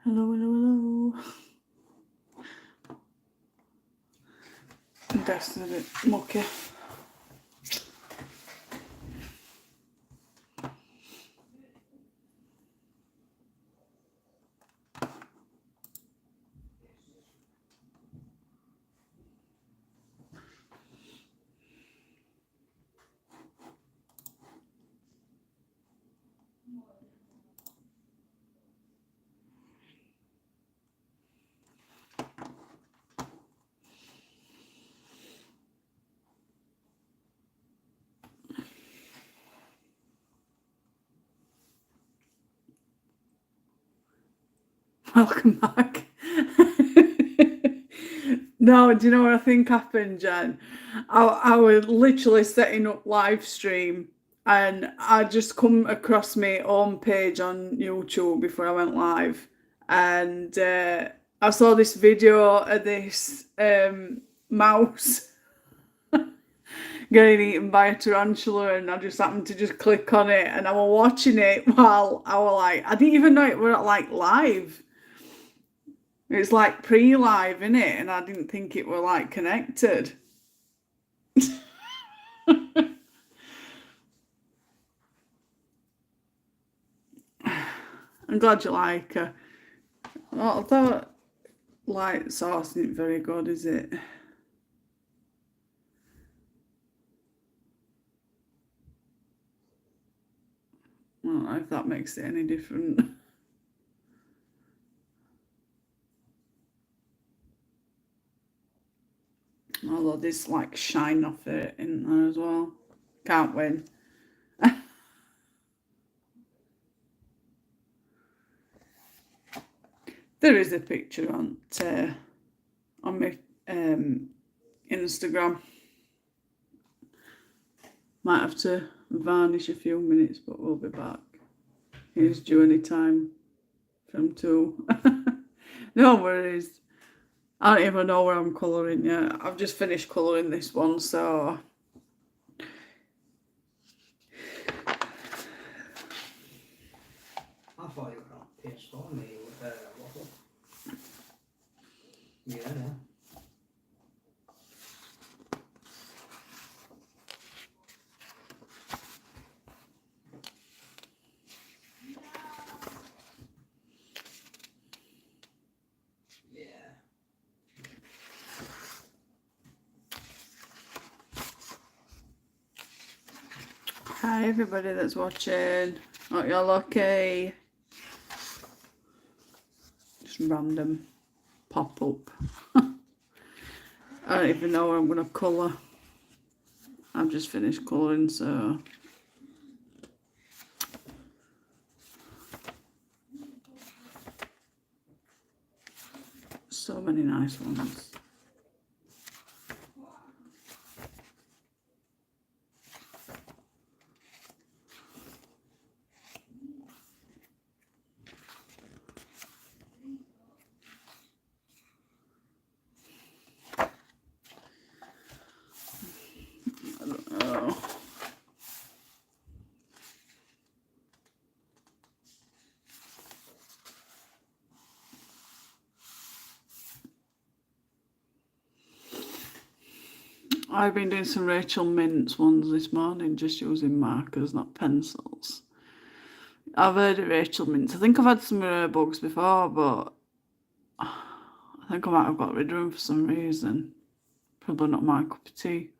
Hello, hello, hello. Desk's a bit mucky. Welcome back. No, do you know what I think happened, Jen? I was literally setting up live stream and I just come across my own page on YouTube before I went live. And I saw this video of this mouse getting eaten by a tarantula, and I just happened to just click on it and I was watching it while I didn't even know it were like live. It's like pre-live, innit? And I didn't think it were like connected. I'm glad you like her. Well, I thought light sauce isn't very good, is it? I don't know if that makes it any different. Although there's like shine off it in there as well. Can't win. There is a picture on my Instagram. Might have to varnish a few minutes, but we'll be back. Here's journey time from 2. No worries. I don't even know where I'm colouring yet. I've just finished colouring this one, so I thought you were on PS4, me with waffle. Yeah. hi everybody that's watching. Hope you're okay. Just random pop up. I don't even know where I'm gonna colour. I've just finished colouring, so so many nice ones. I don't know. I've been doing some Rachel Mintz ones this morning, just using markers, not pencils. I've heard of Rachel Mintz. I think I've had some of her books before, but I think I might have got rid of them for some reason. Probably not my cup of tea.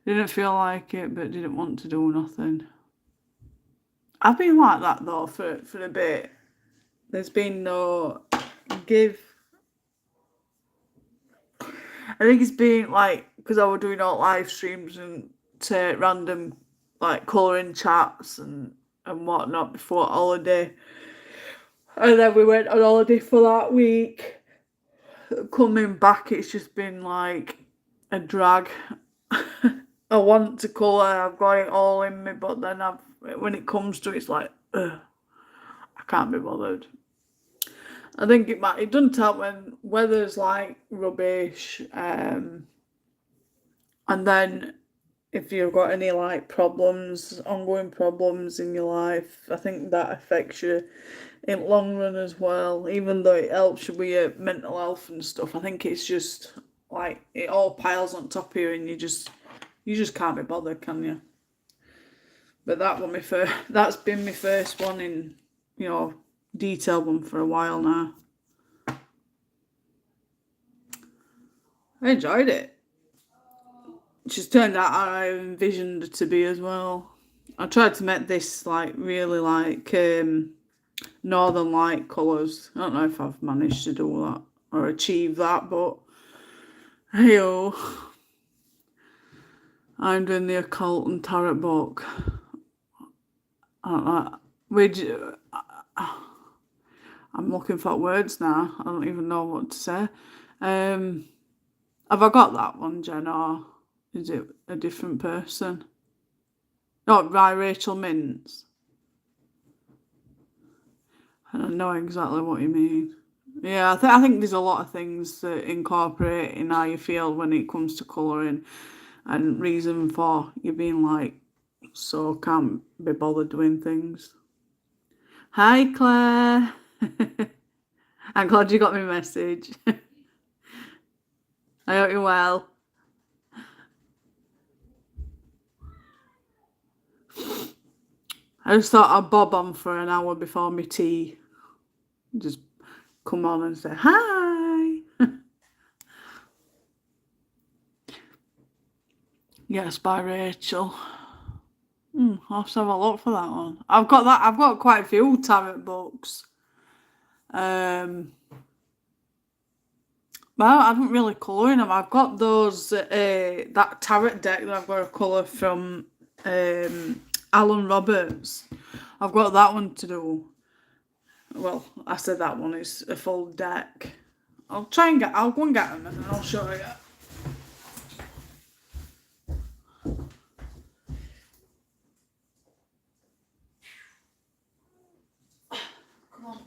Didn't feel like it, but didn't want to do nothing. I've been like that though for a bit. There's been no give. I think it's been like because I was doing all live streams and to random like colouring chats and whatnot before holiday. And then we went on holiday for that week. Coming back, it's just been like a drag. I want to colour, I've got it all in me, but then when it comes to it, it's like, ugh, I can't be bothered. I think it doesn't help when weather's like rubbish, and then if you've got any like problems, ongoing problems in your life, I think that affects you in long run as well. Even though it helps you with your mental health and stuff, I think it's just like it all piles on top of you, and you just can't be bothered, can you? But that's been my first one in, detailed one for a while now. I enjoyed it. She's turned out how I envisioned it to be as well. I tried to make this like really like northern light colours. I don't know if I've managed to do that or achieve that, but hey, I'm doing the occult and tarot book. I don't know. I'm looking for words now. I don't even know what to say. Have I got that one, Jen, or is it a different person? No, by Rachel Mintz. I don't know exactly what you mean. Yeah, I think there's a lot of things that incorporate in how you feel when it comes to colouring, and reason for you being like, so can't be bothered doing things. Hi, Claire. I'm glad you got my message. I hope you're well. I just thought I'd bob on for an hour before my tea. Just come on and say hi. Yes, by Rachel. I'll have to have a look for that one. I've got quite a few tarot books. Well, I don't really colour in them. I've got those that tarot deck that I've got to colour from Alan Roberts. I've got that one to do. Well, I said that one is a full deck. I'll go and get them and then I'll show you. Come on.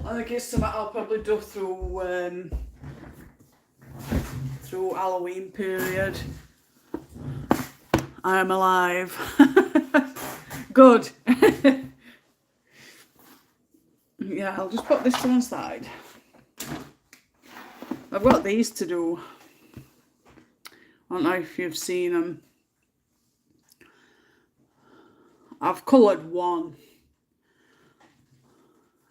I think it's something I'll probably do through Halloween period. I am alive. Good. Yeah, I'll just put this to one side. I've got these to do. I don't know if you've seen them. I've coloured one.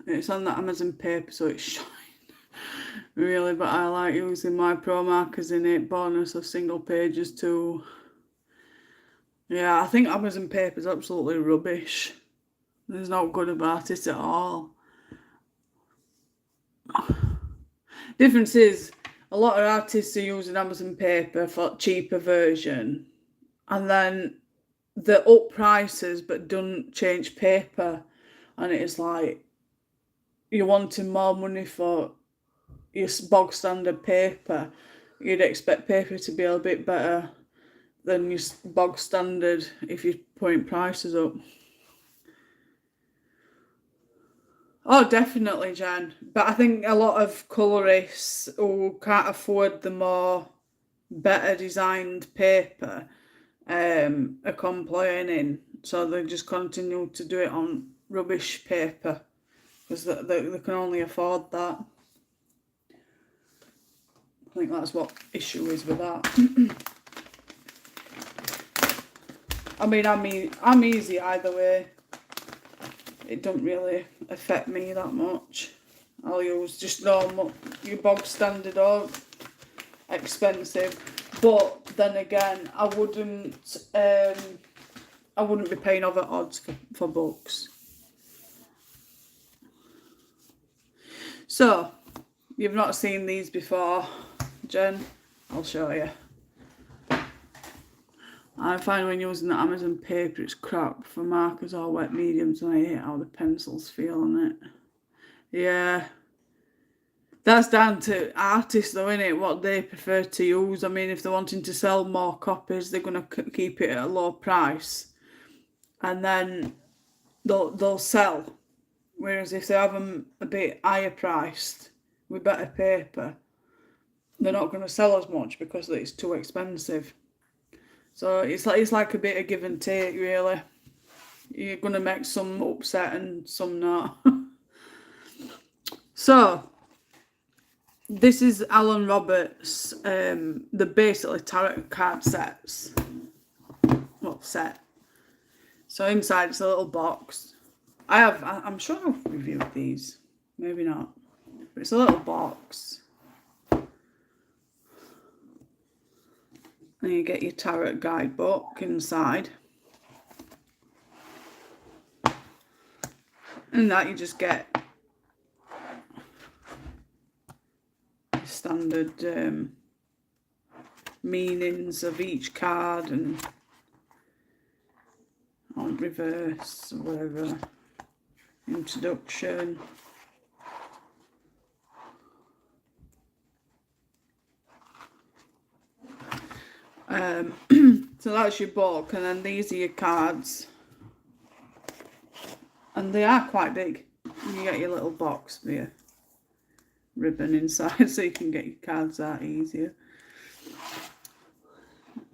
It's on the Amazon paper, so it's shine. Really, but I like using my pro markers in it. Bonus of single pages too. Yeah, I think Amazon paper is absolutely rubbish. There's no good about it at all. Difference is, a lot of artists are using Amazon paper for cheaper version, and then they're up prices but don't change paper, and it's like you're wanting more money for your bog standard paper. You'd expect paper to be a bit better than your bog standard if you're putting prices up. Oh, definitely, Jen. But I think a lot of colourists who can't afford the more better designed paper are complaining. So they just continue to do it on rubbish paper because they can only afford that. I think that's what issue is with that. I mean, I'm easy either way. It don't really affect me that much. I'll use just normal, your bog standard or expensive. But then again, I wouldn't be paying over odds for books. So, you've not seen these before, Jen? I'll show you. I find when using the Amazon paper it's crap for markers or wet mediums, and I hate how the pencils feel on it. Yeah. That's down to artists though, innit? What they prefer to use. I mean, if they're wanting to sell more copies, they're going to keep it at a low price. And then they'll sell. Whereas if they have them a bit higher priced with better paper, they're not going to sell as much because it's too expensive. So it's like a bit of give and take, really. You're going to make some upset and some not. So this is Alan Roberts. They're basically tarot card sets. Well, set. So inside it's a little box. I'm sure I've reviewed these. Maybe not. But it's a little box. And you get your tarot guidebook inside. And that you just get standard meanings of each card and on reverse or whatever. Introduction. So that's your book, and then these are your cards, and they are quite big. You get your little box with your ribbon inside so you can get your cards out easier.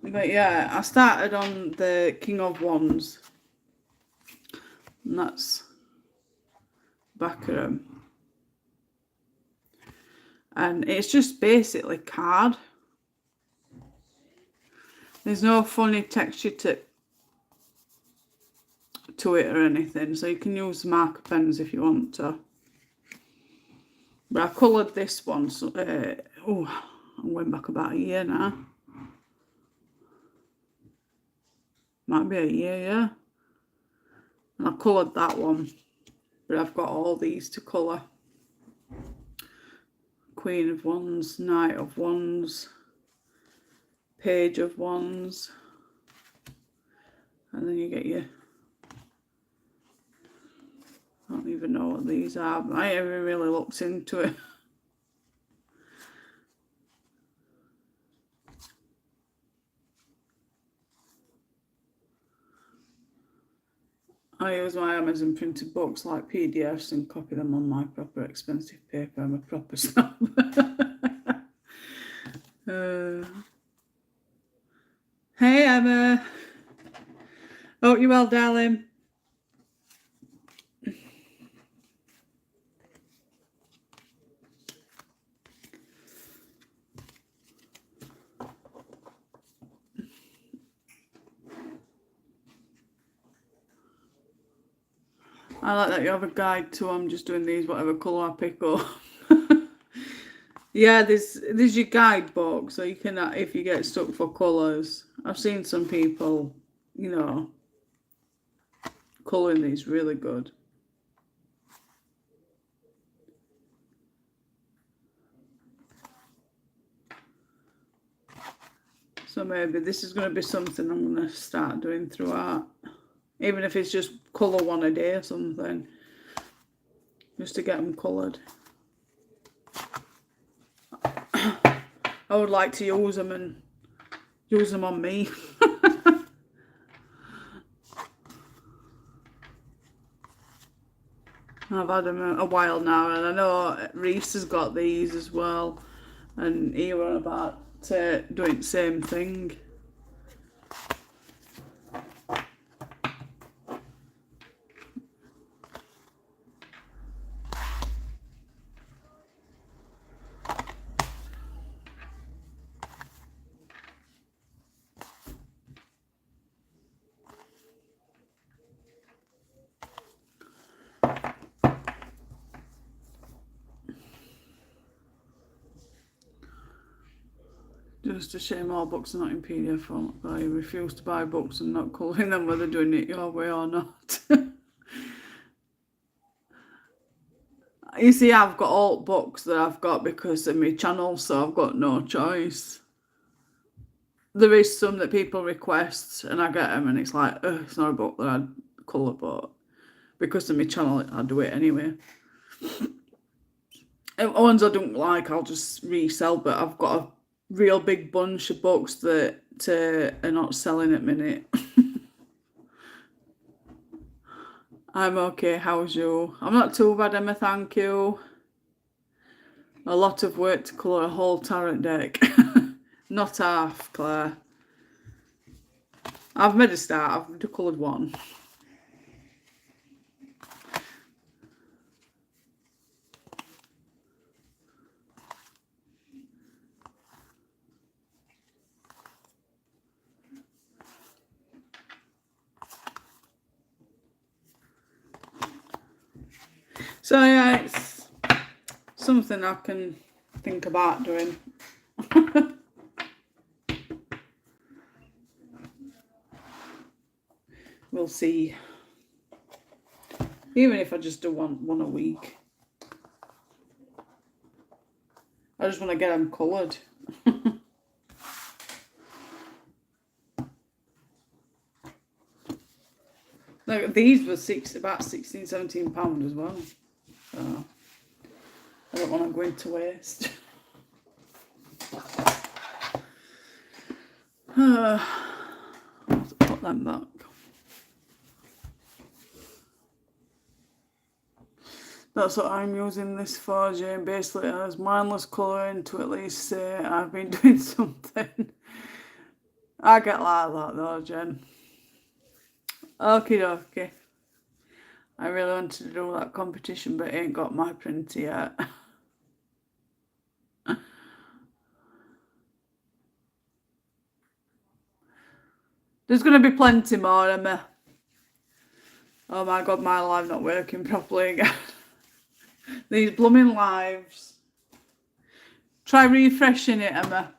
But yeah, I started on the King of Wands, and that's Baccarat, and it's just basically card. There's no funny texture to it or anything, so you can use marker pens if you want to. But I coloured this one, so I'm going back about a year now. Might be a year, yeah. And I coloured that one, but I've got all these to colour. Queen of Wands, Knight of Wands, Page of Wands, and then you get your, I don't even know what these are, but I haven't really looked into it. I use my Amazon printed books like PDFs and copy them on my proper expensive paper. I'm a proper snob. Hey Emma. Hope you're well, darling. I like that you have a guide too. I'm just doing these whatever colour I pick up. Yeah, there's your guidebook, so you can, if you get stuck for colours. I've seen some people, you know, colouring these really good. So maybe this is going to be something I'm going to start doing throughout. Even if it's just colour one a day or something. Just to get them coloured. I would like to use them and use them on me. I've had them a while now, and I know Reese has got these as well, and he were about doing the same thing. Just a shame all books are not in PDF format, but I refuse to buy books and not colouring them whether doing it your way or not. You see, I've got alt books that I've got because of my channel, so I've got no choice. There is some that people request and I get them and it's like, it's not a book that I'd colour, but because of my channel I do it anyway. And ones I don't like I'll just resell, but I've got a real big bunch of books that are not selling at minute. I'm okay, how's you? I'm not too bad, Emma, thank you. A lot of work to colour a whole tarot deck. Not half, Claire. I've made a start. I've coloured one. So yeah, it's something I can think about doing. We'll see. Even if I just do one a week. I just want to get them coloured. Like, these were about £16-17 as well. So I don't want to go into waste. Let's put them back. That's what I'm using this for, Jane. Basically, as mindless colouring to at least say I've been doing something. I get like that though, Jen. Okie dokie. I really wanted to do that competition, but I ain't got my printer yet. There's going to be plenty more, Emma. Oh my God, my live not working properly again. These blooming lives. Try refreshing it, Emma.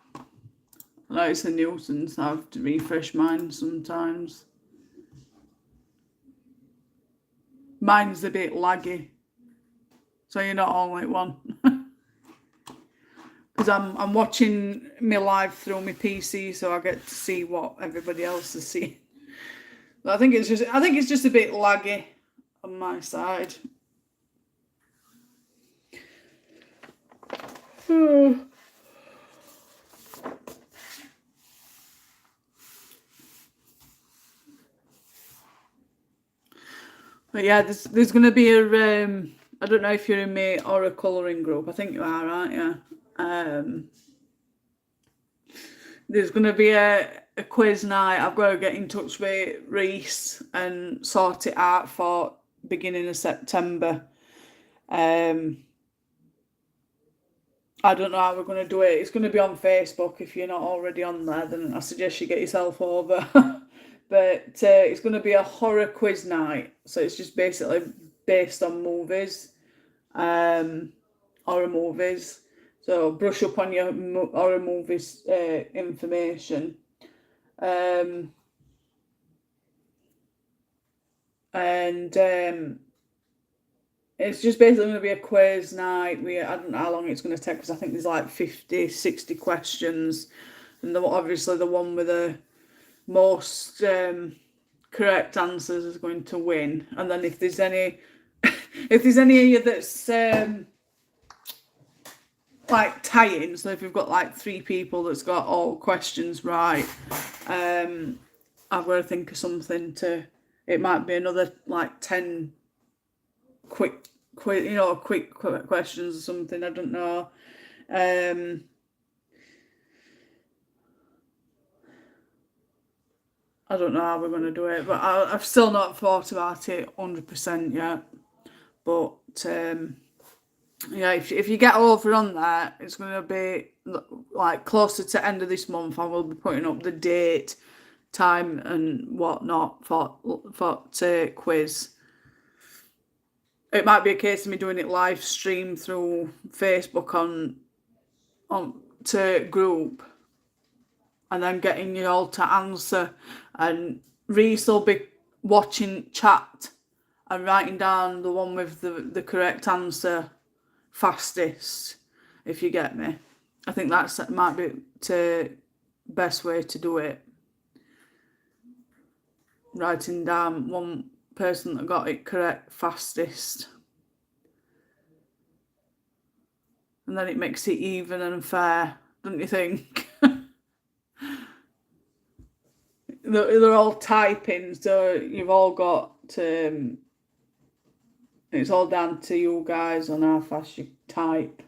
I know it's a nuisance. I have to refresh mine sometimes. Mine's a bit laggy. So you're not all like one. Because I'm watching my live through my PC, so I get to see what everybody else is seeing. But I think it's just a bit laggy on my side. But yeah, there's going to be a I don't know if you're in my aura colouring group. I think you are, aren't you? There's going to be a quiz night. I've got to get in touch with Reese and sort it out for beginning of September. I don't know how we're going to do it. It's going to be on Facebook. If you're not already on there, then I suggest you get yourself over. But it's going to be a horror quiz night. So it's just basically based on movies, horror movies. So brush up on your horror movies information. It's just basically going to be a quiz night. I don't know how long it's going to take, because I think there's like 50, 60 questions. And obviously the one with the most correct answers is going to win. And then if there's any of you that's like tying, so if you've got like 3 people that's got all questions right, I've got to think of something to. It might be another like 10 quick questions or something. I don't know. I don't know how we're going to do it, but I've still not thought about it 100% yet. But yeah, if you get over on that, it's going to be like closer to end of this month. I will be putting up the date, time, and whatnot for quiz. It might be a case of me doing it live stream through Facebook on to group, and then getting you all to answer, and Reese will be watching chat and writing down the one with the correct answer fastest, if you get me. I think that might be the best way to do it. Writing down one person that got it correct fastest. And then it makes it even and fair, don't you think? They're all typing, so you've all got it's all down to you guys on how fast you type.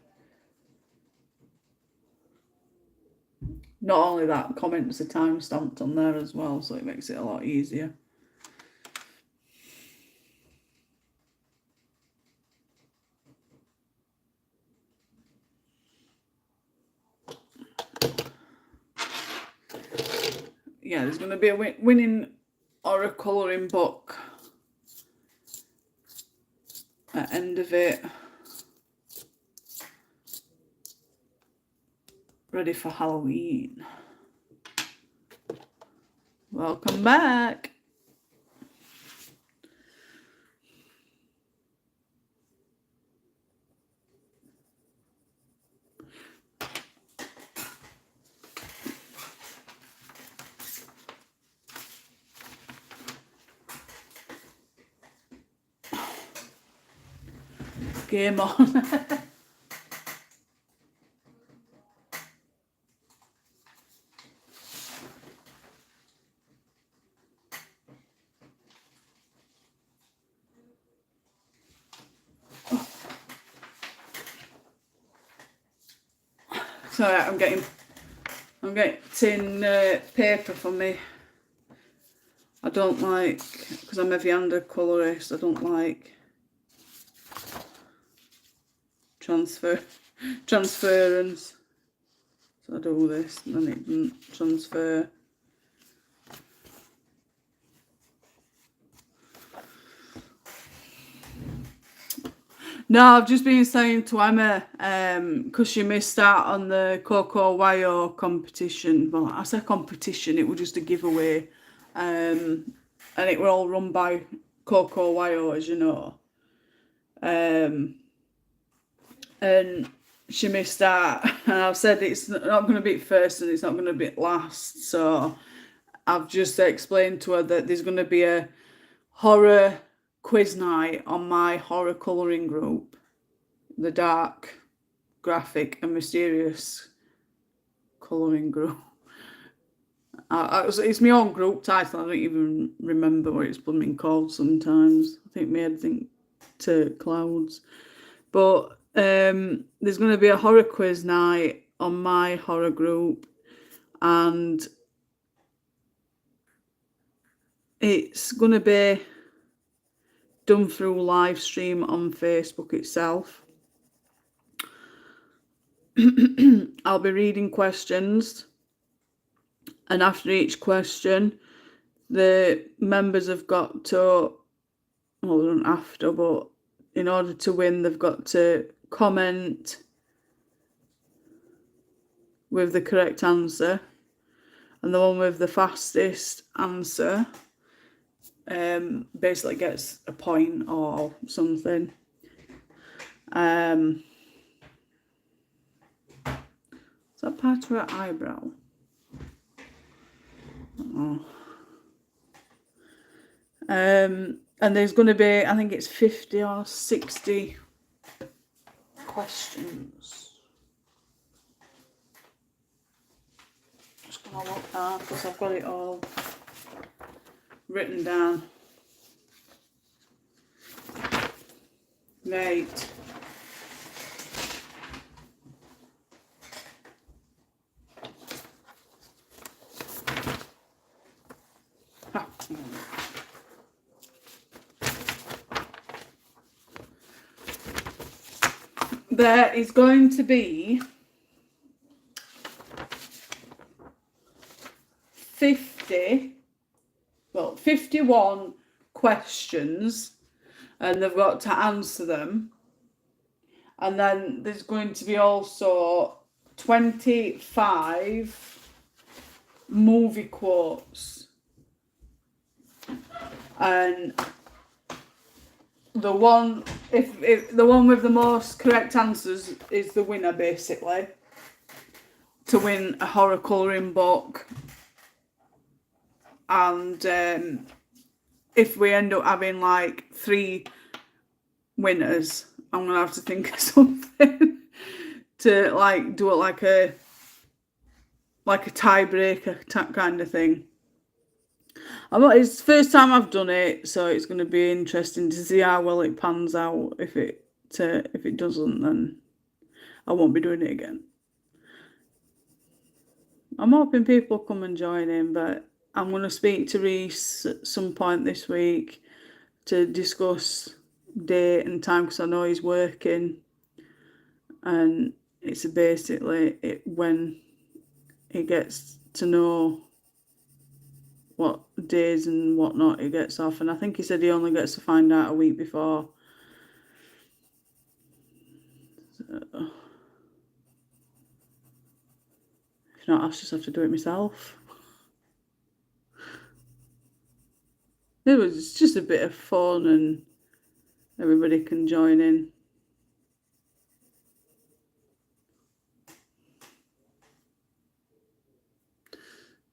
not only that, comments are time stamped on there as well, so it makes it a lot easier. Yeah, there's going to be a winning or a colouring book at the end of it. Ready for Halloween. Welcome back. Game on. Sorry, I'm getting paper for me. I don't like, because I'm heavy-handed colorist, I don't like transference. So I do this and then it doesn't transfer. No, I've just been saying to Emma, because she missed out on the Coco Wyo competition. Well, I say competition, it was just a giveaway. And it were all run by Coco Wyo, as you know. And she missed out. And I've said it's not going to be first and it's not going to be last. So I've just explained to her that there's going to be a horror quiz night on my horror colouring group, the dark, graphic and mysterious colouring group. It's my own group title. I don't even remember what it's blooming called sometimes. I think my head think to clouds. But there's going to be a horror quiz night on my horror group, and it's going to be done through live stream on Facebook itself. I'll be reading questions, and after each question, the members have got to, well, they don't have to, but in order to win, they've got to comment with the correct answer, and the one with the fastest answer basically gets a point or something. Is that part of her eyebrow? Oh. And there's going to be, I think it's 50 or 60 questions. Just going to look now because I've got it all written down. Right. There is going to be 51 questions, and they've got to answer them. And then there's going to be also 25 movie quotes. And the one, if the one with the most correct answers is the winner, basically, to win a horror colouring book. And if we end up having like 3 winners, I'm gonna have to think of something to like do it like a tiebreaker kind of thing. It's the first time I've done it, so it's going to be interesting to see how well it pans out. If it doesn't, then I won't be doing it again. I'm hoping people come and join in, but I'm going to speak to Reese at some point this week to discuss date and time because I know he's working, and it's basically when he gets to know what days and whatnot he gets off, and I think he said he only gets to find out a week before. So, if not, I'll just have to do it myself. It was just a bit of fun and everybody can join in.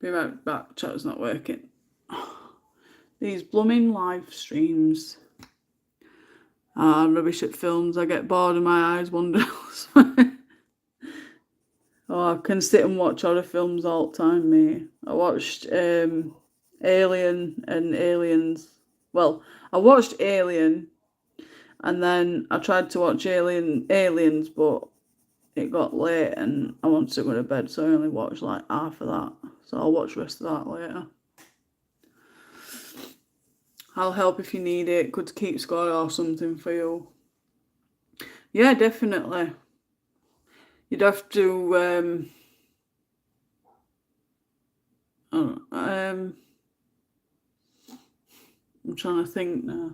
Be right back, chat's not working. These blooming live streams. Rubbish at films. I get bored and my eyes wander. Oh, I can sit and watch horror films all the time, mate. I watched Alien and Aliens. Well, I watched Alien and then I tried to watch Aliens, but it got late and I wanted to go to bed, so I only watched like half of that. So I'll watch the rest of that later. I'll help if you need it. Could keep score or something for you. Yeah, definitely. You'd have to I'm trying to think now.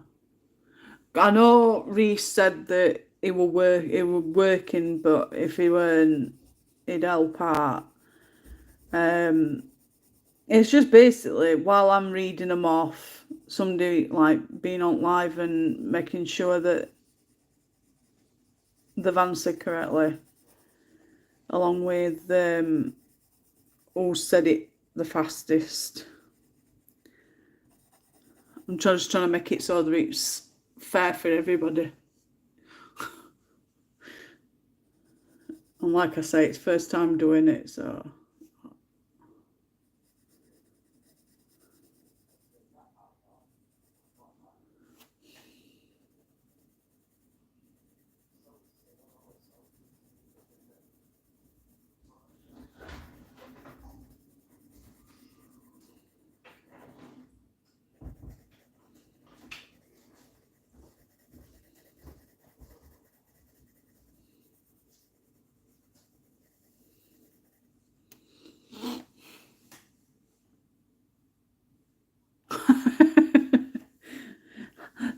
I know Reese said that he was working, but if he weren't, he'd help out. It's just basically while I'm reading them off, somebody like being on live and making sure that they've answered correctly, along with who said it the fastest. I'm just trying to make it so that it's fair for everybody. And like I say, it's first time doing it, so.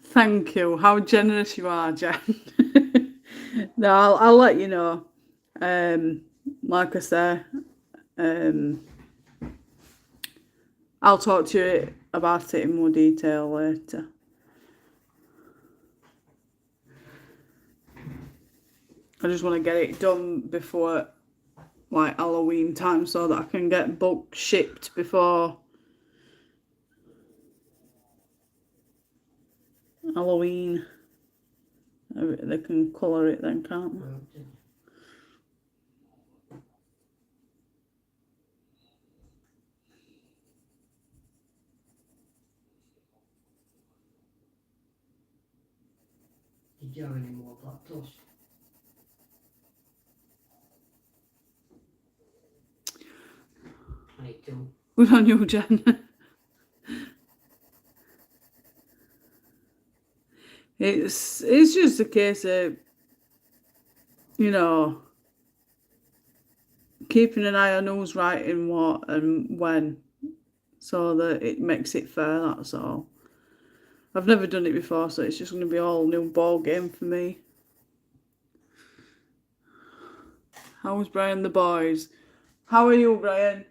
Thank you. How generous you are, Jen. No, I'll let you know. Like I say, I'll talk to you about it in more detail later. I just want to get it done before like Halloween time so that I can get bulk shipped before Halloween. They can colour it then, can't they? Did you have any more black toast? I do. Good on you, Jen. It's just a case of, you know, keeping an eye on who's writing what and when, so that it makes it fair, that's all. I've never done it before, so it's just going to be all new ball game for me. How's Brian the boys? How are you, Brian?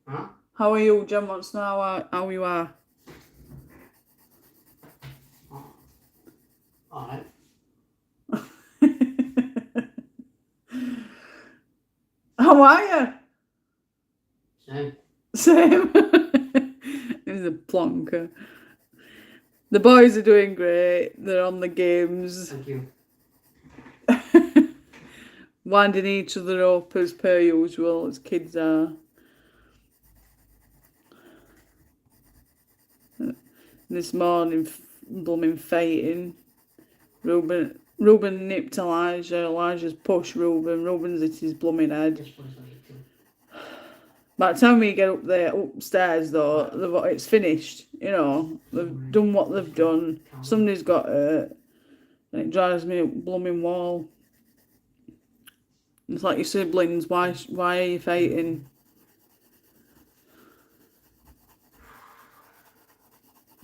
Huh? How are you? Jen wants to know how you are. Oh. Alright. How are you? Same. Same. He's a plonker. The boys are doing great. They're on the games. Thank you. Winding each other up as per usual, as kids are. This morning, blooming fighting. Ruben nipped Elijah. Elijah's pushed Ruben. Ruben's at his blooming head. This one's on YouTube. By the time we get up there upstairs though, it's finished. You know, they've done what they've done. Somebody's got hurt, and it drives me up blooming wall. It's like your siblings. Why are you fighting?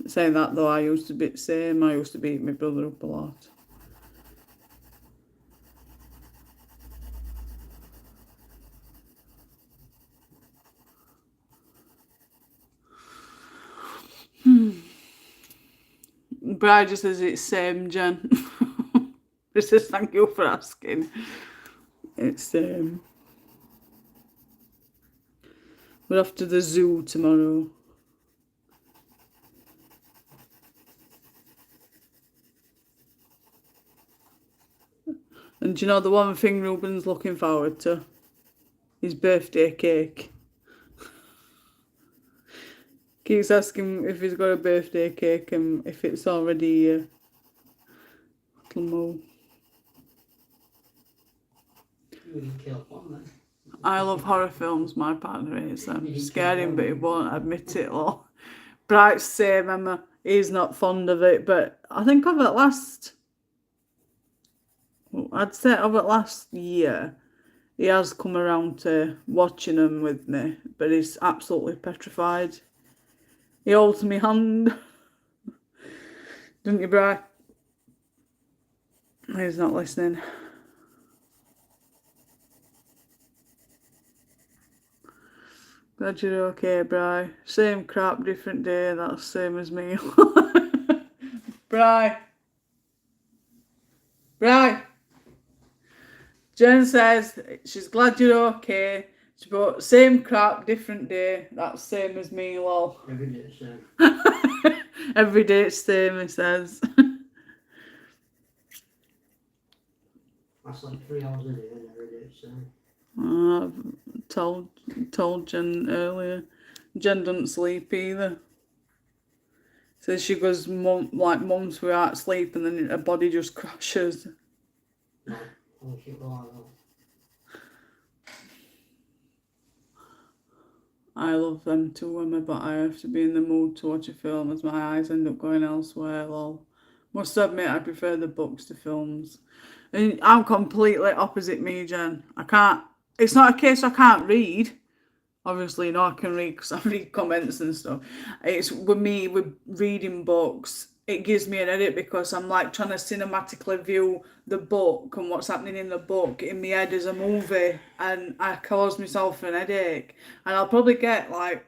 Saying that though, I used to be the same. I used to beat my brother up a lot. Bride just says it's same, Jen. Just says thank you for asking. It's same. We're off to the zoo tomorrow. And do you know the one thing Ruben's looking forward to? His birthday cake. Keeps asking if he's got a birthday cake and if it's already here. Little Mo. We can kill one then. I love horror films, my partner hates them. Scared him, but he won't admit it all. Bright's same, Emma. He's not fond of it, but I think I'd say over the last year, he has come around to watching them with me, but he's absolutely petrified. He holds my hand. Didn't you, Bri? He's not listening. Glad you're okay, Bri. Same crap, different day. That's same as me. Bri. Jen says she's glad you're okay. But same crap, different day. That's same as me, lol. Every day it's same. Every day it's same, he says. That's like 3 hours a day and every day it's same. I've told Jen earlier. Jen doesn't sleep either. So she goes months without sleep and then her body just crashes. No, I'll keep the light on. I love them too, Emma, but I have to be in the mood to watch a film as my eyes end up going elsewhere, lol. Must admit I prefer the books to films. And I'm completely opposite me, Jen. It's not a case I can't read. Obviously, I can read because I read comments and stuff. It's with me, with reading books, it gives me an edit because I'm like trying to cinematically view the book and what's happening in the book in my head as a movie, and I cause myself an headache. And I'll probably get like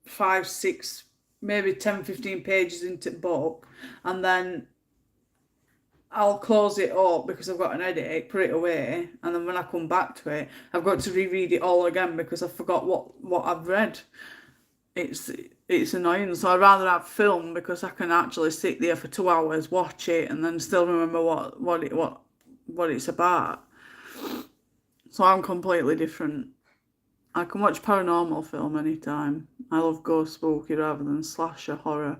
5, 6, maybe 10, 15 pages into the book, and then I'll close it up because I've got an headache, put it away, and then when I come back to it, I've got to reread it all again because I forgot what I've read. It's annoying, so I'd rather have film because I can actually sit there for 2 hours, watch it, and then still remember what it's about. So I'm completely different. I can watch paranormal film anytime. I love ghost spooky rather than slasher horror.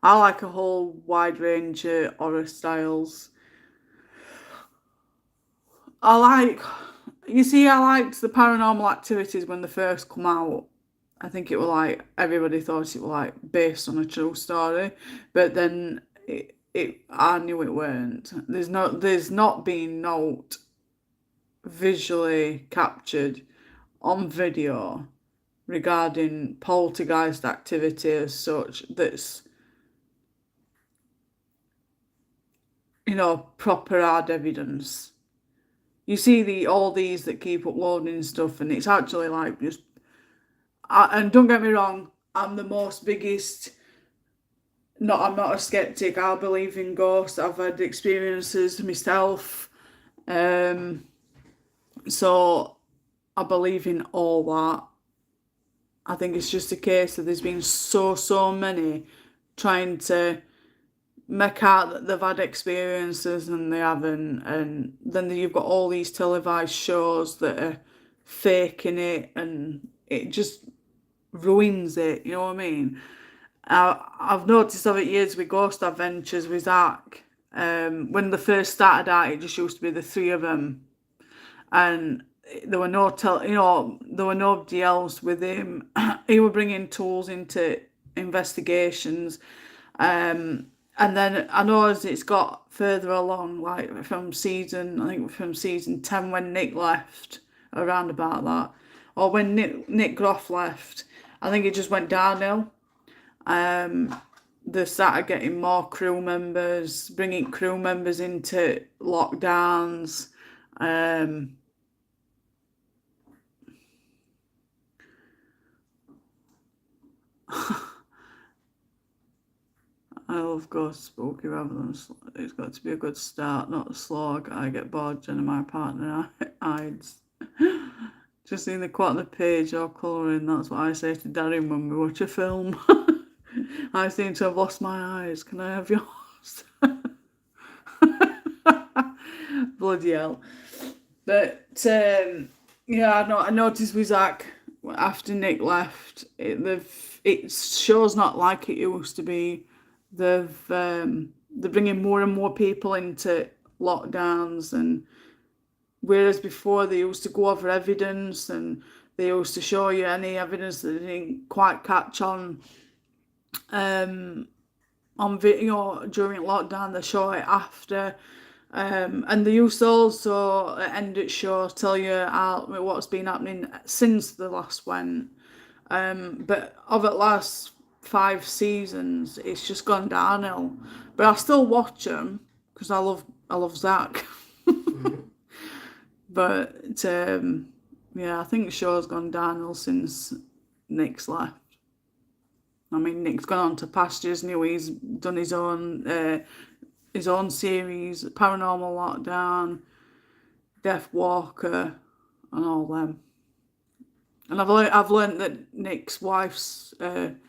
I like a whole wide range of horror styles. I liked the Paranormal Activities when they first come out. I think it was like, everybody thought it was like based on a true story, but then I knew it weren't. There's not been note visually captured on video regarding poltergeist activity as such that's, proper hard evidence. You see all these that keep uploading stuff, and it's actually like just. And don't get me wrong, I'm the most biggest. No, I'm not a skeptic. I believe in ghosts. I've had experiences myself, so I believe in all that. I think it's just a case that there's been so many trying to make out that they've had experiences and they haven't, and then you've got all these televised shows that are faking it, and it just ruins it, you know what I mean? I've noticed over years with Ghost Adventures with Zach, when they first started out, it just used to be the 3 of them, and there were no there were nobody else with him. He were bringing tools into investigations, and then I know as it's got further along, like I think from season 10 when Nick left, around about that, or when Nick Groff left, I think it just went downhill. They started getting more crew members, bringing crew members into lockdowns. I love Ghost Spooky rather than it's got to be a good start, not a slog. I get bored, Jen and my partner hides. Just seeing the quote on the page or colouring, that's what I say to Darren when we watch a film. I seem to have lost my eyes. Can I have yours? Bloody hell. But yeah, I noticed with Zach after Nick left, it show's not like it used to be. They're bringing more and more people into lockdowns, and whereas before they used to go over evidence and they used to show you any evidence that they didn't quite catch on video during lockdown, they show it after. And they used to also end at show tell you what's been happening since the last went. But over the last 5 seasons, it's just gone downhill. But I still watch them because I love Zach. But yeah, I think the show's gone downhill since Nick's left. I mean, Nick's gone on to pastures. He's done his own series, Paranormal Lockdown, Death Walker, and all them. And I've learned that Nick's wife's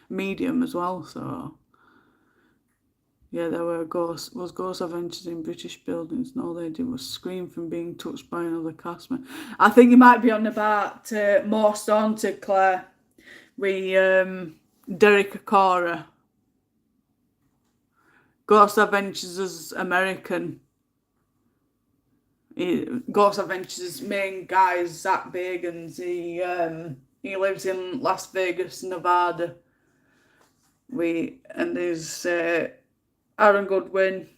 medium as well. So yeah, there was ghost adventures in British buildings, and all they did was scream from being touched by another castman. I think you might be on about Most Haunted, Claire, with Derek Acora. Ghost Adventures is American. Ghost Adventures' main guy is Zach Bagans. He lives in Las Vegas, Nevada. And there's Aaron Goodwin,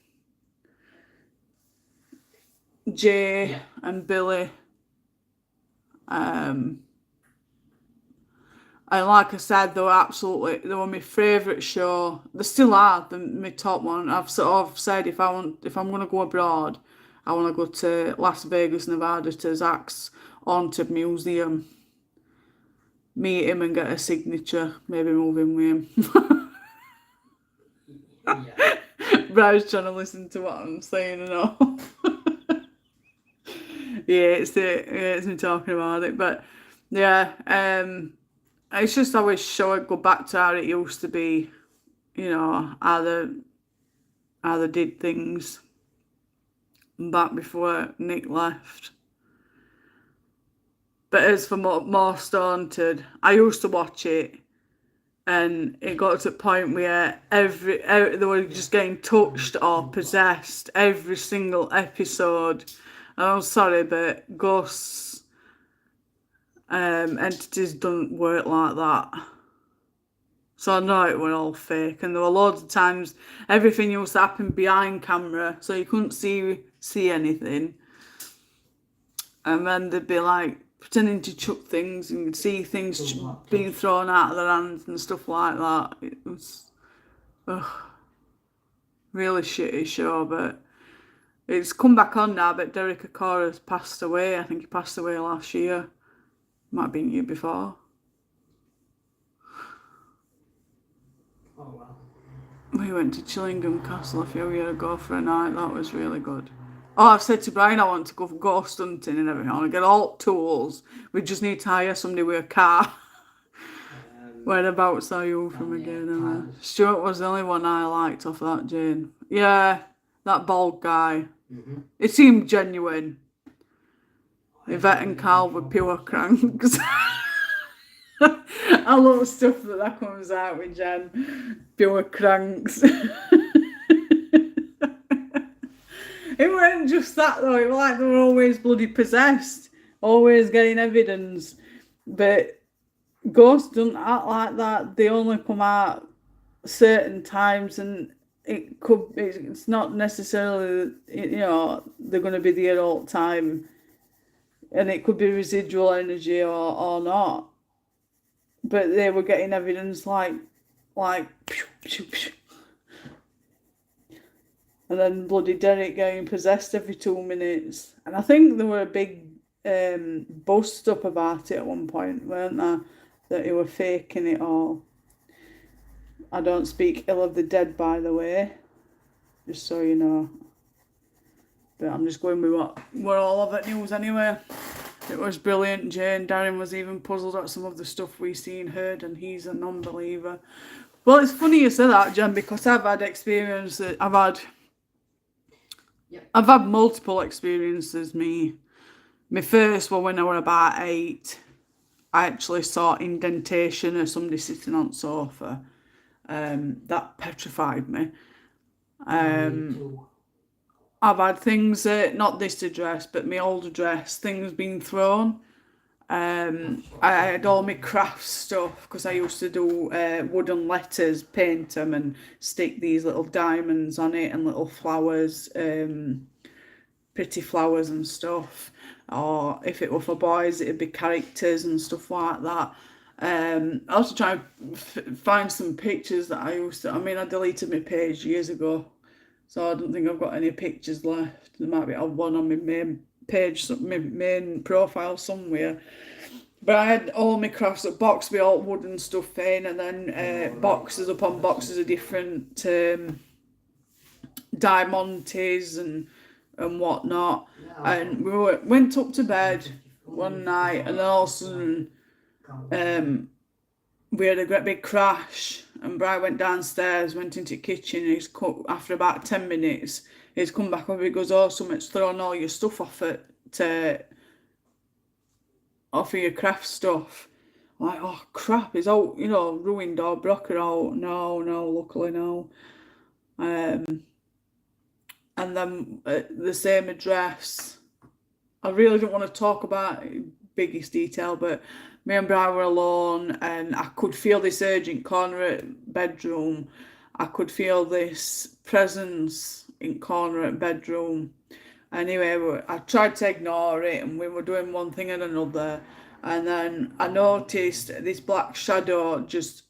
Jay, and Billy. And like I said, they were my favourite show. They still are my top one. I've sort of said if I'm gonna go abroad, I want to go to Las Vegas, Nevada, to Zach's Haunted Museum. Meet him and get a signature. Maybe move in with him. Yeah. Brad's trying to listen to what I'm saying and all. Yeah, it's me talking about it, but yeah, it's just I wish I would go back to how it used to be, how they did things back before Nick left. But as for Most Haunted, I used to watch it, and it got to the point where they were just getting touched or possessed every single episode. And I'm sorry, but ghosts entities don't work like that. So I know it were all fake, and there were loads of times everything used to happen behind camera, so you couldn't see anything. And then they'd be like pretending to chuck things, and you'd see things being thrown out of their hands and stuff like that. It was really shitty show, but it's come back on now. But Derek Acora's passed away. I think he passed away last year. Might have been year before. Oh wow. We went to Chillingham Castle a few years ago for a night. That was really good. Oh, I've said to Brian I want to go ghost hunting and everything. I want to get all tools. We just need to hire somebody with a car. Whereabouts are you from again? Stuart was the only one I liked off that, Jane. Yeah, that bald guy. Mm-hmm. It seemed genuine. Yvette and Carl were pure cranks. I love stuff that comes out with Jen. Pure cranks. It weren't just that though, it was like they were always bloody possessed. always getting evidence. But ghosts don't act like that. They only come out certain times, and it's not necessarily, they're going to be there all the time, and it could be residual energy or not. But they were getting evidence like pew, pew, pew. And then bloody Derek getting possessed every 2 minutes. And I think there were a big bust up about it at one point, weren't there? That he were faking it all. I don't speak ill of the dead, by the way, just so you know. But I'm just going with what we're all of it news anyway. It was brilliant, Jane. Darren was even puzzled at some of the stuff we seen, heard, and he's a non-believer. Well, it's funny you say that, Jen, because I've had experiences. I've had multiple experiences. My first one when I was about 8, I actually saw indentation of somebody sitting on the sofa. That petrified me. I've had things, not this address, but my old address, things being thrown. I had all my craft stuff because I used to do wooden letters, paint them and stick these little diamonds on it and little flowers, pretty flowers and stuff. Or if it were for boys, it'd be characters and stuff like that. I also try and find some pictures that I used to. I mean, I deleted my page years ago, so I don't think I've got any pictures left. There might be one on my main page, my main profile somewhere. But I had all my crafts that boxed with all wooden stuff in, and then boxes upon boxes of different diamantes and whatnot. And we went up to bed one night, and then all of a sudden we had a great big crash, and Brian went downstairs, went into the kitchen, and after about 10 minutes, he's come back up, he goes, oh, something's thrown all your stuff off of your craft stuff. I'm like, oh crap, it's all, ruined or broken out. No, luckily no. And then the same address, I really don't want to talk about biggest detail, but me and Brian were alone, and I could feel this urgent corner at bedroom. I could feel this presence in corner at bedroom. Anyway, I tried to ignore it, and we were doing one thing and another, and then I noticed this black shadow just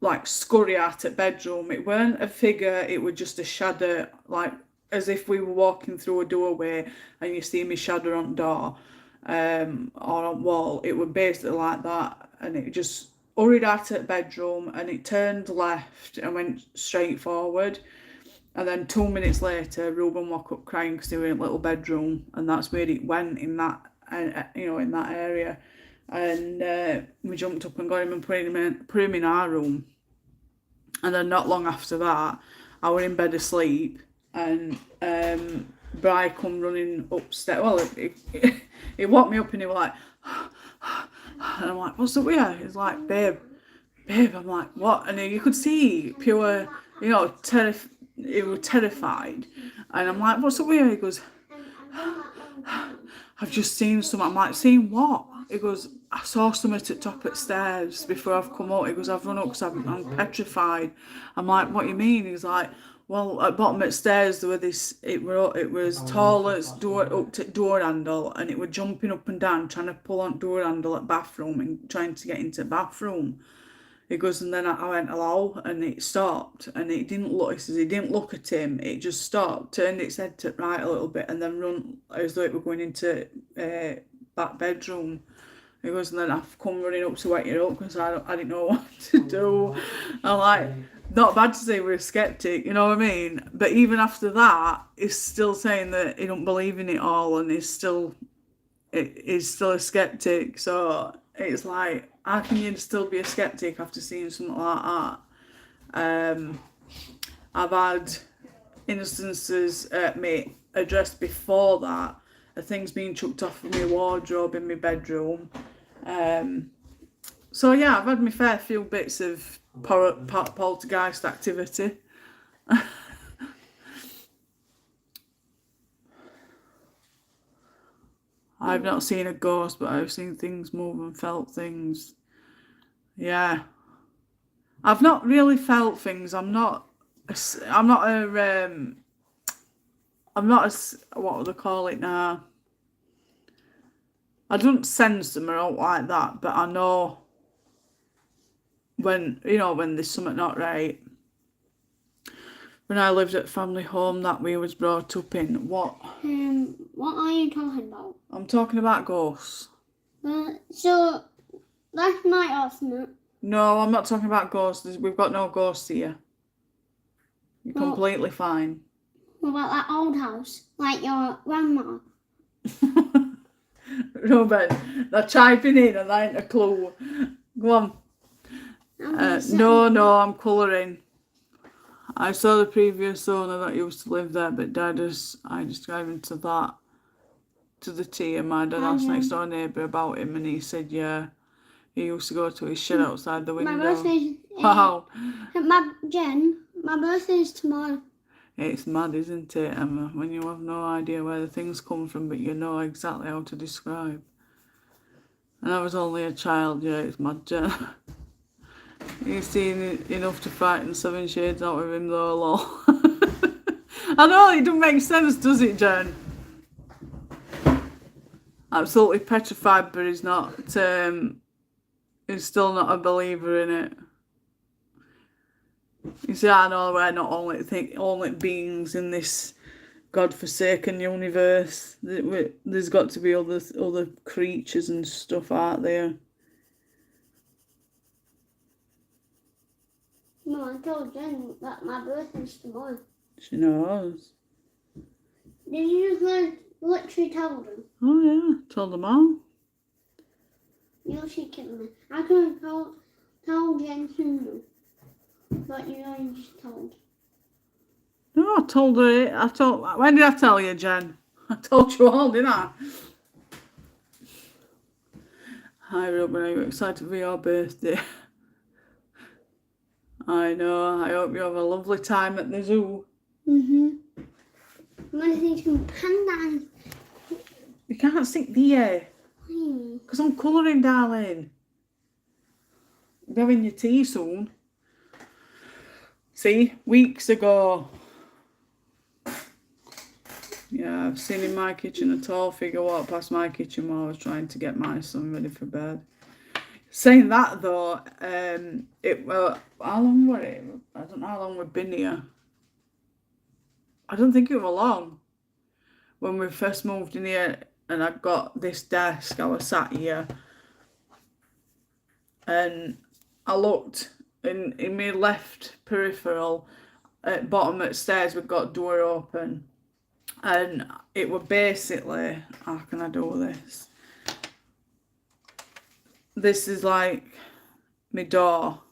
like scurry out at bedroom. It weren't a figure, it was just a shadow, like as if we were walking through a doorway and you see me shadow on door or on wall. It was basically like that, and it just hurried out at bedroom, and it turned left and went straight forward. And then 2 minutes later, Ruben woke up crying because they were in a little bedroom, and that's where it went in that, in that area. And we jumped up and got him and put him in our room. And then not long after that, I was in bed asleep, and Bri come running upstairs. Well, he woke me up and he was like, and I'm like, what's up with you? He's like, babe. I'm like, what? And you could see pure, he was terrified. And I'm like, what's up with you? He goes, I've just seen something. I'm like, seen what? He goes, I saw something at the top of the stairs before I've come up. He goes, I've run up because I'm petrified. I'm like, what do you mean? He's like, well, at bottom of the stairs there were it was tall as up to door handle, and it was jumping up and down trying to pull on door handle at bathroom and trying to get into the bathroom. He goes, and then I went hello, and it stopped, and it didn't look. He says he didn't look at him. It just stopped, turned its head to right a little bit, and then run as though it were going into back bedroom. He goes, and then I've come running up to wake you up because I didn't know what to do. I'm like, not bad to say we're a skeptic, you know what I mean? But even after that, he's still saying that he don't believe in it all, and he's still a skeptic. So it's like, how can you still be a skeptic after seeing something like that? I've had instances at my address before that of things being chucked off of my wardrobe in my bedroom. So yeah, I've had my fair few bits of poltergeist activity. I've not seen a ghost, but I've seen things move and felt things. Yeah. I've not really felt things. I'm not a, what do they call it now? I don't sense them or out like that, but I know when there's something not right. When I lived at family home that we was brought up in, what are you talking about? I'm talking about ghosts. So last night, isn't it? No, I'm not talking about ghosts. We've got no ghosts here. You're Well- completely fine. What about that old house, like your grandma? Ruben, they're typing in and I ain't a clue. Go on. I'm No, I'm colouring. I saw the previous owner that used to live there, but I described him to the T, and my dad asked next door neighbour about him, and he said, yeah, he used to go to his shed outside the window. My birthday. Wow. My birthday is tomorrow. It's mad, isn't it, Emma, when you have no idea where the things come from, but you know exactly how to describe. And I was only a child, yeah, it's mad, Jen. You've seen enough to frighten 7 shades out of him, though, lol. I know, it doesn't make sense, does it, Jen? Absolutely petrified, but he's not, he's still not a believer in it. You see, I know we're not only beings in this godforsaken universe. There's got to be other creatures and stuff out there. No, I told Jen that my birthday is tomorrow. She knows. Did you just literally tell them? Oh yeah, told them all. You're shaking me. I could have told Jen sooner. But you only just told. No, I told her. When did I tell you, Jen? I told you all, didn't I? Hi, Ruben. Are you excited for your birthday? I know. I hope you have a lovely time at the zoo. I'm gonna see some pandas. You can't sit there. Because I'm colouring, darling. You're having your tea soon. See, weeks ago. Yeah, I've seen in my kitchen a tall figure walk past my kitchen while I was trying to get my son ready for bed. Saying that though, how long were it? I don't know how long we've been here. I don't think it was long. When we first moved in here and I got this desk, I was sat here and I looked in my left peripheral at bottom at stairs, we've got door open, and it were basically, how can I do this? This is like my door,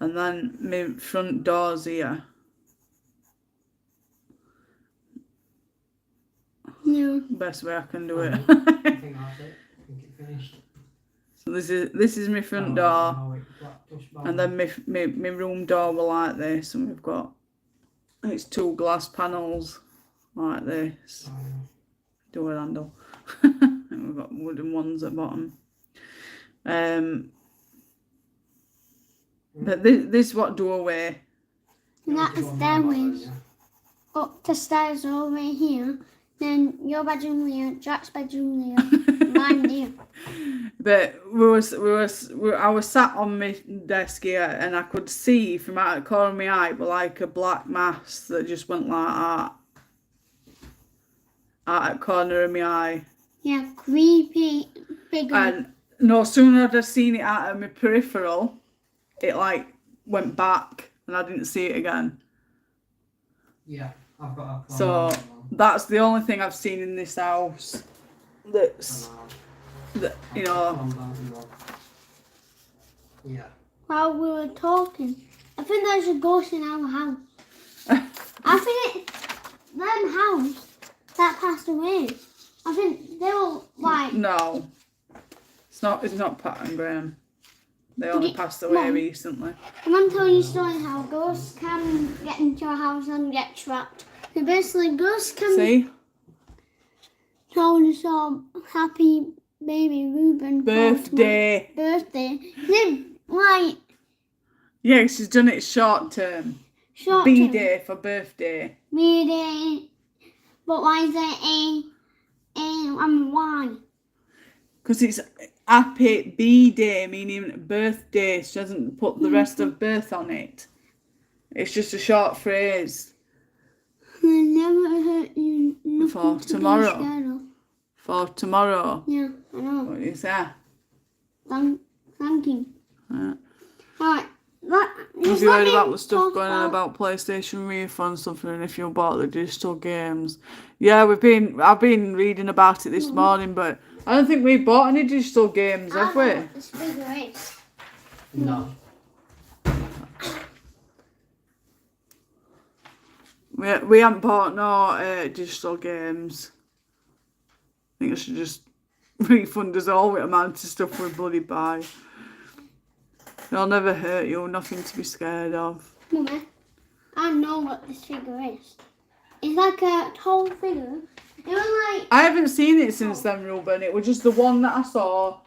and then my front door's here. Yeah. Best way I can do it. I think that's it. I think it finished. So this is my front door, and then my room door were like this, and we've got, it's 2 glass panels like this, door handle, and we've got wooden ones at bottom. But this what doorway? And that is stairways. Up the stairs over here. Then your bedroom there, Jack's bedroom there, mine there. But I was sat on my desk here, and I could see from out the corner of my eye, but like a black mass that just went like that out the corner of my eye. Yeah, creepy figure. And no sooner had I seen it out of my peripheral, it like went back, and I didn't see it again. Yeah, I've got a So that's the only thing I've seen in this house. That's that, you know. Yeah. While we were talking, I think there's a ghost in our house. I think it's them house that passed away. I think they were like. No, it's not Pat and Graham. They only passed away Mum. recently. I'm going to tell you a story how ghosts can get into your house and get trapped. So basically, ghosts can. See? told us all happy baby Ruben for Birthday. birthday. Then like Yeah, she's done it short term. short B term. day for birthday. B day. But why is there why? Because it's happy B day, meaning birthday. She doesn't put the rest of birth on it. It's just a short phrase I never heard you nothing For to tomorrow. be scared of. for tomorrow. Yeah, I know. What is that? Thank you. Yeah. Alright. Have you heard about the stuff going on about PlayStation refunds stuff and if you bought the digital games? Yeah, I've been reading about it this morning, but I don't think we bought any digital games, have we? This bigger is. No. We haven't bought no digital games. I think I should just refund us all with amount of stuff we bloody buy. It'll never hurt you, nothing to be scared of. Mummy, I know what this figure is. It's like a tall figure. It was like I haven't seen it since then, Ruben. It was just the one that I saw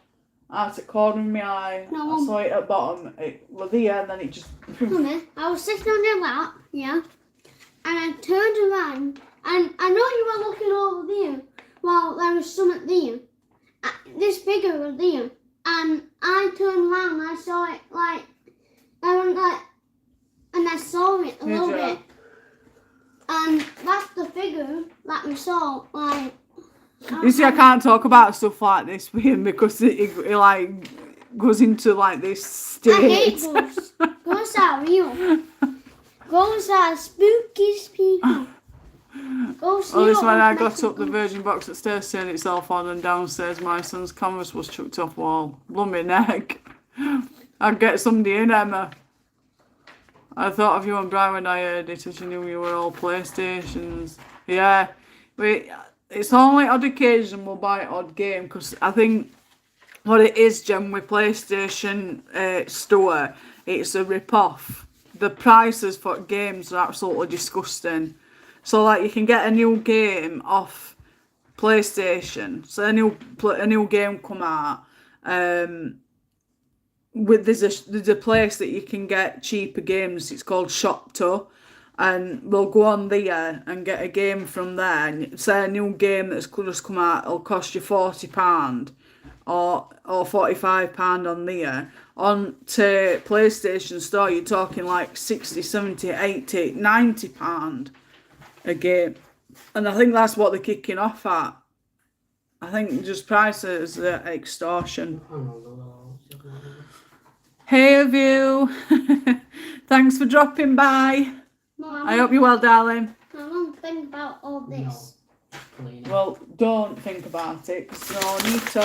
at the corner of my eye. No. I saw it at the bottom. It was there and then it just... Mummy, I was sitting on your lap, yeah, and I turned around, and I know you were looking over there while there was something there. This figure was there, and I turned around and I saw it and I saw it a Did little you? bit, and that's the figure that we saw, like. You see, I can't talk about stuff like this with him because it like goes into like this state. I hate ghosts. Ghosts are real. Ghosts are spooky people. Ghosts Oh, this real when I and got up the magical. Virgin box upstairs turned itself on and downstairs my son's canvas was chucked off wall. Blummy neck. I'd get somebody in, Emma. I thought of you and Brian when I heard it as you knew you were all PlayStations. Yeah. It's only odd occasion we'll buy an odd game because I think what it is, Jem, with PlayStation Store, it's a rip-off. The prices for games are absolutely disgusting. So, like, you can get a new game off PlayStation. So, a new game come out. There's a place that you can get cheaper games. It's called Shopto. And we'll go on there and get a game from there. And say a new game that's just come out, it'll cost you £40 or £45 on there. On to PlayStation Store, you're talking like 60, 70, 80, £90 a game. And I think that's what they're kicking off at. I think just prices are extortion. I don't know. Hey, of you. Thanks for dropping by. Mum, I hope you're well, darling. I won't think about all this. Clean it. Well, don't think about it, because no need to.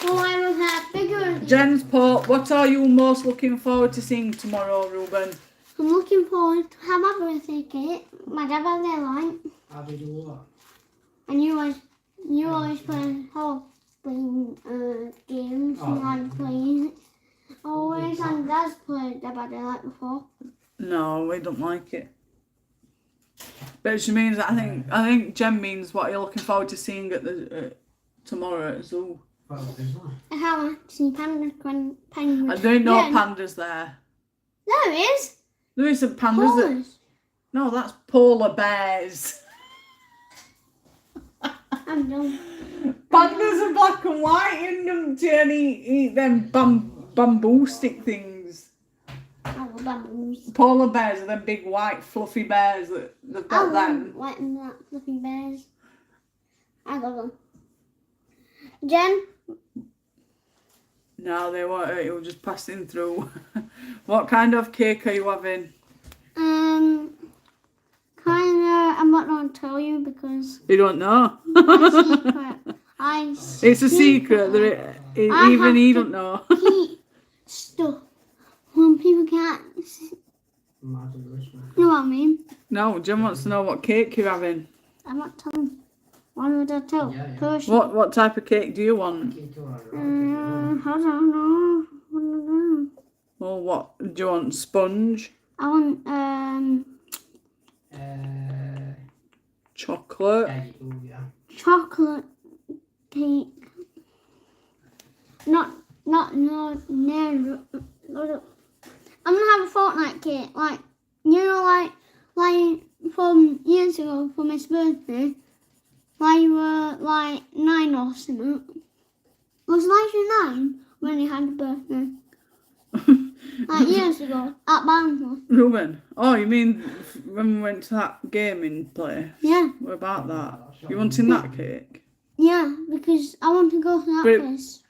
Well, I was a bigger. Jen's put, what are you most looking forward to seeing tomorrow, Ruben? I'm looking forward to have my birthday cake. My dad had their line, How do you do what? and you always play playing games Oh, and I'm yeah. playing it. Always, and Dad's played Dead by Daylight before. No, we don't like it. But she means, I think Jen means what you're looking forward to seeing at the tomorrow at the zoo. What was this one? I haven't seen penguins. I don't know Yeah. pandas there. There is. There is some pandas that... Poles. No, that's polar bears. I'm done. Pandas are black and white and don't eat them bamboo stick things. I love bamboos. Polar bears are them big white fluffy bears that they've I got love them. white and black fluffy bears. I love them. Jen, No, they won't hurt you, just passing through. What kind of cake are you having? kinda. I'm not gonna tell you because You don't know. it's secret. It's a secret. I Even have he to- don't know. Keep stuff when people can't. Imagine this one. You know what I mean? No, Jen wants to know what cake you're having. I'm not telling. Why would I tell? Yeah, yeah. Person. What type of cake do you want? Cake or a I don't know. What do I know? Well, what do you want? Sponge, I want Uh, chocolate, yeah, you do, yeah. chocolate cake. Not no. I'm gonna have a fortnight cake, like like from years ago for his birthday. Like you were like 9 or something. Was Elijah 9 when he had a birthday? Like years ago at Barnsley. Ruben. Oh, you mean when we went to that gaming place? Yeah, What about that? You wanting that cake? yeah, because I want to go to that But- place,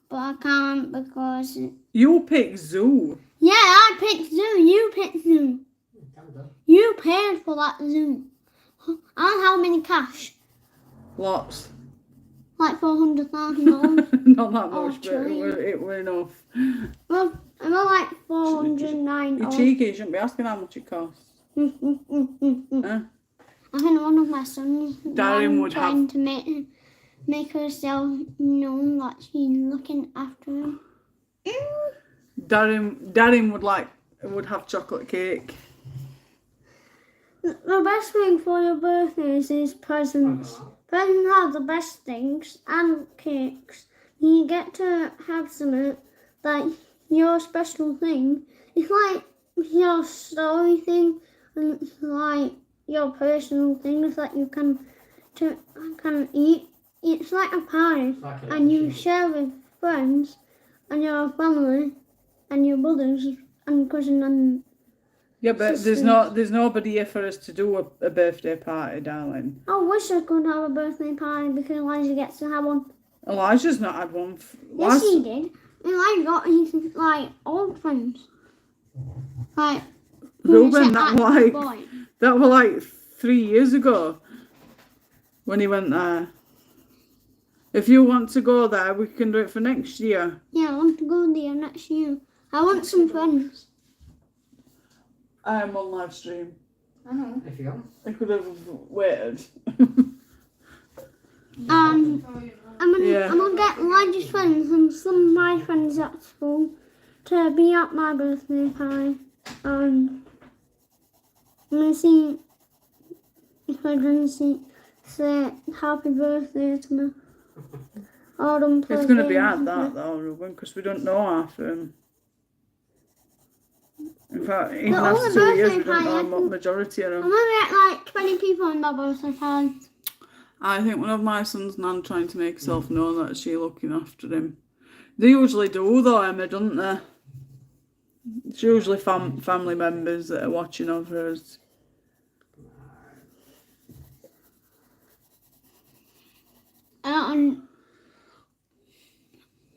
but I can't because. You pick zoo. Yeah, I picked zoo. You picked zoo. Can do. You paid for that zoo. And how many cash? Lots. Like $400,000. Not that Oh, much, but it were enough. Well, I got like 409. You're cheeky, you shouldn't be asking how much it costs. I Huh? think one of my sons Darren would trying to make herself known that she's looking after him. Darren would have chocolate cake. The best thing for your birthdays is presents. Presents have the best things and cakes. You get to have something like your special thing. It's like your story thing, and it's like your personal things that you can eat. It's like a pie, Like an and you option. share with friends and your family and your brothers and cousin and. Yeah, but there's nobody here for us to do a birthday party, darling. I wish I could have a birthday party because Elijah gets to have one. Elijah's not had one. Yes, he did. Elijah got his like old friends. Like Ruben, that that were like 3 years ago when he went there. If you want to go there, we can do it for next year. Yeah, I want to go there next year. I want some friends. I am on live stream. I know. If you want. I could have waited. I'm Yeah. gonna get Elijah's friends and some of my friends at school to be at my birthday party. I'm gonna see if I can say happy birthday to me. It's going to be hard that though, Ruben, because we don't know half of them. In fact, even The after only 2 years, we birthday don't know party what majority of I'm them. gonna get like 20 people in my birthday party. I think one of my son's nan trying to make herself know that she looking after him. They usually do though, Emma, don't they? It's usually family members that are watching over us.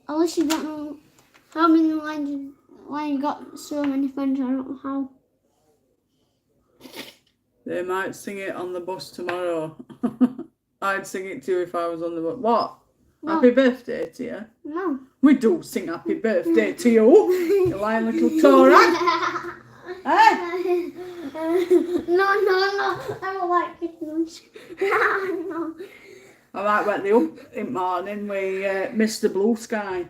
Unless you don't know how many why you got so many friends, I don't know how. They might sing it on the bus tomorrow. I'd sing it too if I was on the bus. What? No. Happy birthday to you? No. We do sing happy birthday to you, you lying little Torah. Eh? No, I don't like Christmas. No. I might wake you up in the morning with Mr. Blue Sky.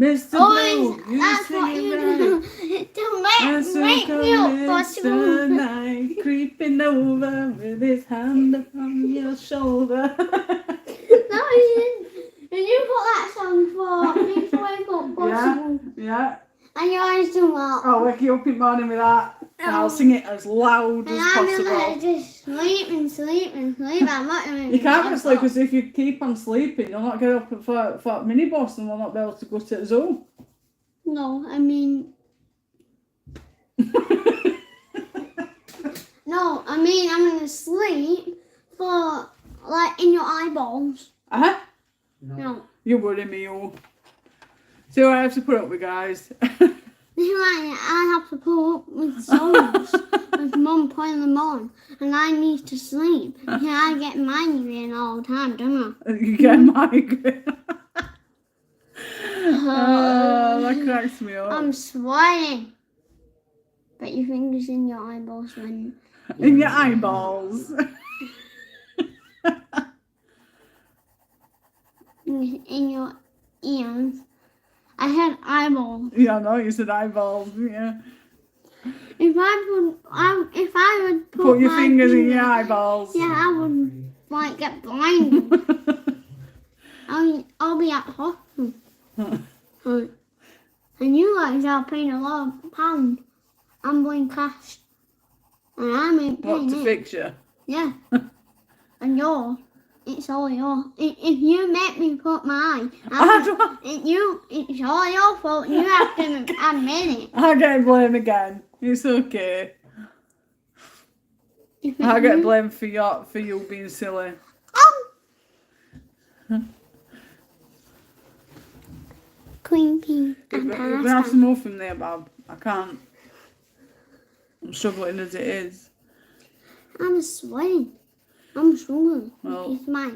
Mr. Oh, Blue, you that's what sing you it do. right. To make me up for Mr. Night, creeping over with his hand upon your shoulder. No, you didn't. And you put that song for me to wake up possible. Yeah. And you always do that. I'll wake you up in the morning with that. And I'll sing it as loud And as I'm gonna possible. just sleep. I'm not gonna You can't get sleep because if you keep on sleeping, you'll not get up for minibus and we'll not be able to go to the zoo. No, I mean, I'm gonna sleep for like in your eyeballs. Uh-huh. No. You worry me, you. See what I have to put up with, guys. I have to put up with songs with Mum putting them on, and I need to sleep. Yeah, I get migraine all the time, don't You get a migraine. Oh, that cracks me I? up. I'm sweating. Put your fingers in your eyeballs when In your eyeballs. in your ears. I had eyeballs. Yeah, I know, you said eyeballs, yeah. If I would put Put your my fingers in your finger- eyeballs. Yeah, I would. like get blinded. I'll be at hospital. And you guys are paying a lot of pounds. I'm going cash. And I'm in What, paying to it. fix you? Yeah. And yours. It's all yours. If you make me put mine, it's all your fault. You have to admit it. I get blamed again. It's okay. I get blamed for you being silly. Queen pea You're and gonna have some more from there, Bob. I can't. I'm struggling as it is. I'm sweating. I'm struggling. Well- Because my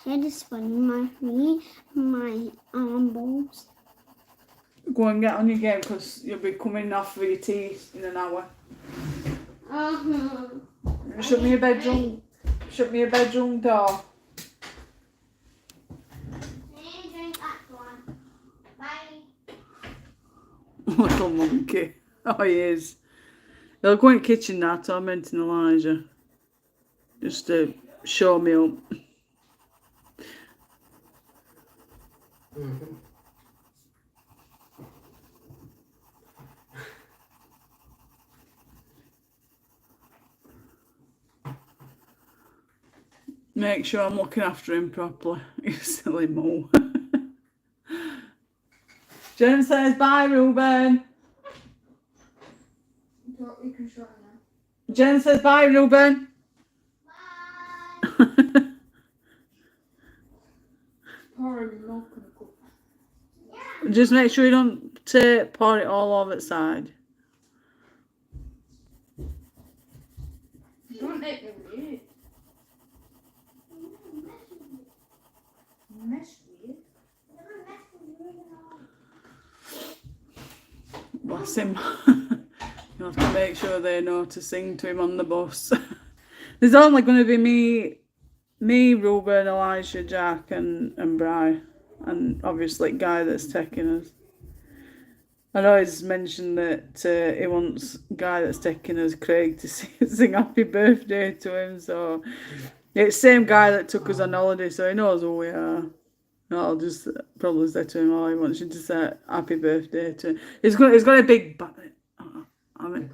head is sweating, my feet, my arm bones. Go and get on your game because you'll be coming off for your teeth in an hour. Uh-huh. Shut me your bedroom. Shut me your bedroom door. Drink that one. Bye. Little monkey. Oh, he is. He'll go in the kitchen now, tormenting Elijah. Just to show me up. Mm-hmm. Make sure I'm looking after him properly. You silly mo. Jen says bye, Ruben. You can shut it now. Jen says bye, Ruben. Bye. Just make sure you don't pour it all over the side. Don't make me weird. Mess weird. Bless him. You have to make sure they know to sing to him on the bus. There's only going to be me, Ruben, Elijah, Jack, and Bri, and obviously Guy that's taking us. I know he's mentioned that he wants Guy that's taking us, Craig, to sing happy birthday to him. So it's the same guy that took us on holiday, so he knows who we are. No, I'll just probably say to him, oh, he wants you to say happy birthday to him. He's got a big badge.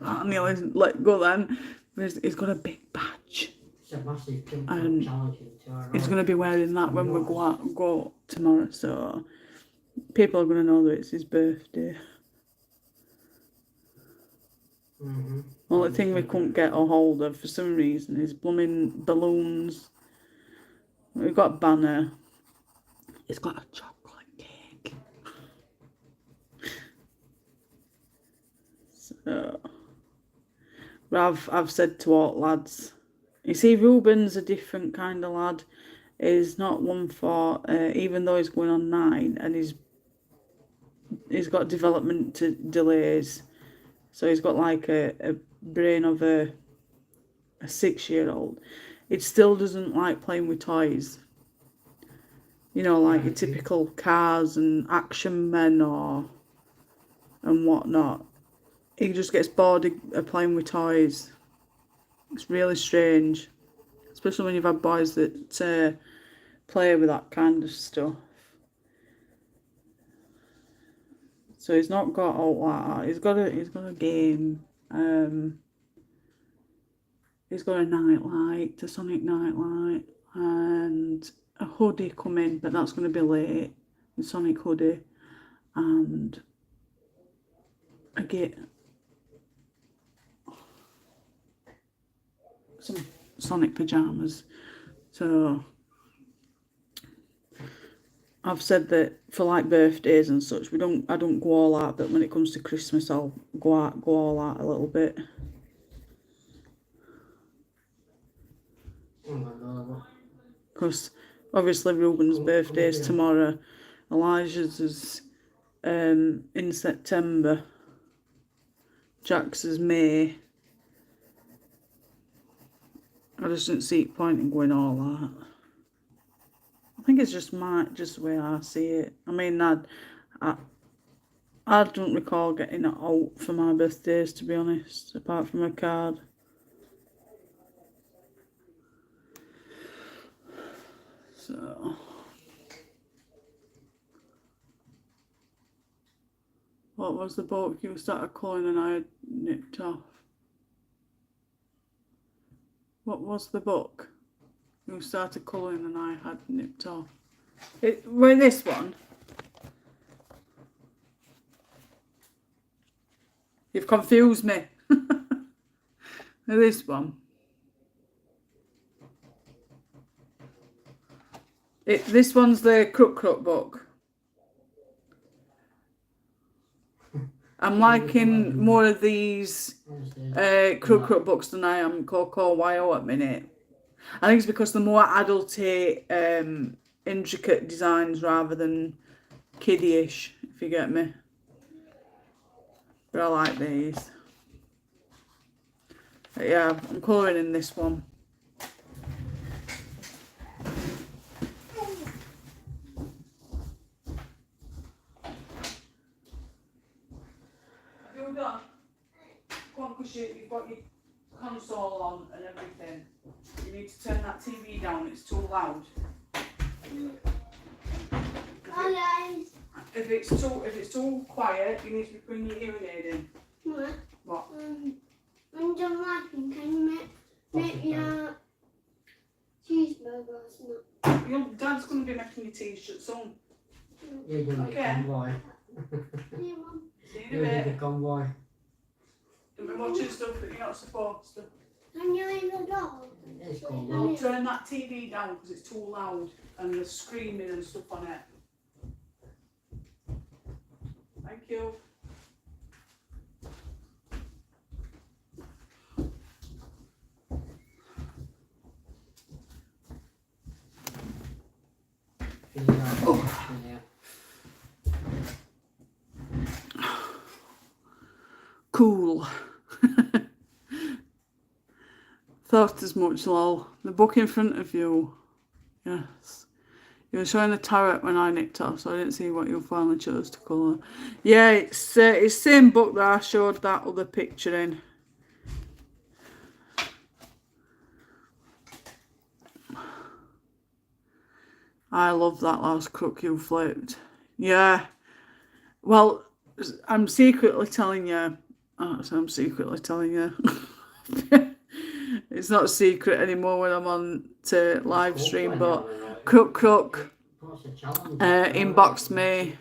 I nearly let go then. He's got a big badge. It's a massive jump And challenge to our He's going to be wearing that when we go tomorrow, so people are going to know that it's his birthday. Mm-hmm. Only thing we couldn't get a hold of for some reason is blooming balloons. We've got a banner. It's got a chocolate cake. So, I've said to all lads, you see, Ruben's a different kind of lad. He's not one for, even though he's going on 9 and he's got development delays. So he's got like a brain of a 6-year-old. It still doesn't like playing with toys. You know, like your typical cars and action men and whatnot. He just gets bored of playing with toys. It's really strange. Especially when you've had boys that play with that kind of stuff. So he's not got all that. He's got a game. He's got a nightlight, a Sonic nightlight, and a hoodie coming, but that's going to be late. A Sonic hoodie, and I get some Sonic pajamas. So I've said that for like birthdays and such, I don't go all out, but when it comes to Christmas, I'll go all out a little bit. Because obviously Ruben's birthday is tomorrow, Elijah's is in September, Jack's is May. I just didn't see the point in going all out. I think it's just the way I see it. I mean, I don't recall getting it out for my birthdays, to be honest, apart from a card. So. What was the book you started colouring and I had nipped off? What was the book you started colouring and I had nipped off? Were this one? You've confused me. This one. This one's the Crook book. I'm liking more of these Crook books than I am Coco Wyo at minute. I think it's because they're more adulty, intricate designs rather than kiddie-ish, if you get me. But I like these. But yeah, I'm colouring in this one. Have you done? Come on, because you've got your console on and everything. You need to turn that TV down, it's too loud. Hi guys. If it's too quiet, you need to be putting your hearing aid in. What? When you're laughing, can you make your cheeseburgers? Your dad's going to be making your t-shirt soon. You're doing the Okay. convoy. Yeah, Mum. See you in You're a doing bit. the convoy. Don't be watching stuff that you're not supposed to. Can you leave the door? It's I'll convoy. turn that TV down because it's too loud and there's screaming and stuff on it. Thank you. Yeah. Cool. Thought as much, lol. The book in front of you. Yes. You were showing the tarot when I nicked off, so I didn't see what you finally chose to colour. Yeah, it's the same book that I showed that other picture in. I love that last crook you flipped. Yeah. Well, I'm secretly telling you. Oh, so I'm secretly telling you. It's not a secret anymore when I'm on to live stream, but Crook inboxed me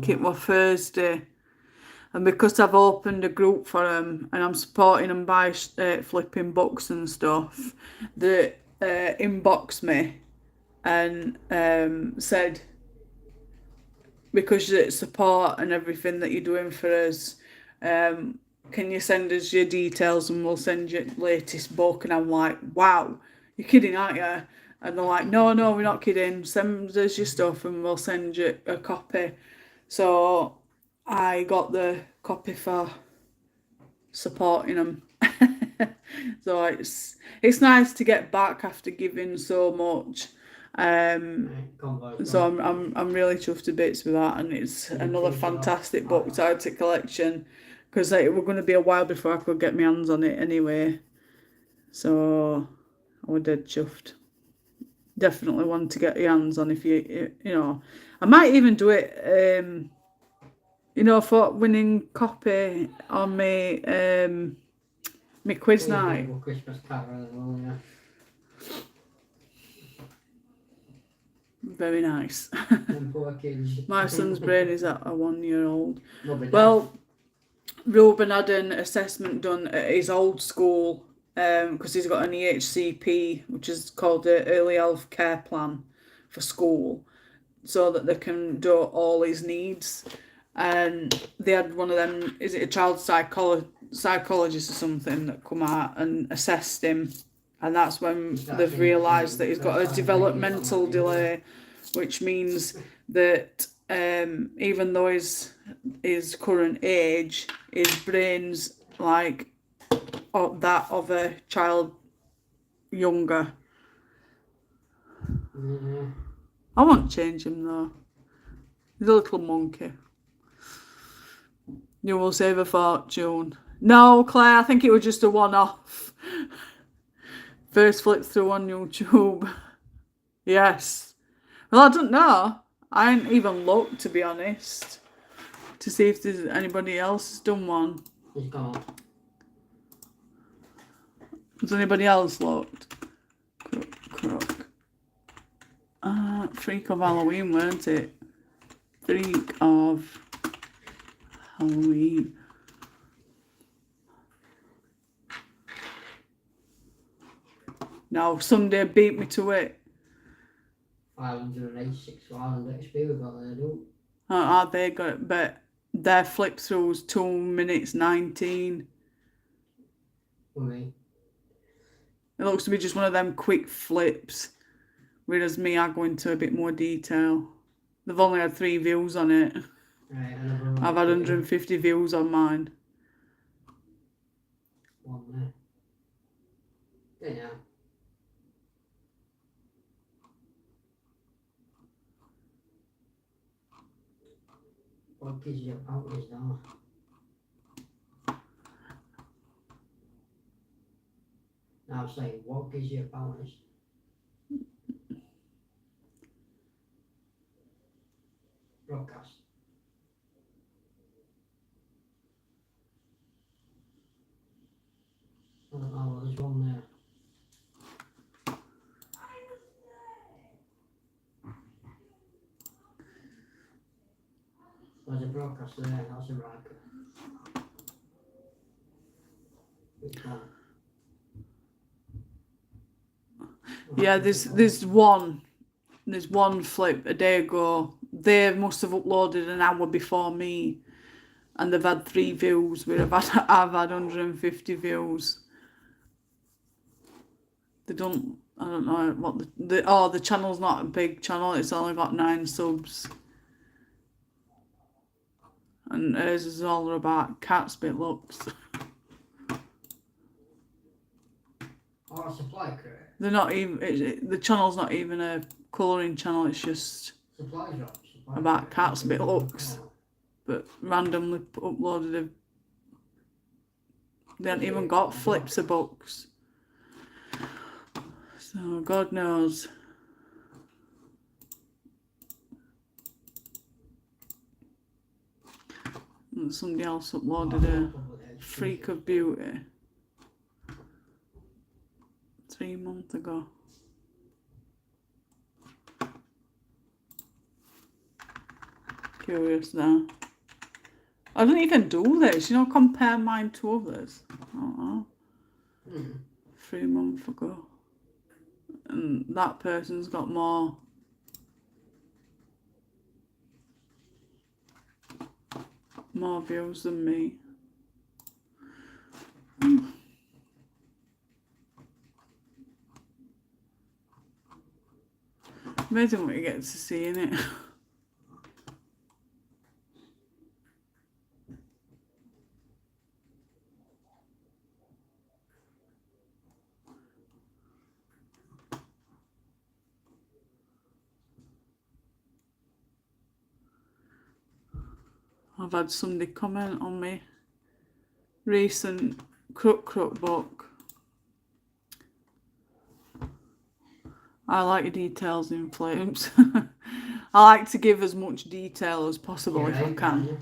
it was Thursday, and because I've opened a group for them and I'm supporting them by flipping books and stuff, they inboxed me and said, because it's support and everything that you're doing for us, can you send us your details and we'll send you the latest book? And I'm like, wow, you're kidding, aren't you? And they're like, no, we're not kidding. Send us your stuff and we'll send you a copy. So I got the copy for supporting them. So it's nice to get back after giving so much. So I'm really chuffed to bits with that, and it's another fantastic book to add to collection, because it was going to be a while before I could get my hands on it anyway. So I was dead chuffed. Definitely want to get your hands on if you know. I might even do it, for winning copy on my quiz night. Christmas Carol as well, yeah. Very nice. Them poor kids. My son's brain is at a 1-year-old. Rubber Well, Ruben had an assessment done at his old school because he's got an EHCP, which is called the Early Health Care Plan for school, so that they can do all his needs. And they had one of them, is it a child psychologist or something, that come out and assessed him. And that's when they've realised that he's got a developmental delay, which means that even though his current age, his brain's like that of a child younger. Mm-hmm. I won't change him though. He's a little monkey. You will save a fortune. No, Claire, I think it was just a one-off. First flip through on YouTube. Yes. Well, I don't know. I ain't even looked, to be honest, to see if there's anybody else has done one. It's gone. Has anybody else looked? Crook. Freak of Halloween, weren't it? Freak of Halloween. No, someday beat me to it. 586,000 XP we got there, don't They got it, but their flip through was 2 minutes 19. we? Me. It looks to be just one of them quick flips, whereas me, I go into a bit more detail. They've only had 3 views on it. Right, another I've had 150 views on mine. one there. Yeah, now. What gives you about this now? Now I'm saying, what gives you a balance? Broadcast. I don't know, there's one there. There's a broadcast there, that's a Riker. Which one? Yeah, there's one flip a day ago. They must have uploaded an hour before me, and they've had 3 views. Where I've had 150 views. They don't. I don't know what the channel's not a big channel. It's only got 9 subs, and hers is all about cat spit looks. Oh, supply crate. They're not even. The channel's not even a colouring channel. It's just Supply drop. Supply about crate. cat spit looks. But randomly uploaded a. They haven't even got flips of books. So God knows. And somebody else uploaded a Freak of Beauty 3 months ago. Curious now. I don't even do this, compare mine to others. I don't know. 3 months ago. And that person's got more views than me. Amazing what you get to see, innit? I've had somebody comment on my recent Crook book. I like your details in Flames. I like to give as much detail as possible if I can.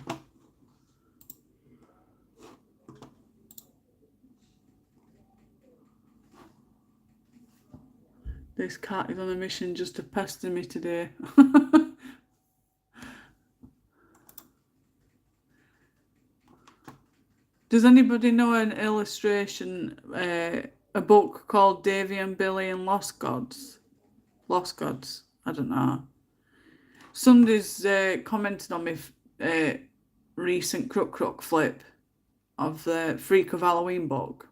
This cat is on a mission just to pester me today. Does anybody know an illustration, a book called Davy and Billy and Lost Gods? Lost Gods? I don't know. Somebody's commented on my recent Crook flip of the Freak of Halloween book.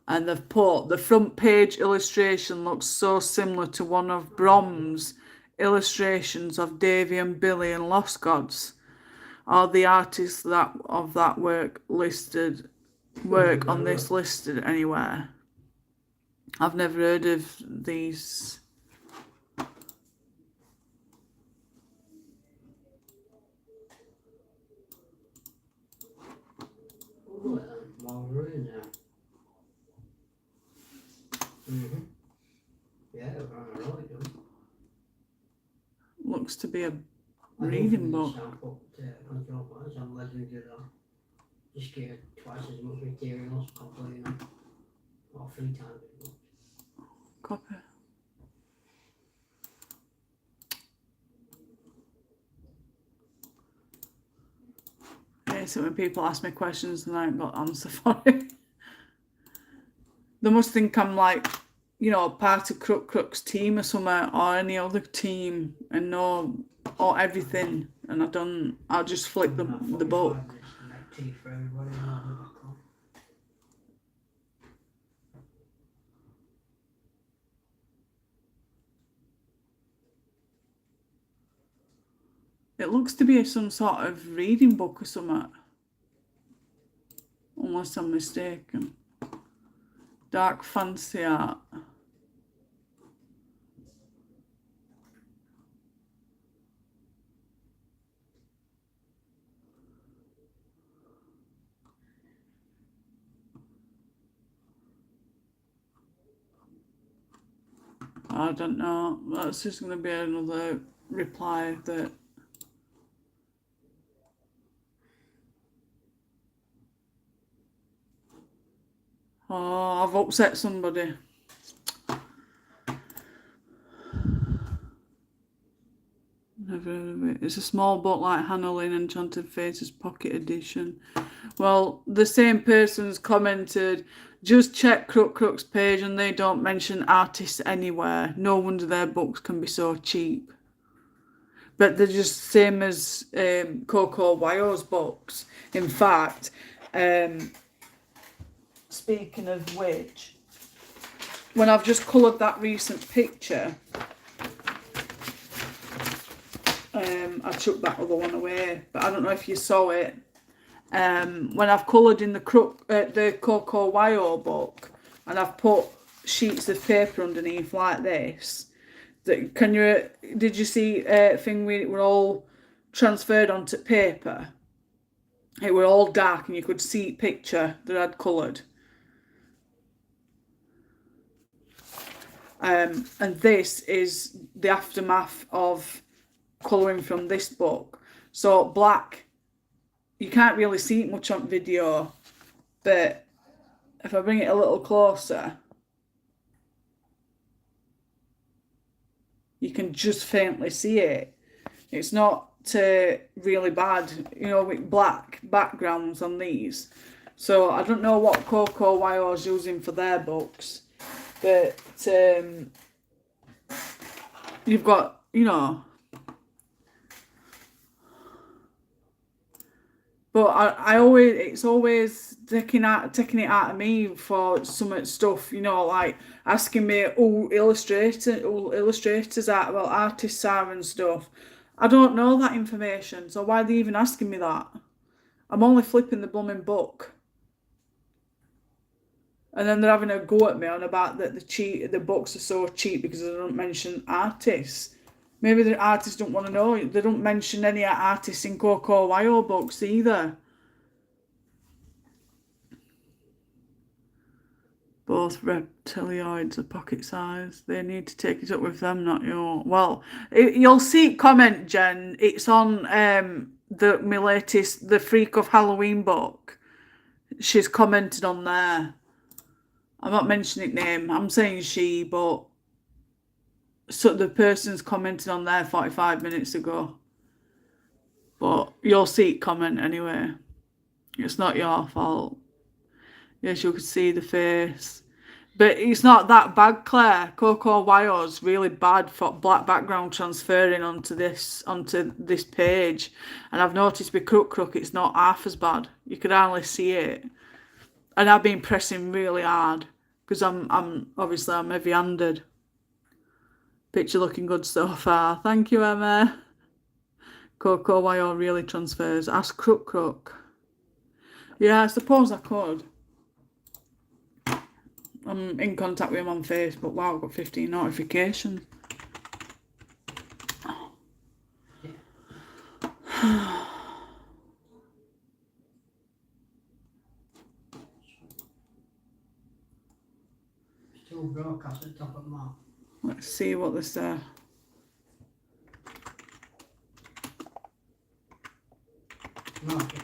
And they've put the front page illustration looks so similar to one of Brom's illustrations of Davy and Billy and Lost Gods. Are the artists of that work on this listed anywhere? I've never heard of these. Yeah, looks to be a I don't reading think book. it's down, but on job ones, I'm letting you do that. Just get twice as much materials, probably, you know, or 3 times as much. Copy. Yeah, so when people ask me questions and I ain't got answer for it. They must think I'm like, you know, part of Crook's team or something, or any other team, and know or everything. And I'll just flick the book. 45 minutes to make tea for everybody and I'll be back on. It looks to be some sort of reading book or something. Unless I'm mistaken. Dark fantasy art. I don't know. That's just going to be another reply that. Oh, I've upset somebody. Never heard of it. It's a small book like Hannah Lynn Enchanted Faces Pocket Edition. Well, the same person's commented, just check Crook's page and they don't mention artists anywhere. No wonder their books can be so cheap. But they're just same as Coco Wyo's books. In fact, speaking of which, when I've just coloured that recent picture, I took that other one away, but I don't know if you saw it. When I've coloured in the Coco Wyo book, and I've put sheets of paper underneath like this. Did you see a thing where it were all transferred onto paper? It were all dark and you could see picture that I'd coloured. And this is the aftermath of colouring from this book. So black, you can't really see it much on video, but if I bring it a little closer, you can just faintly see it. It's not really bad, you know, with black backgrounds on these. So I don't know what Coco Wyo's using for their books, but you've got, you know. But it's always taking it out of me for some stuff, you know, like asking me who illustrators are, well, artists are and stuff. I don't know that information, so why are they even asking me that? I'm only flipping the blooming book. And then they're having a go at me on about that the books are so cheap because they don't mention artists. Maybe the artists don't want to know. They don't mention any artists in Coco Wyo books either. Both reptilioids are pocket size. They need to take it up with them, not you. Well, you'll see comment, Jen. It's on my latest, the Freak of Halloween book. She's commented on there. I'm not mentioning name. I'm saying she, but so the person's commented on there 45 minutes ago. But you'll see it comment anyway. It's not your fault. Yes, you could see the face. But it's not that bad, Claire. Coco Wyo's really bad for black background transferring onto this page. And I've noticed with Crook it's not half as bad. You could hardly see it. And I've been pressing really hard because I'm obviously heavy-handed. Picture looking good so far. Thank you, Emma. Coco Wyo really transfers. Ask Crook. Yeah, I suppose I could. I'm in contact with him on Facebook. Wow, I've got 15 notifications. Still broadcast at top of mark. Let's see what they say. Okay.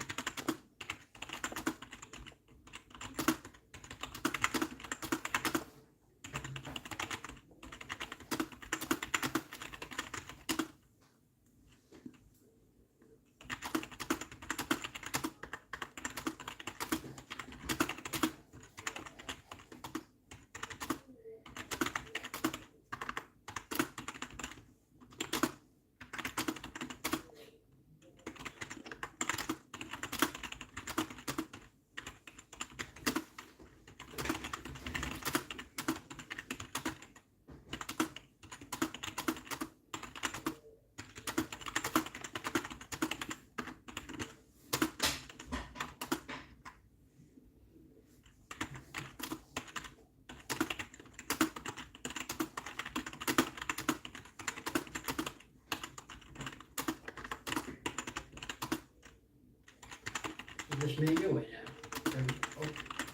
Just me and you in there.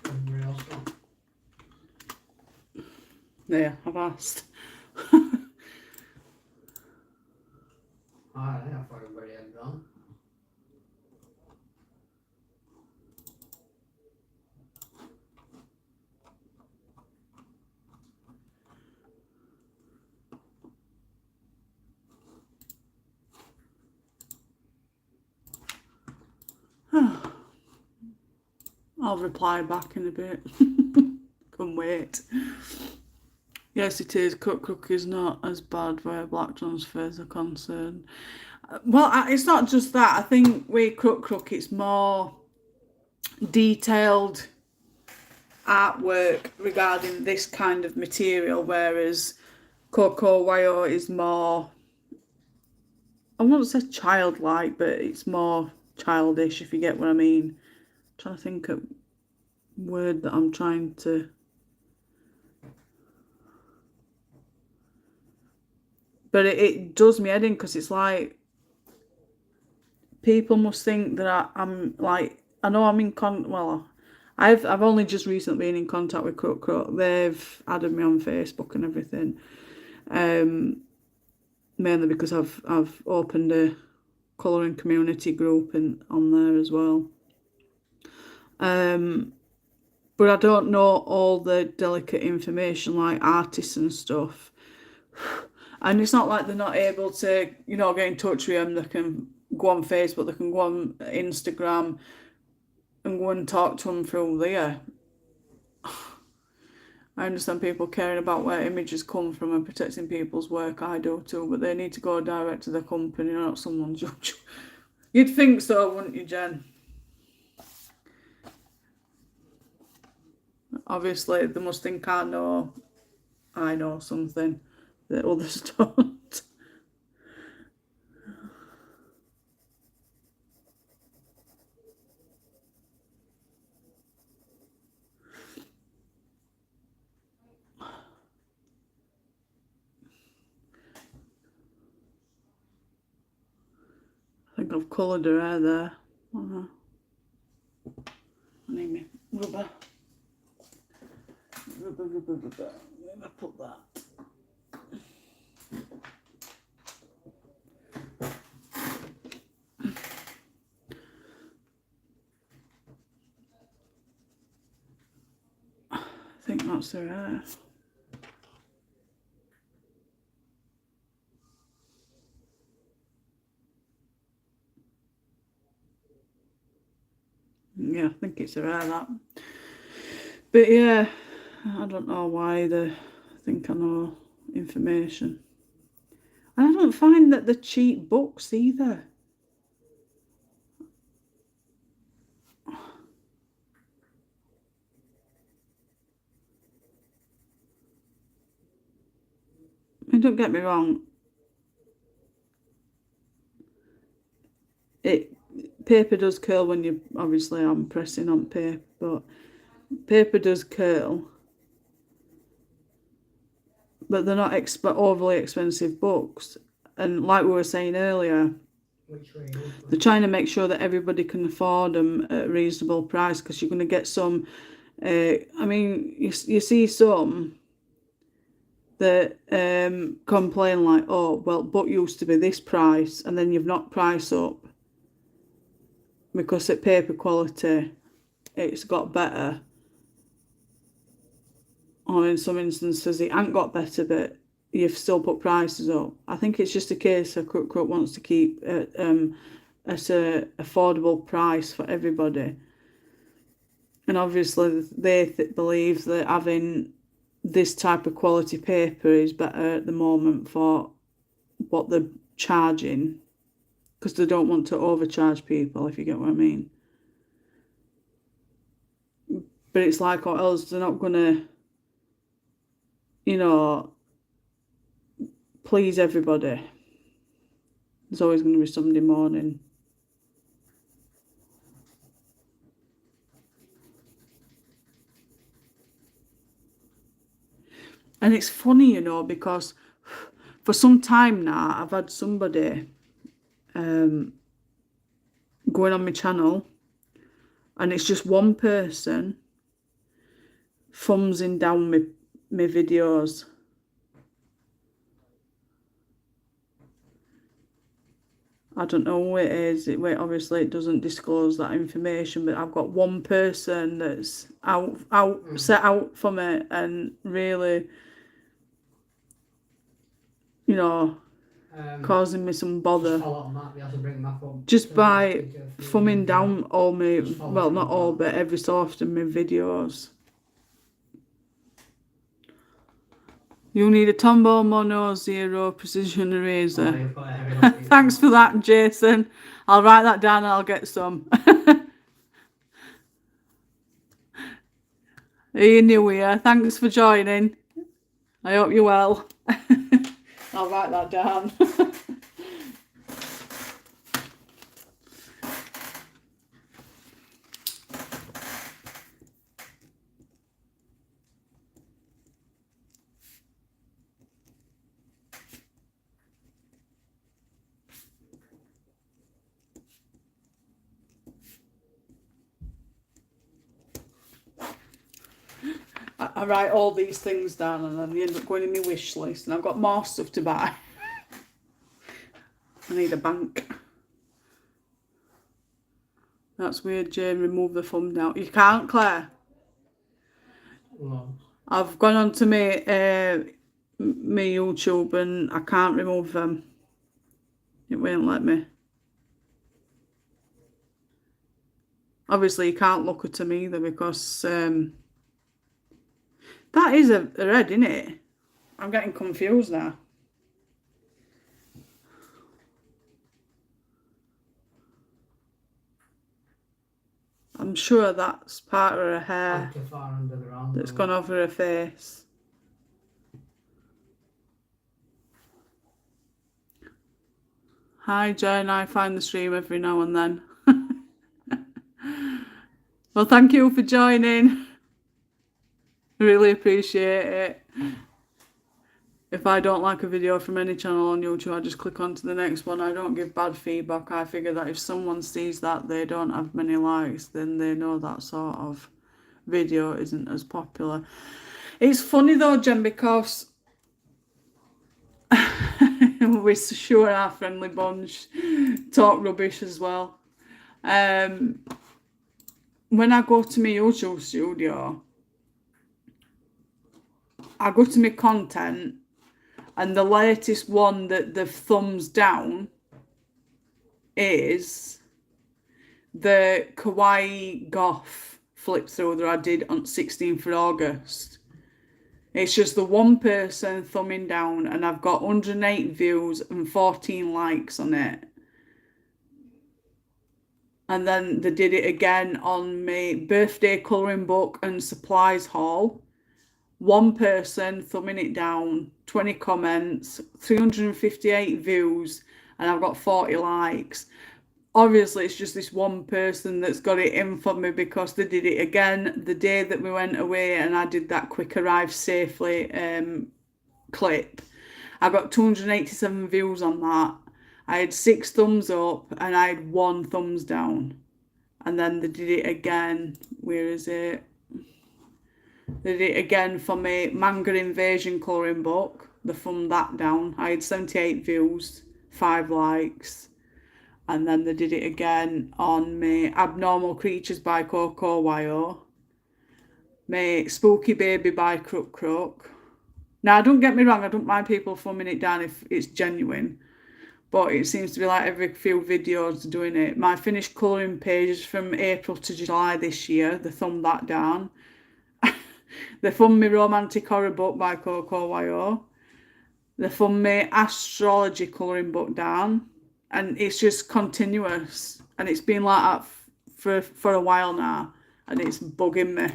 Everybody else gone. Yeah, I've asked. Alright, I thought everybody had gone. I'll reply back in a bit. Can wait. Yes, it is. Cook is not as bad where black transfers are concerned. Well, it's not just that. I think with Cook, it's more detailed artwork regarding this kind of material, whereas Coco Wyo is more, I won't say childlike, but it's more childish, if you get what I mean. I'm trying to think of word that I'm trying to. But it does me head in, because it's like people must think that I'm like, I know I'm in well, I've only just recently been in contact with Cook. They've added me on Facebook and everything, mainly because I've opened a colouring community group on there as well. But I don't know all the delicate information like artists and stuff. And it's not like they're not able to, get in touch with them. They can go on Facebook, they can go on Instagram and go and talk to them through there. I understand people caring about where images come from and protecting people's work. I do too, but they need to go direct to the company, not someone's judge. You'd think so, wouldn't you, Jen? Obviously, they must think I know something that others don't. I think I've coloured her hair there. I need me rubber. Rubber. Where have I put that? I think that's her hair. Yeah, I think it's her hair, that. But yeah, I don't know why they think I know information. And I don't find that they're cheap books either. And don't get me wrong, paper does curl when you, obviously I'm pressing on paper, but paper does curl. But they're not overly expensive books. And like we were saying earlier, they're trying to make sure that everybody can afford them at a reasonable price, because you're going to get some, you see some that complain like, oh, well, book used to be this price and then you've knocked price up. because at paper quality it's got better, or in some instances it ain't got better, but you've still put prices up. I think it's just a case of Crook wants to keep it at a affordable price for everybody. And obviously they believe that having this type of quality paper is better at the moment for what they're charging, because they don't want to overcharge people, if you get what I mean. But it's like, what else? They're not gonna, you know, please everybody. There's always going to be somebody moaning. And it's funny, you know, because for some time now I've had somebody going on my channel, and it's just one person thumbsing down my videos. I don't know who it is. Obviously it doesn't disclose that information, but I've got one person that's set out for me and really, you know, causing me some bother. Just by thumbing down all my, well, not all, but every so often my videos. You'll need a Tombow Mono Zero Precision Eraser. Thanks for that, Jason. I'll write that down and I'll get some. Are you new here? Thanks for joining. I hope you're well. I'll write that down. I write all these things down and then they end up going in my wish list, and I've got more stuff to buy. I need a bank. That's weird, Jane. Remove the thumbnail. You can't, Claire. No. I've gone on to my YouTube and I can't remove them. It won't let me. Obviously, you can't look at them either because that is a red, isn't it? I'm getting confused now. I'm sure that's part of her hair that's gone over her face. Hi, Jen. I find the stream every now and then. Well, thank you for joining. Really appreciate it. If I don't like a video from any channel on YouTube, I just click on to the next one. I don't give bad feedback. I figure that if someone sees that they don't have many likes, then they know that sort of video isn't as popular. It's funny though, Jen, because we're sure our friendly bunch talk rubbish as well. When I go to my YouTube studio, I go to my content, and the latest one that the thumbs down is the Kawaii Goth flip through that I did on 16th of August. It's just the one person thumbing down, and I've got 108 views and 14 likes on it. And then they did it again on my birthday colouring book and supplies haul. One person thumbing it down, 20 comments, 358 views, and I've got 40 likes. Obviously, it's just this one person that's got it in for me because they did it again the day that we went away and I did that quick arrive safely clip. I got 287 views on that. I had 6 thumbs up and I had 1 thumbs down. And then they did it again. Where is it? They did it again for my Manga Invasion colouring book. They thumbed that down. I had 78 views, 5 likes. And then they did it again on my Abnormal Creatures by Coco Wyo, my Spooky Baby by Crook Crook. Now, don't get me wrong, I don't mind people thumbing it down if it's genuine, but it seems to be like every few videos doing it. My finished colouring pages from April to July this year, they thumbed that down. They thumbed me Romantic Horror Book by Coco Wyo. They thumbed me Astrology colouring book down. And it's just continuous. And it's been like that for a while now. And it's bugging me.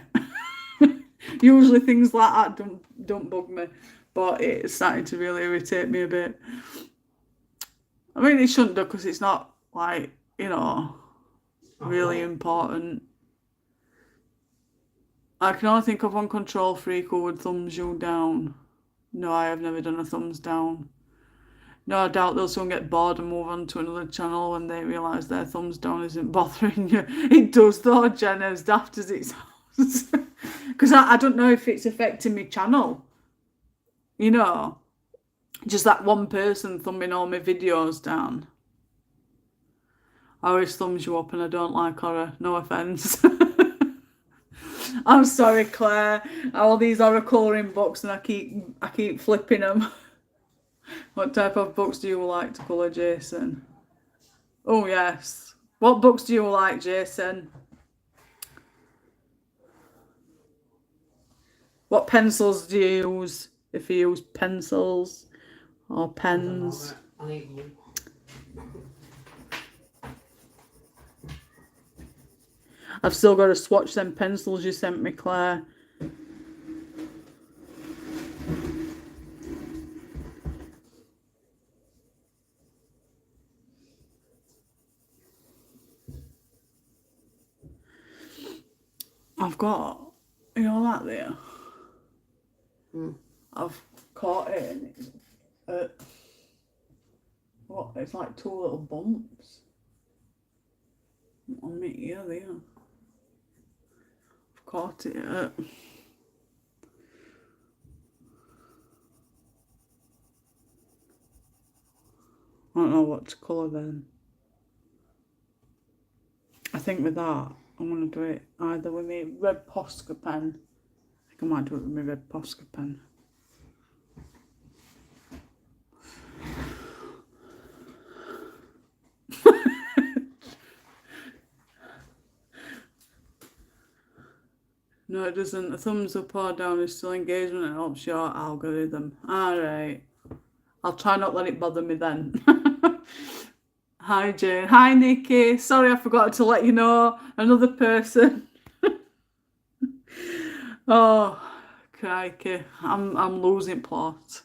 Usually things like that don't bug me. But it's starting to really irritate me a bit. I mean, it shouldn't do because it's not, like, you know, really important. I can only think of one control freak who would thumbs you down. No, I have never done a thumbs down. No, I doubt they'll soon get bored and move on to another channel when they realise their thumbs down isn't bothering you. It does though, Jen, as daft as it sounds. Because I don't know if it's affecting my channel. You know, just that one person thumbing all my videos down. I always thumbs you up and I don't like horror, no offence. I'm sorry, Claire. All these horror colouring books and I keep flipping them. What type of books do you like to colour, Jason? Oh, yes. What books do you like, Jason? What pencils do you use? If you use pencils or pens? I think blue. I've still got to swatch them pencils you sent me, Claire. I've got, you know that there? I've caught it and it's, what, it's like two little bumps on my ear there. I've caught it I don't know what to colour then. I think with that, I'm going to do it either with my red Posca pen. I think I might do it with my red Posca pen. No, it doesn't. A thumbs up or down is still engagement and helps your algorithm. Alright. I'll try not let it bother me then. Hi, Jane. Hi, Nikki. Sorry, I forgot to let you know. Another person. Oh, crikey. I'm losing plot.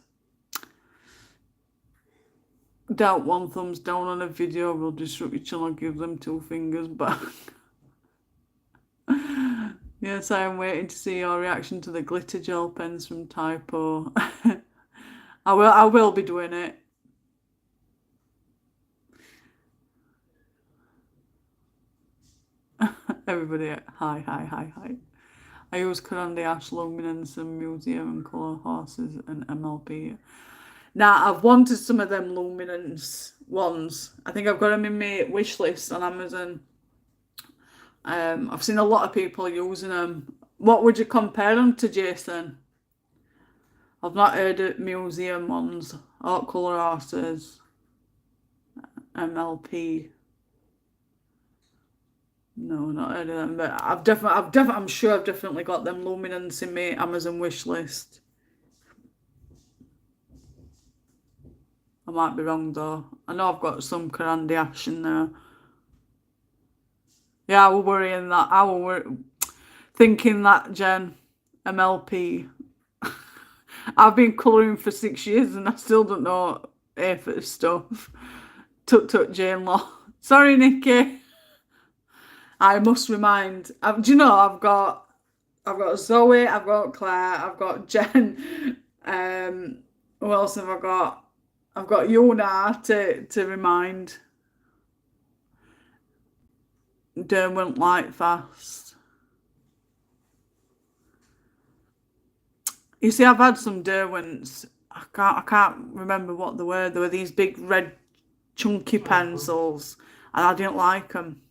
Doubt one thumbs down on a video will disrupt your channel. Give them 2 fingers back. Yes, I am waiting to see your reaction to the glitter gel pens from Typo. I will be doing it. Everybody, hi. I use Candy Ash, Luminance and Museum and Colour Horses and MLP. Now, I've wanted some of them Luminance ones. I think I've got them in my wish list on Amazon. I've seen a lot of people using them. What would you compare them to, Jason? I've not heard of Museum ones. Art Colour Horses. MLP. No, not heard of them, but I'm sure I've definitely got them Luminance in my Amazon wish list. I might be wrong though. I know I've got some Candy Ash in there. Yeah, I was worrying that. I was thinking that, Jen. MLP. I've been colouring for 6 years and I still don't know half of the stuff. Tut Jane Law. Sorry, Nikki. I must remind. Do you know I've got Zoe, I've got Claire, I've got Jen. Who else have I got? I've got you now to remind. Derwent Lightfast. You see, I've had some Derwents. I can't remember what they were. They were these big red chunky pencils, and I didn't like them.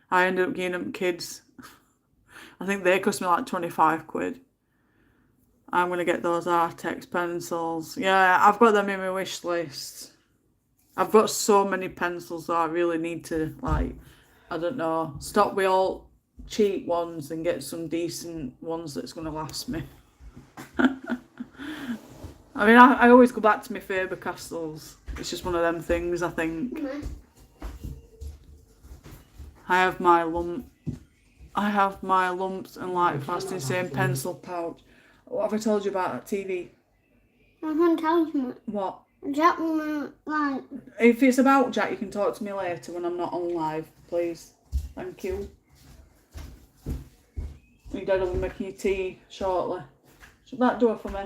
I ended up getting them kids. I think they cost me like 25 quid. I'm going to get those Artex pencils. Yeah, I've got them in my wish list. I've got so many pencils that I really need to, like, I don't know, stop with all cheap ones and get some decent ones that's going to last me. I mean, I always go back to my Faber-Castells. It's just one of them things, I think. I have my lumps and Lightfast in the same pencil pouch. What have I told you about that TV? I can't tell you much. What? Jack will like. If it's about Jack, you can talk to me later when I'm not on live, please. Thank you. Your dad will be making you tea shortly. Shut that door for me.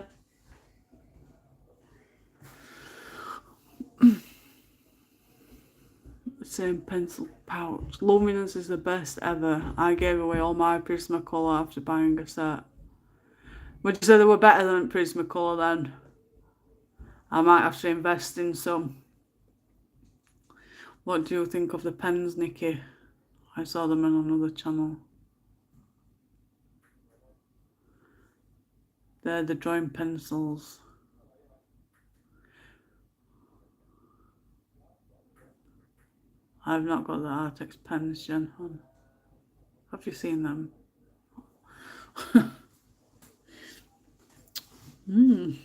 Same pencil pouch. Luminous is the best ever. I gave away all my Prismacolor after buying a set. Would you say they were better than Prismacolor then? I might have to invest in some. What do you think of the pens, Nikki? I saw them on another channel. They're the drawing pencils. I've not got the Artex pens, Jen. Have you seen them? No.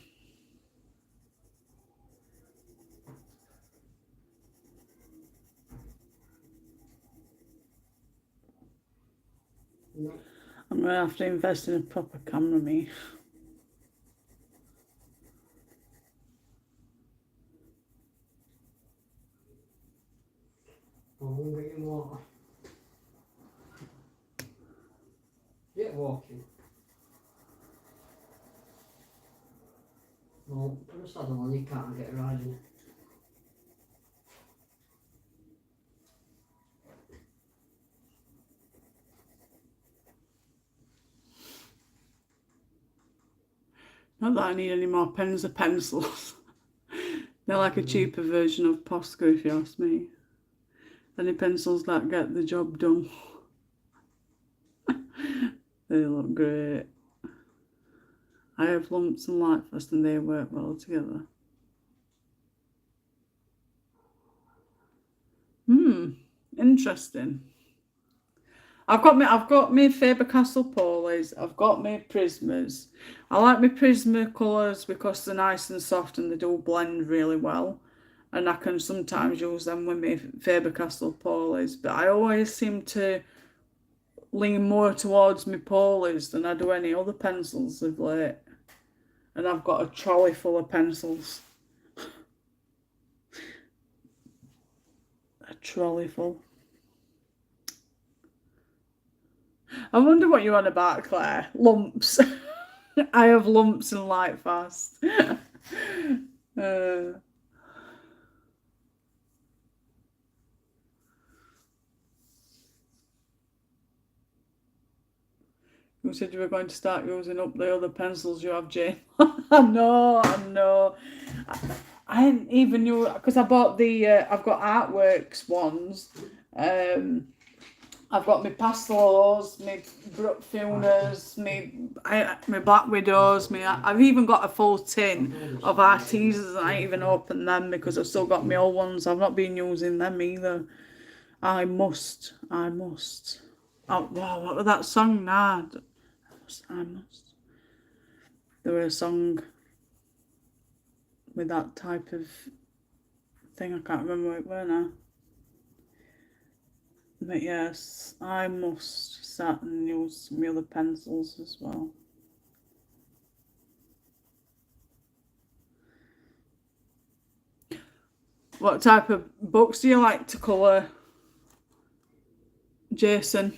I'm going to have to invest in a proper camera, me. I'm getting water. Get walking. No, put a saddle on, you can't get riding. Not that I need any more pens or pencils. They're like a cheaper version of Posca, if you ask me. Any pencils that get the job done. They look great. I have lumps and Lightfast and they work well together. Interesting. I've got my Faber-Castell Polis. I've got my Prismas. I like my Prismacolors because they're nice and soft and they do blend really well. And I can sometimes use them with my Faber-Castell Polis. But I always seem to lean more towards my Polis than I do any other pencils of late. And I've got a trolley full of pencils. A trolley full. I wonder what you're on about, Claire. Lumps. I have lumps and Lightfast. You said you were going to start using up the other pencils you have, Jane. I know. I didn't even knew, because I bought the, I've got Artworks ones. I've got my Pastelos, my Brook Funas, my Black Widows, I've even got a full tin of Artisas and I ain't even opened them because I've still got my old ones. I've not been using them either. I must. Oh, wow, what was that song? Nah, I must. There was a song with that type of thing. I can't remember what it were now. But yes, I must start and use some other pencils as well. What type of books do you like to colour, Jason?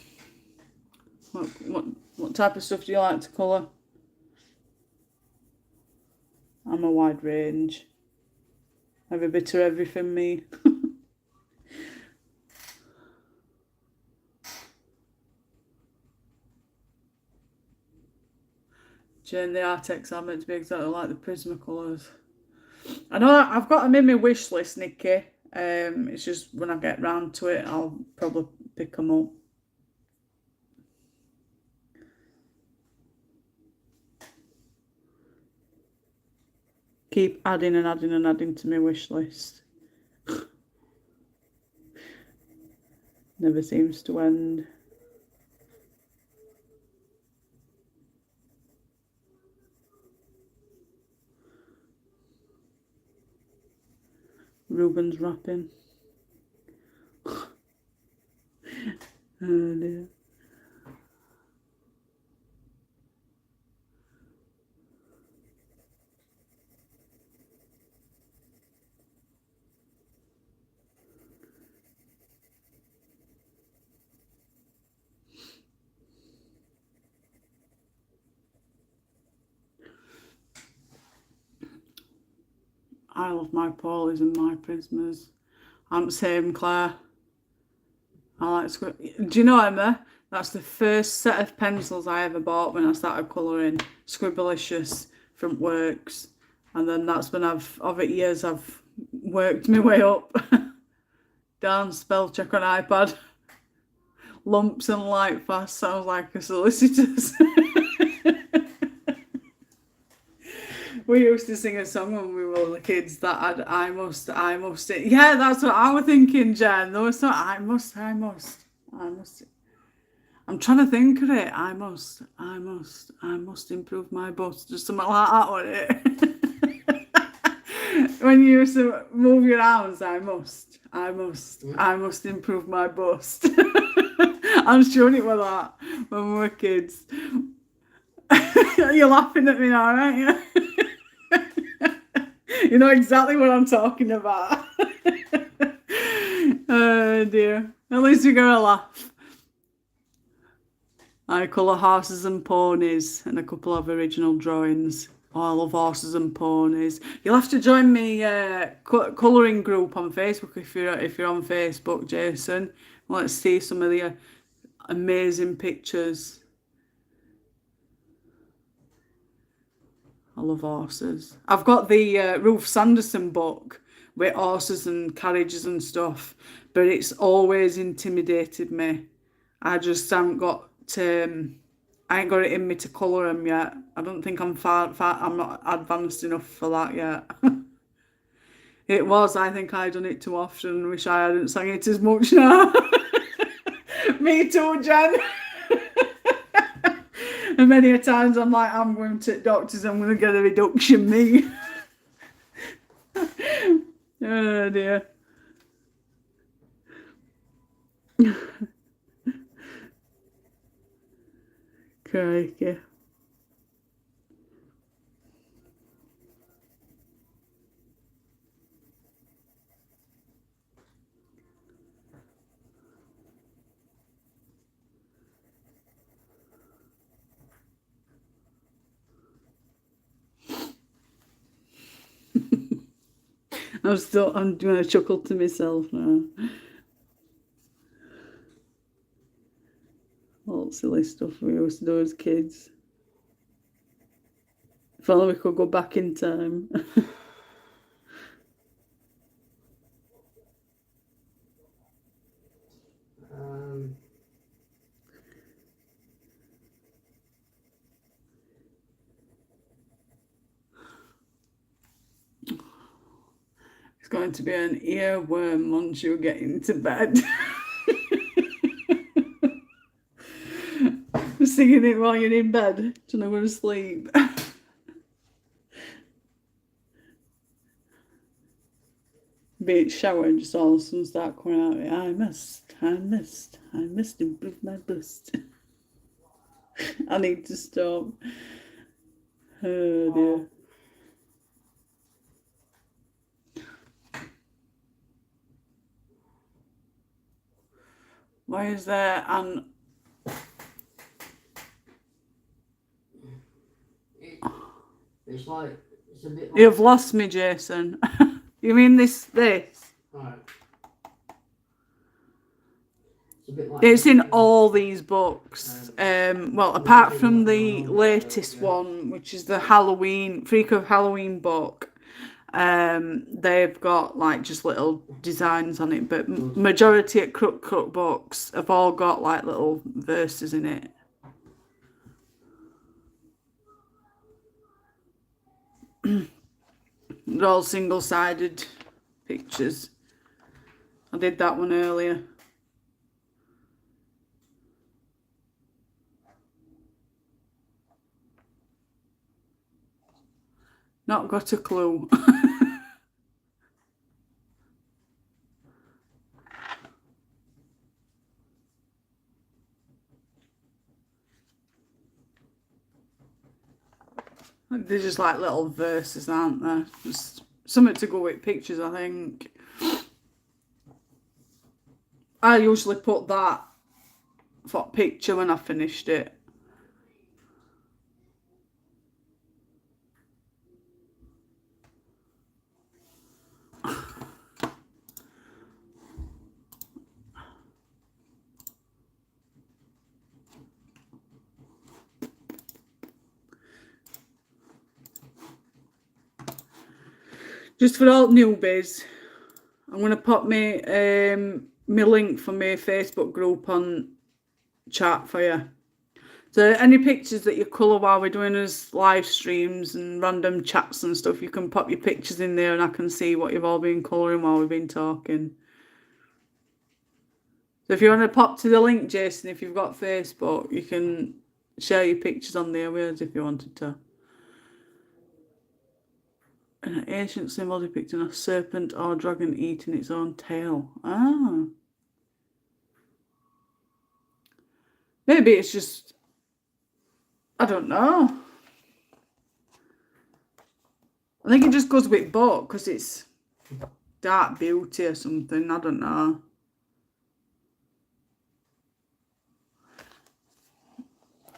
What type of stuff do you like to colour? I'm a wide range. I have a bit of everything, me. Jane, the Artex are meant to be exactly like the Prismacolors. I know I've got them in my wish list, Nikki. It's just when I get round to it, I'll probably pick them up. Keep adding and adding and adding to my wish list. Never seems to end. Ruben's rapping. Oh dear. I love my Paulies and my Prismas. I'm the same, Claire. I like do you know, Emma? That's the first set of pencils I ever bought when I started colouring. Scribblicious from Works. And then that's when over years, I've worked my way up. Down spell check on iPad. Lumps and light fast sounds like a solicitor's. We used to sing a song when we were the kids that had I must. Yeah, that's what I was thinking, Jen. There was not I must. I'm trying to think of it. I must improve my bust. Just something like that, wasn't it? When you used to move your arms, I must improve my bust. I'm sure it was that when we were kids. You're laughing at me now, aren't you? You know exactly what I'm talking about. Oh dear. At least we got a laugh. I colour horses and ponies and a couple of original drawings. Oh, I love horses and ponies. You'll have to join me colouring group on Facebook if you're on Facebook, Jason. Let's see some of the amazing pictures. I love horses. I've got the Ruth Sanderson book with horses and carriages and stuff, but it's always intimidated me. I just haven't got I ain't got it in me to colour them yet. I don't think I'm I'm not advanced enough for that yet. It was, I think I done it too often. Wish I hadn't sang it as much now. Me too, Jen. And many a times I'm like, I'm going to doctors, I'm going to get a reduction, me. Oh dear. Crikey. I'm doing a chuckle to myself now. All silly stuff we used to do as kids. If only we could go back in time. It's going to be an earworm once you get into bed. Singing it while you're in bed to know where to sleep. Be it shower and just all of a sudden start coming out of it. I must improve my bust. I need to stop. Oh dear. Why is there an... It's like, it's a bit like... You've lost me, Jason. You mean this? Right. It's a bit like... It's in all these books. Well, apart from the latest one, which is the Halloween, Freak of Halloween book. they've got like just little designs on it, but majority at Crook Books have all got like little verses in it. They're all single-sided pictures. I did that one earlier. Not got a clue. They're just like little verses, aren't they? Just something to go with pictures, I think. I usually put that for picture when I finished it. Just for all newbies, I'm going to pop my link for my Facebook group on chat for you. So any pictures that you colour while we're doing us live streams and random chats and stuff, you can pop your pictures in there and I can see what you've all been colouring while we've been talking. So if you want to pop to the link, Jason, if you've got Facebook, you can share your pictures on there with us if you wanted to. An ancient symbol depicting a serpent or dragon eating its own tail. Ah. Maybe it's just, I don't know. I think it just goes with book because it's dark beauty or something. I don't know.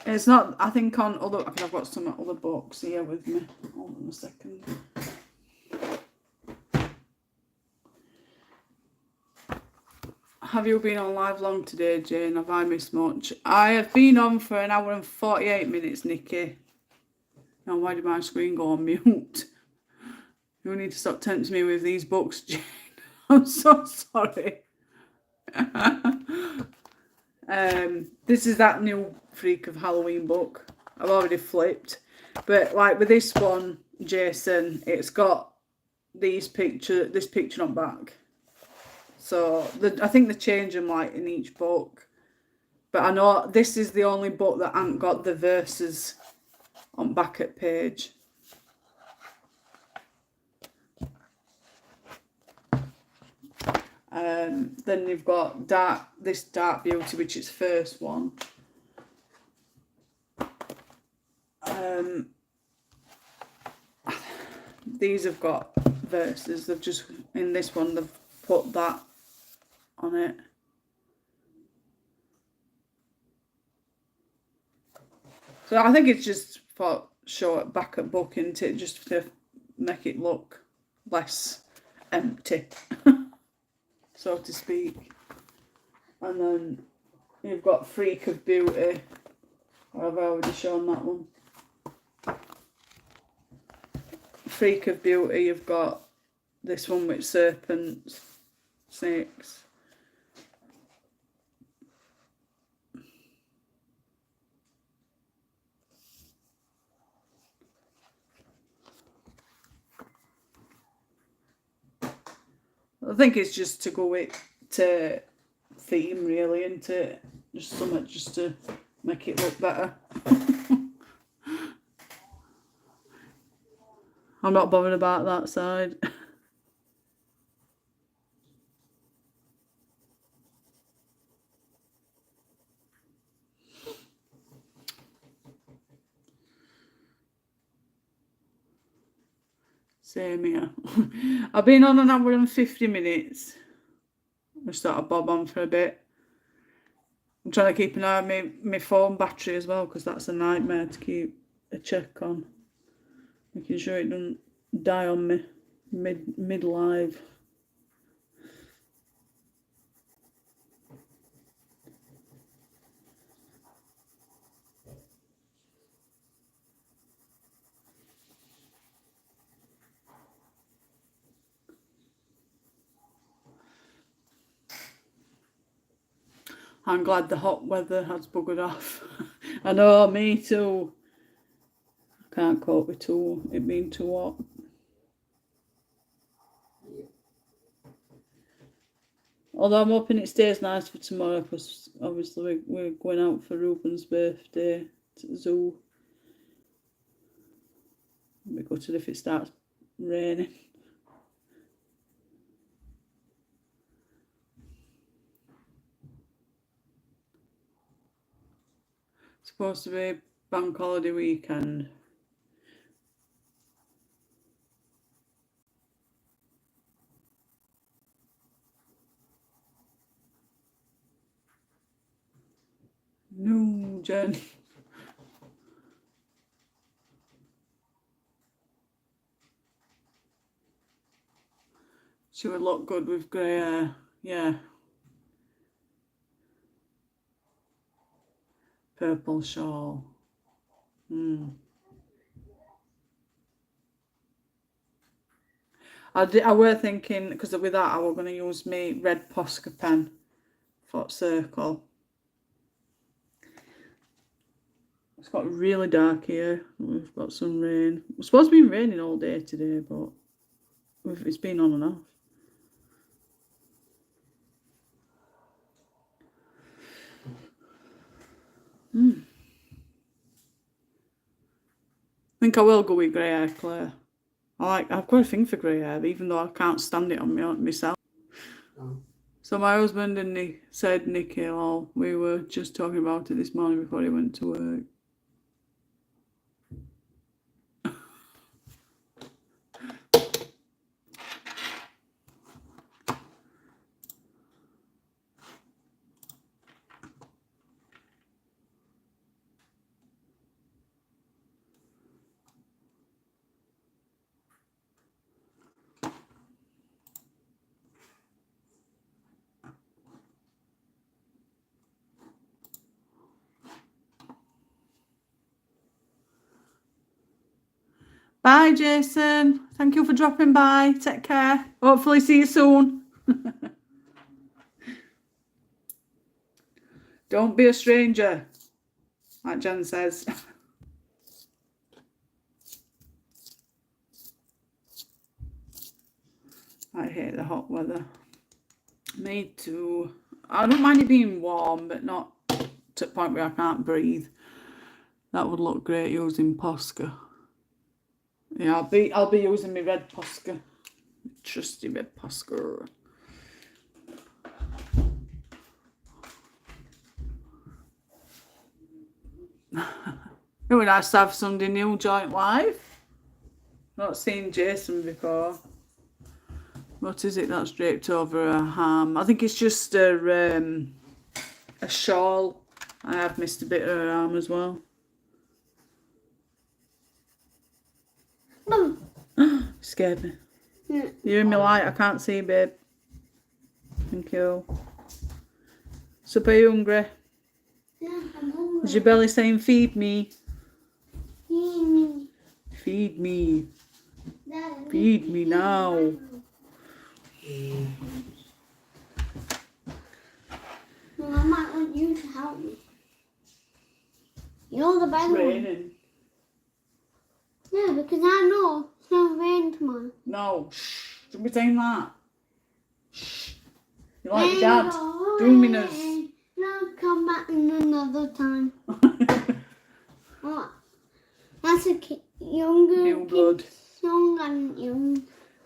It's not, I think on other, because I've got some other books here with me. Hold on a second. Have you been on live long today, Jane? Have I missed much? I have been on for an hour and 48 minutes, Nikki. Now, why did my screen go on mute? You need to stop tempting me with these books, Jane. I'm so sorry. This is that new Freak of Halloween book. I've already flipped. But like with this one, Jason, it's got this picture on back. So I think they change them like in each book. But I know this is the only book that hasn't got the verses on back at page. Then you've got this Dark Beauty, which is first one. These have got verses. They've just, in this one, they've put that on it. So I think it's just for short back at book, isn't it? Just to make it look less empty, so to speak. And then you've got Freak of Beauty. Or have I already shown that one? Freak of Beauty, you've got this one with serpents, snakes. I think it's just to go with to theme, really, isn't it? Just something just to make it look better. I'm not bothered about that side. Same here. I've been on an hour and 50 minutes. I started bob on for a bit. I'm trying to keep an eye on my phone battery as well, because that's a nightmare to keep a check on. Making sure it doesn't die on me mid live. I'm glad the hot weather has buggered off. I know, me too. I can't cope with it being too hot. Although I'm hoping it stays nice for tomorrow, because obviously we're going out for Ruben's birthday to the zoo. It'd be gutted if it starts raining. It's supposed to be bank holiday weekend. No, Jen. She would look good with grey hair, yeah. Purple shawl. I were thinking, because with that I was going to use my red Posca pen for circle. It's got really dark here. We've got some rain. It's supposed to be raining all day today, but it's been on and off. I think I will go with grey hair, Claire. I've got a thing for grey hair, even though I can't stand it on myself. So my husband and Nicky, we were just talking about it this morning before he went to work. Bye, Jason. Thank you for dropping by. Take care. Hopefully see you soon. Don't be a stranger, like Jen says. I hate the hot weather. Me too. I don't mind it being warm, but not to the point where I can't breathe. That would look great using Posca. Yeah, I'll be using my red Posca. Trusty red Posca. It would nice to have Sunday New Joint live. Not seen Jason before. What is it that's draped over her arm? I think it's just a shawl. I have missed a bit of her arm as well. Scared me. Yeah. You're in my light. I can't see, babe. Thank you. So, are you hungry? Yeah, I'm hungry. Is your belly saying feed me? Feed me. Feed me. Daddy, Feed me now. Well, I might want you to help me. You're the It's better one. raining. Yeah, because I know it's not rain tomorrow. No. Shh. Don't be saying that. Shh. You're like your dad. Doominess. No, come back in another time. What? That's a younger New blood. young and young.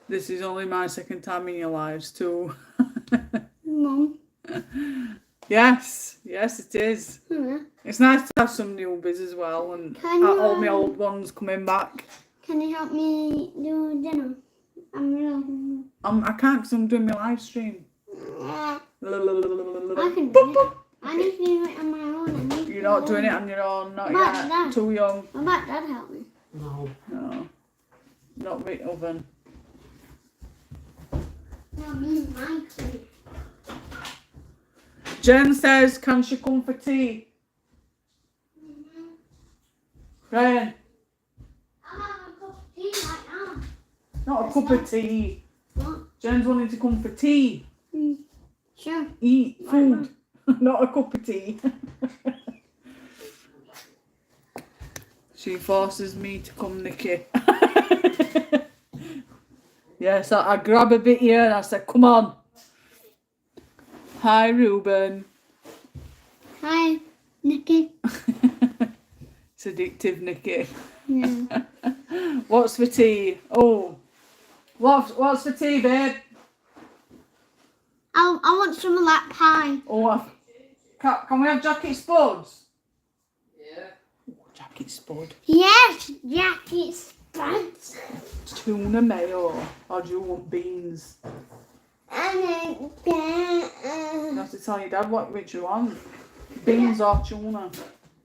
This is only my second time in your lives too. Mum. Yes, it is. Yeah. It's nice to have some newbies as well, and Can you, all my old ones coming back. Can you help me do dinner? I'm real hungry. I can't because I'm doing my live stream. I I can do it. I need to do it on my own. You're not doing it on your own, not But yet. Dad. Too young. What about Dad help me? No. No. Not with oven. No, me, my food. Jen says, can she come for tea? Ryan, I'm having a cup of tea right now. not a cup of tea. What? Jen's wanting to come for tea. Sure. Eat food. not a cup of tea. She forces me to come, Nikki. Yes, I grab a bit here and I said, come on. Hi, Ruben. Hi, Nikki. It's addictive, Nikki. Yeah. What's for tea? Oh, what's for tea, babe? I want some of that pie. Oh, can we have jacket spuds? Yeah. Jacket spud. Yes, Jackie Spuds. Tuna mayo. Or do you want beans? And You have to tell your dad which you want. Beans or tuna?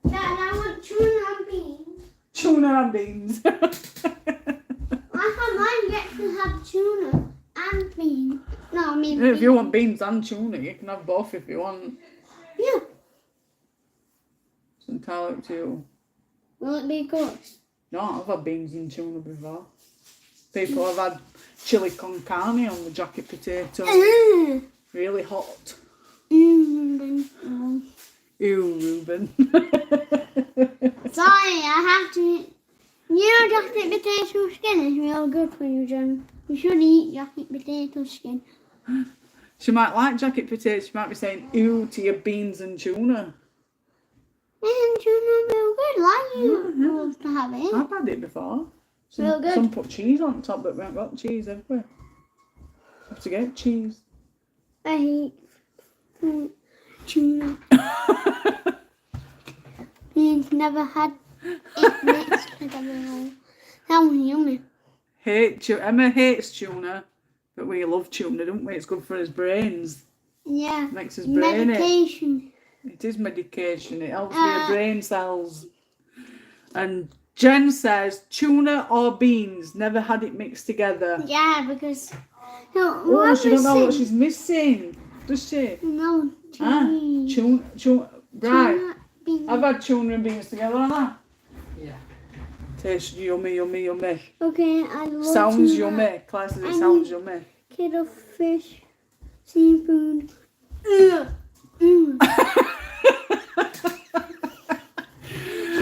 Dad, I want tuna and beans. Tuna and beans. I thought mine gets to have tuna and beans. No, I mean If you beans. want beans and tuna, you can have both if you want. Yeah. It's entirely up to you. Will it be good? No, I've had beans and tuna before. People have had chili con carne on the jacket potato. Mm. Really hot. Mm. Ew, Ruben. Sorry, I have to. You know, jacket potato skin is real good for you, Jen. You should eat jacket potato skin. She might like jacket potatoes. She might be saying ew to your beans and tuna. And tuna real good, like you love to have it. I've had it before. Real good. Some put cheese on top, but we haven't got cheese, have we? Have to get cheese. I hate tuna. You've never had it mixed together. That was yummy. Emma hates tuna, but we love tuna, don't we? It's good for his brains. Yeah. Makes his brain it. Medication. It is medication. It helps with Uh, your brain cells. And Jen says tuna or beans. Never had it mixed together. Yeah, because. No, Oh, she don't know what missing. she's missing, does she? No, Ah, cheese. tuna. Right. Tuna, beans. I've had tuna and beans together, haven't I? Yeah. Tastes yummy, yummy, yummy. Okay, I love Sounds tuna. yummy. Claire says it I sounds need- yummy. Kid of fish, seafood. Ugh. Mm.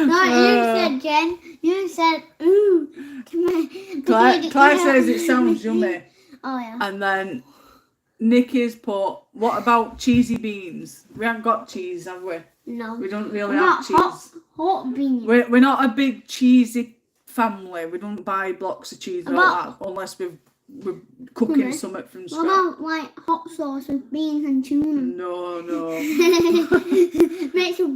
No, you said, Jen. You said, ooh. Claire says it sounds yummy. Oh, yeah. And then Nikki's put, what about cheesy beans? We haven't got cheese, have we? No. We don't really We're have not cheese. hot beans. We're not a big cheesy family. We don't buy blocks of cheese and all About- that unless we're cooking Okay. something from What scratch. about, like, hot sauce with beans and tuna? No. Makes your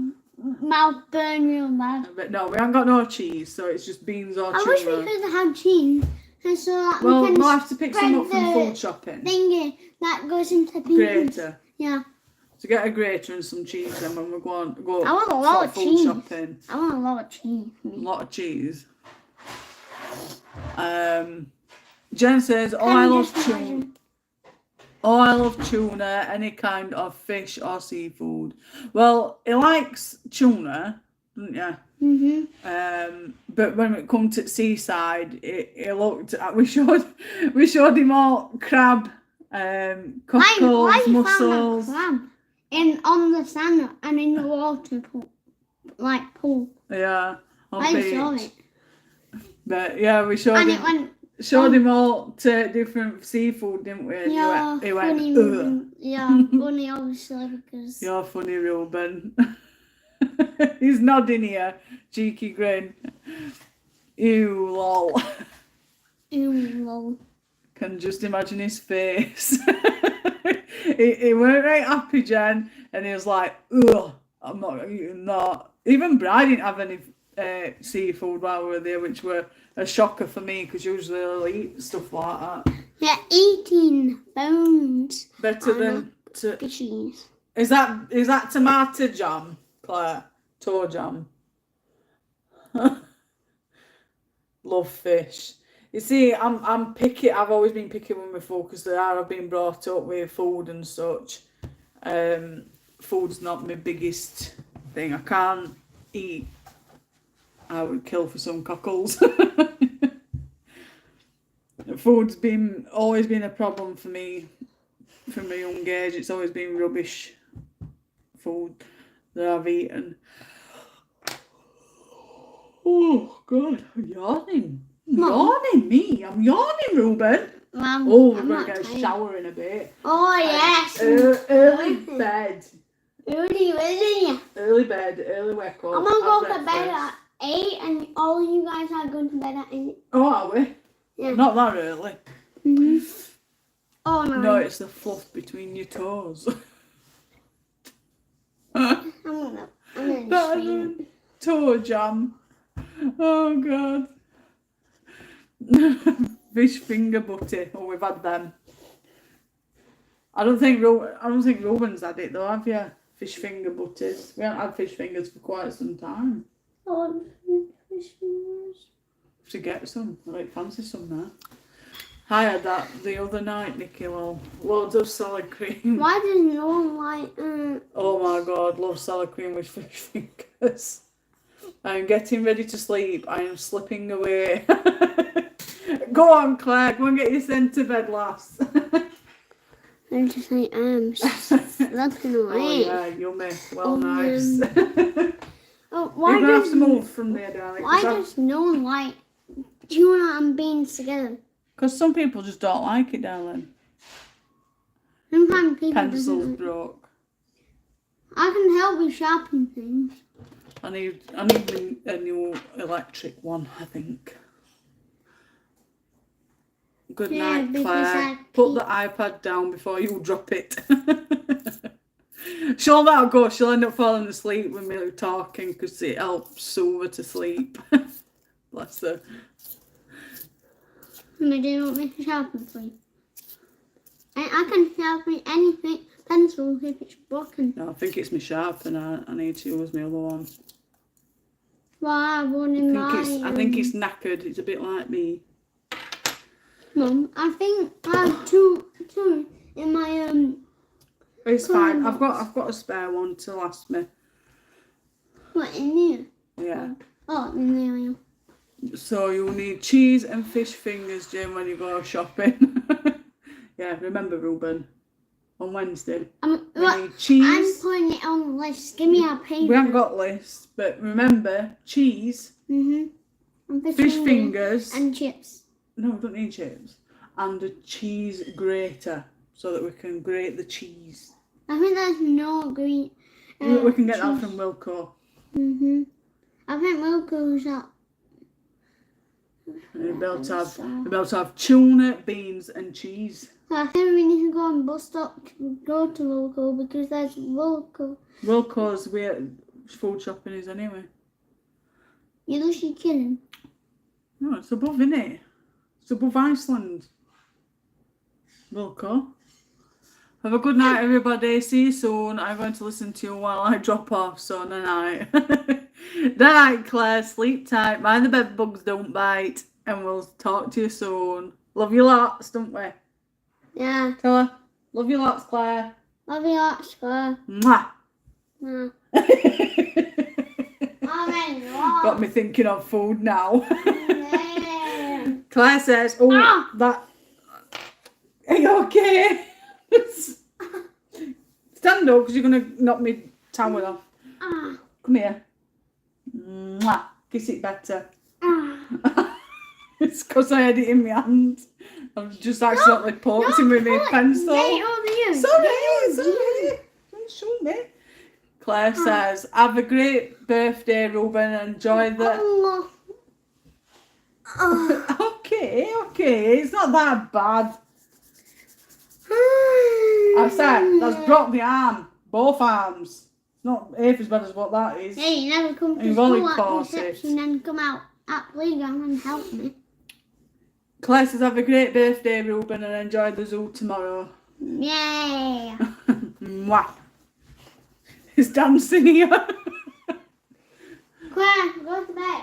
mouth burn real bad. But no, we haven't got no cheese, so it's just beans or I wish we tuna. could have cheese. And so that Well, we can we'll have to pick some up from spread food the shopping. thingy that goes into beans. Grater. Yeah. To get a grater and some cheese then when we go I want a lot of food cheese. shopping. I want a lot of cheese. A lot of cheese. Jen says, Can you love just tuna. imagine? Oh, I love tuna, any kind of fish or seafood. Well, he likes tuna, doesn't you? Mhm. But when it comes to seaside, he looked at, we showed him all crab, cockles, Why you mussels. found that crab on the sand and in the water pool, like pool? Yeah, on I beach. saw it, But yeah, we showed and him. it went. Showed him all to different seafood, didn't we? And Yeah, he went, funny. ugh. Yeah, funny obviously because. You're funny, Ruben. He's nodding here. Cheeky grin. Ew, lol. Ew, lol. Can just imagine his face. he weren't very happy, Jen. And he was like, ugh, I'm not eating that. Even Bri didn't have any seafood while we were there, which were a shocker for me because usually I'll eat stuff like that. They're eating bones. Better I than Fishies. is that tomato jam, Claire? Toe jam. Love fish. You see, I'm picky. I've always been picky when we focus there. I've been brought up with food and such. Food's not my biggest thing. I can't eat. I would kill for some cockles. Food's always been a problem for me from a young age. It's always been rubbish food that I've eaten. Oh God, I'm yawning. I'm Mum. yawning, me. I'm yawning, Ruben. Well, Oh, we're I'm going not to get a tired. shower in a bit. Oh yes. Early bed. Really. Early bed, early wake up. I'm gonna go have to bed breakfast. at 8, and all you guys are going to bed at 8. Oh, are we? Yeah. Not that early. Mhm. Oh no. No, it's the fluff between your toes. I'm gonna That sleep. is toe jam. Oh God. Fish finger butty. Oh, we've had them. I don't think Ruben's had it though, have you? Fish finger butties. We haven't had fish fingers for quite some time. Oh, fish fingers. To get some, I like fancy some now. I had that the other night, Nikki. Well, loads of salad cream. Why does no one like? Oh my God, love salad cream with fish fingers. I'm getting ready to sleep. I am slipping away. Go on, Claire. Go and get your sent to bed, lass. I'm just like slipping Oh away. yeah, yummy. Well, Oh, nice. Oh, why You're gonna have does to move from there, darling. why does no one like tuna and beans together? Because some people just don't like it, darling. Sometimes people Pencils doesn't like. broke. I can help you sharpen things. I need a new electric one, I think. Good Yeah, night, because Claire. I Put the iPad down before you drop it. She'll let her go. She'll end up falling asleep when we're talking because it helps soothe her to sleep. Bless her. Maybe do you want me to sharpen for you? And I can sharpen anything pencil if it's broken. No, I think it's my sharpener. I need to use my other one. Well, I have one in my. I think it's knackered. It's a bit like me. Mum, I think I have two in my It's fine. Colour I've got a spare one to last me. what in there? Yeah. Oh, in there. So you'll need cheese and fish fingers, Jim, when you go shopping. Yeah, remember, Ruben, on Wednesday. We Look, need I'm cheese. putting it on the list. Give me a paper. We haven't got lists, but remember, cheese, And fish fingers. and chips. No, we don't need chips. And a cheese grater, so that we can grate the cheese. I think there's no green. We can get that cheese. from Wilco. I think Wilco's up. We'll be able to have tuna, beans, and cheese. I think we need to go on bus stop to go to Wilco because there's Wilco. Wilco's where food shopping is anyway. You literally kidding. No, it's above, innit? It's above Iceland. Wilco. Have a good night, everybody. See you soon. I'm going to listen to you while I drop off, so night. Night, Claire. Sleep tight. Mind the bed bugs don't bite. And we'll talk to you soon. Love you lots, don't we? Yeah. Tell her. Love you lots, Claire. Love you lots, Claire. Mwah. Yeah. Got me thinking of food now. Yeah. Claire says, oh, that... Are you okay? Stand up, because you're going to knock me towel off. Come here. Mwah. Kiss it better. It's because I had it in my hand. I've just accidentally poked him with my pencil. Sorry. Don't show me. Claire says, have a great birthday, Ruben. Enjoy the... Okay. It's not that bad. I said, that's dropped my arm. Both arms. It's not half as bad as what that is. Hey, you never come to You've only school at caught it. reception and come out at playground and help me. Claire says, have a great birthday, Ruben, and enjoy the zoo tomorrow. Yeah. Mwah. It's dancing here. Claire, go to bed.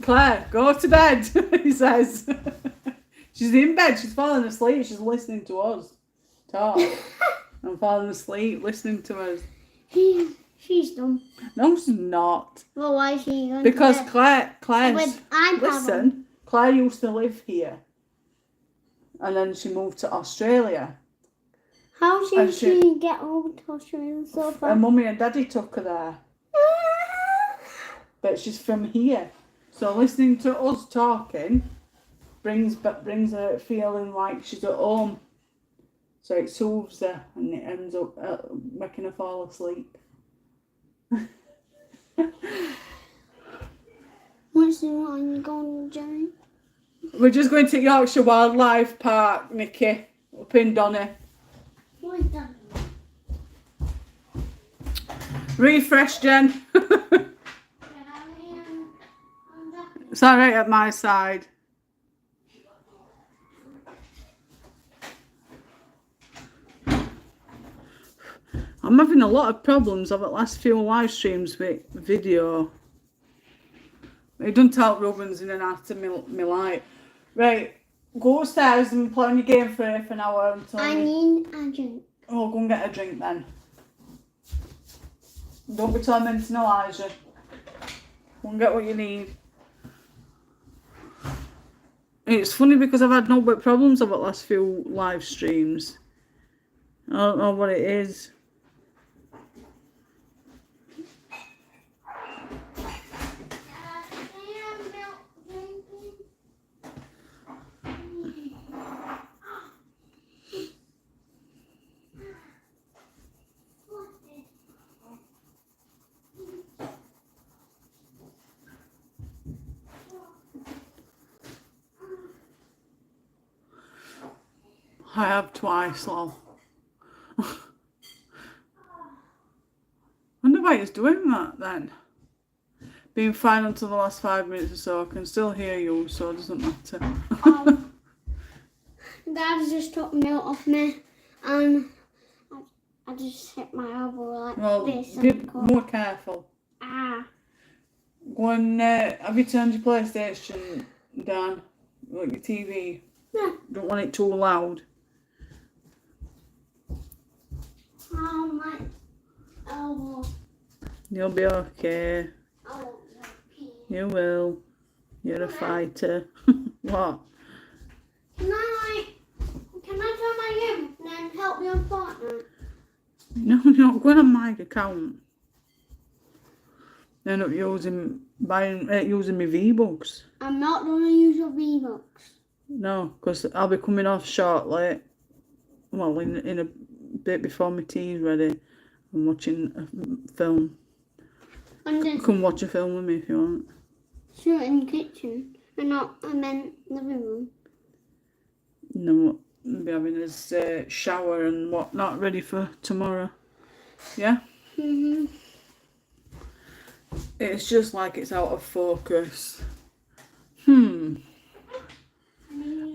Claire, go to bed, he says. She's in bed, she's falling asleep, she's listening to us talk. I'm falling asleep listening to us. She's dumb. No, she's not. Well, why is she going Because to bed? Claire's... With iPad on. Listen, Claire used to live here. And then she moved to Australia. How And did she- she get over to Australia so Her far? mummy and daddy took her there, but she's from here. So listening to us talking brings her feeling like she's at home. So it soothes her and it ends up making her fall asleep. What's the one you going to Jerry? We're just going to Yorkshire Wildlife Park, Nikki, up in Donny. What's that? Refresh, Jen. It's alright at my side. I'm having a lot of problems over the last few live streams with video. It doesn't help Rubens in and out of me light. Right, go upstairs and play on your game for half an hour until I need a drink. Oh, go and get a drink then. Don't be tormenting Elijah. Go and get what you need. It's funny because I've had no but problems over the last few live streams. I don't know what it is. I have twice, lol. Wonder why it's doing that then. Being fine until the last 5 minutes or so. I can still hear you, so it doesn't matter. Dad just took milk off me and I just hit my elbow like Well, this. be And more careful. ah. Go and have you turned your PlayStation down? Like your TV? Yeah. Don't want it too loud. Oh my elbow. You'll be okay. Oh, okay. You will. You're a fighter. What? Can I turn my game and then help your partner? No, you're not going on my account. End up using my V-Bucks. I'm not going to use your V-Bucks. No, because I'll be coming off shortly. Well, in a bit before my tea's ready. I'm watching a film. And You then can watch a film with me if you want. shoot in the kitchen. I meant living room. No, we'll be having his shower and whatnot ready for tomorrow. Yeah? Mm-hmm. It's just like it's out of focus. I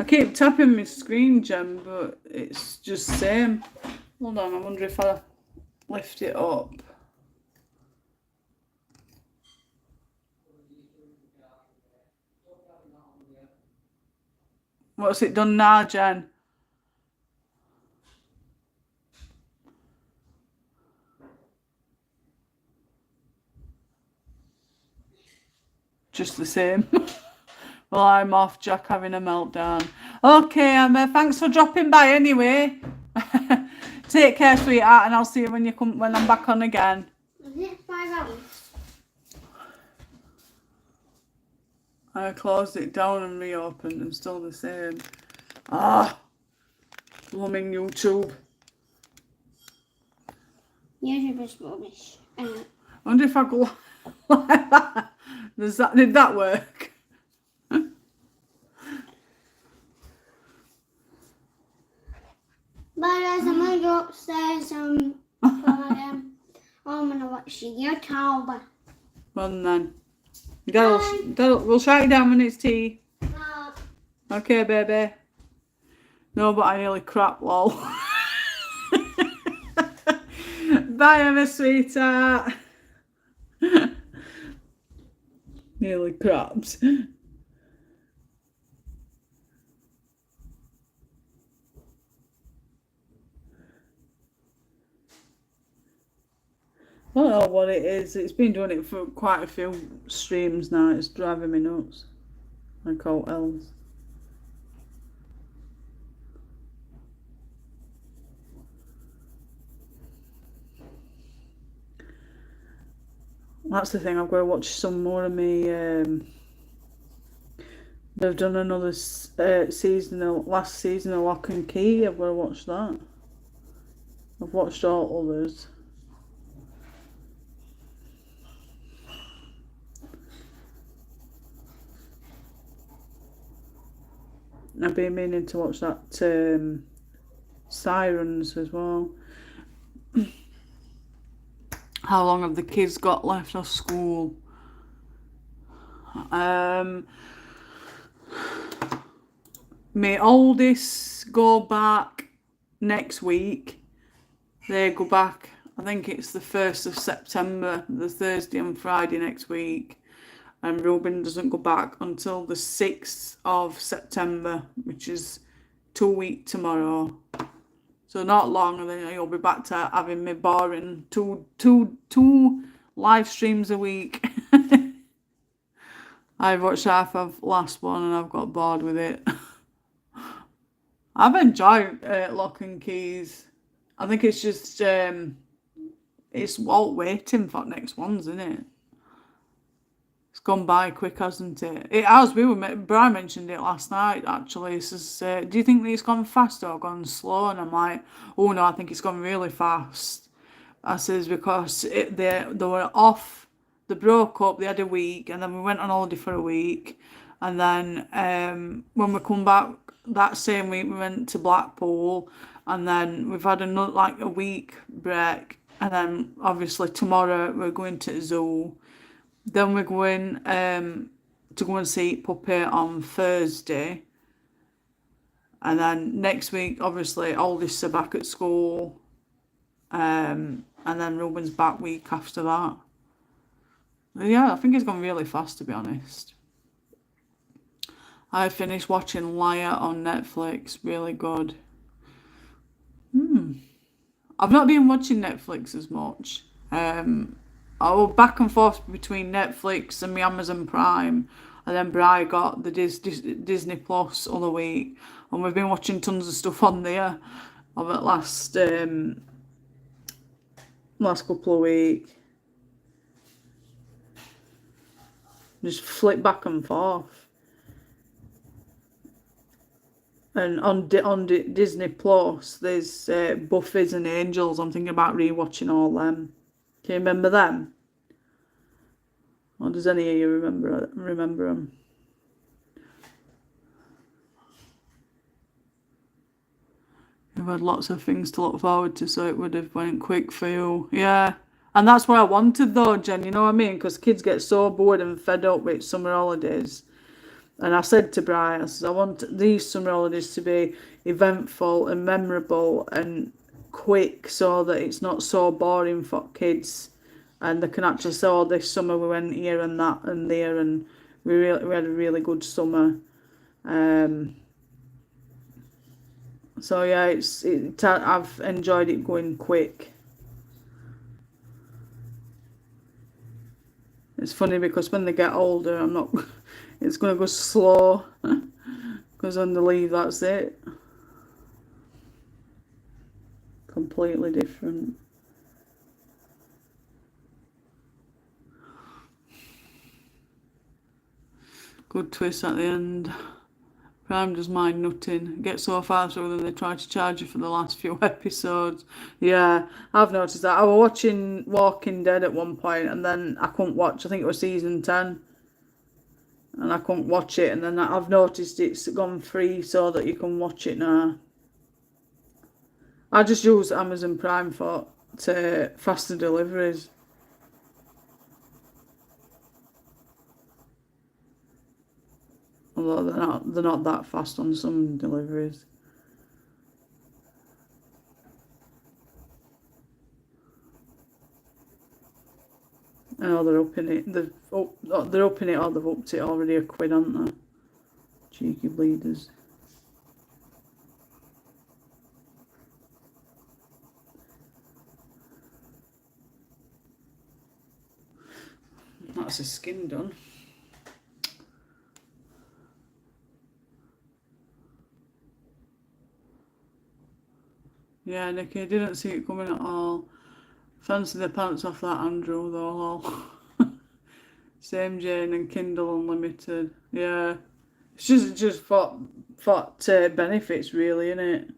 keep tapping my screen, Jem, but it's just same. Hold on, I wonder if I lift it up. What's it done now, Jen? Just the same. Well, I'm off, Jack having a meltdown. Okay, Emma, thanks for dropping by anyway. Take care, sweetheart, and I'll see you when I'm back on again. Is it 5 hours? I closed it down and reopened and still the same. Ah, blooming YouTube. YouTube is rubbish. I wonder if I go like that. Did that work? Bye guys, I'm gonna go upstairs I'm gonna watch YouTube. Well then. We'll shut it down when it's tea. Okay, baby. No, but I nearly crap, lol. Bye, Emma, sweetheart. Nearly craps. I don't know what it is. It's been doing it for quite a few streams now. It's driving me nuts. Like all else. . That's the thing. I've got to watch some more of me. They've done another season, last season of Lock and Key. I've got to watch that. I've watched all others. I've been meaning to watch that Sirens as well. How long have the kids got left of school? My oldest go back next week. They go back, I think it's the 1st of September, the Thursday and Friday next week. And Ruben doesn't go back until the 6th of September, which is 2 weeks tomorrow. So not long, and then you'll be back to having me boring two live streams a week. I watched half of last one and I've got bored with it. I've enjoyed Lock and Keys. I think it's just it's all waiting for next ones, isn't it? It's gone by quick, hasn't it? It has. Brian mentioned it last night, actually. He says, do you think that it's gone fast or gone slow? And I'm like, oh no, I think it's gone really fast. I says, because they were off, they broke up, they had a week, and then we went on holiday for a week. And then when we come back that same week, we went to Blackpool, and then we've had another, like, a week break. And then obviously tomorrow we're going to the zoo. Then we're going to go and see Puppy on Thursday. And then next week, obviously, oldest are back at school. And then Ruben's back week after that. Yeah, I think it's gone really fast, to be honest. I finished watching Liar on Netflix. Really good. I've not been watching Netflix as much. I was back and forth between Netflix and my Amazon Prime, and then Bri got the Disney Plus all the week, and we've been watching tons of stuff on there over the last couple of weeks. Just flip back and forth. And on Disney Plus, there's Buffy's and Angels. I'm thinking about rewatching all them. Can you remember them? Or does any of you remember them? You've had lots of things to look forward to, so it would have went quick for you. Yeah. And that's what I wanted though, Jen, you know what I mean? Because kids get so bored and fed up with summer holidays. And I said to Brian, I said, I want these summer holidays to be eventful and memorable and quick, so that it's not so boring for kids, and they can actually say, oh, this summer we went here and that and there, and we had a really good summer. So yeah, I've enjoyed it going quick. It's funny because when they get older, it's going to go slow, because when they leave, that's it. Completely different. Good twist at the end. Prime does mind nutting. Get so far through that they try to charge you for the last few episodes. Yeah, I've noticed that. I was watching Walking Dead at one point, and then I couldn't watch. I think it was season 10. And I couldn't watch it, and then I've noticed it's gone free so that you can watch it now. I just use Amazon Prime for faster deliveries. Although they're not that fast on some deliveries. I know they're upping it. They're upping it, or they've upped it already £1, aren't they? Cheeky bleeders. That's his skin done. Yeah, Nikki, I didn't see it coming at all. Fancy the pants off that Andrew though. Same Jane and Kindle Unlimited. Yeah. It's just for benefits really, innit?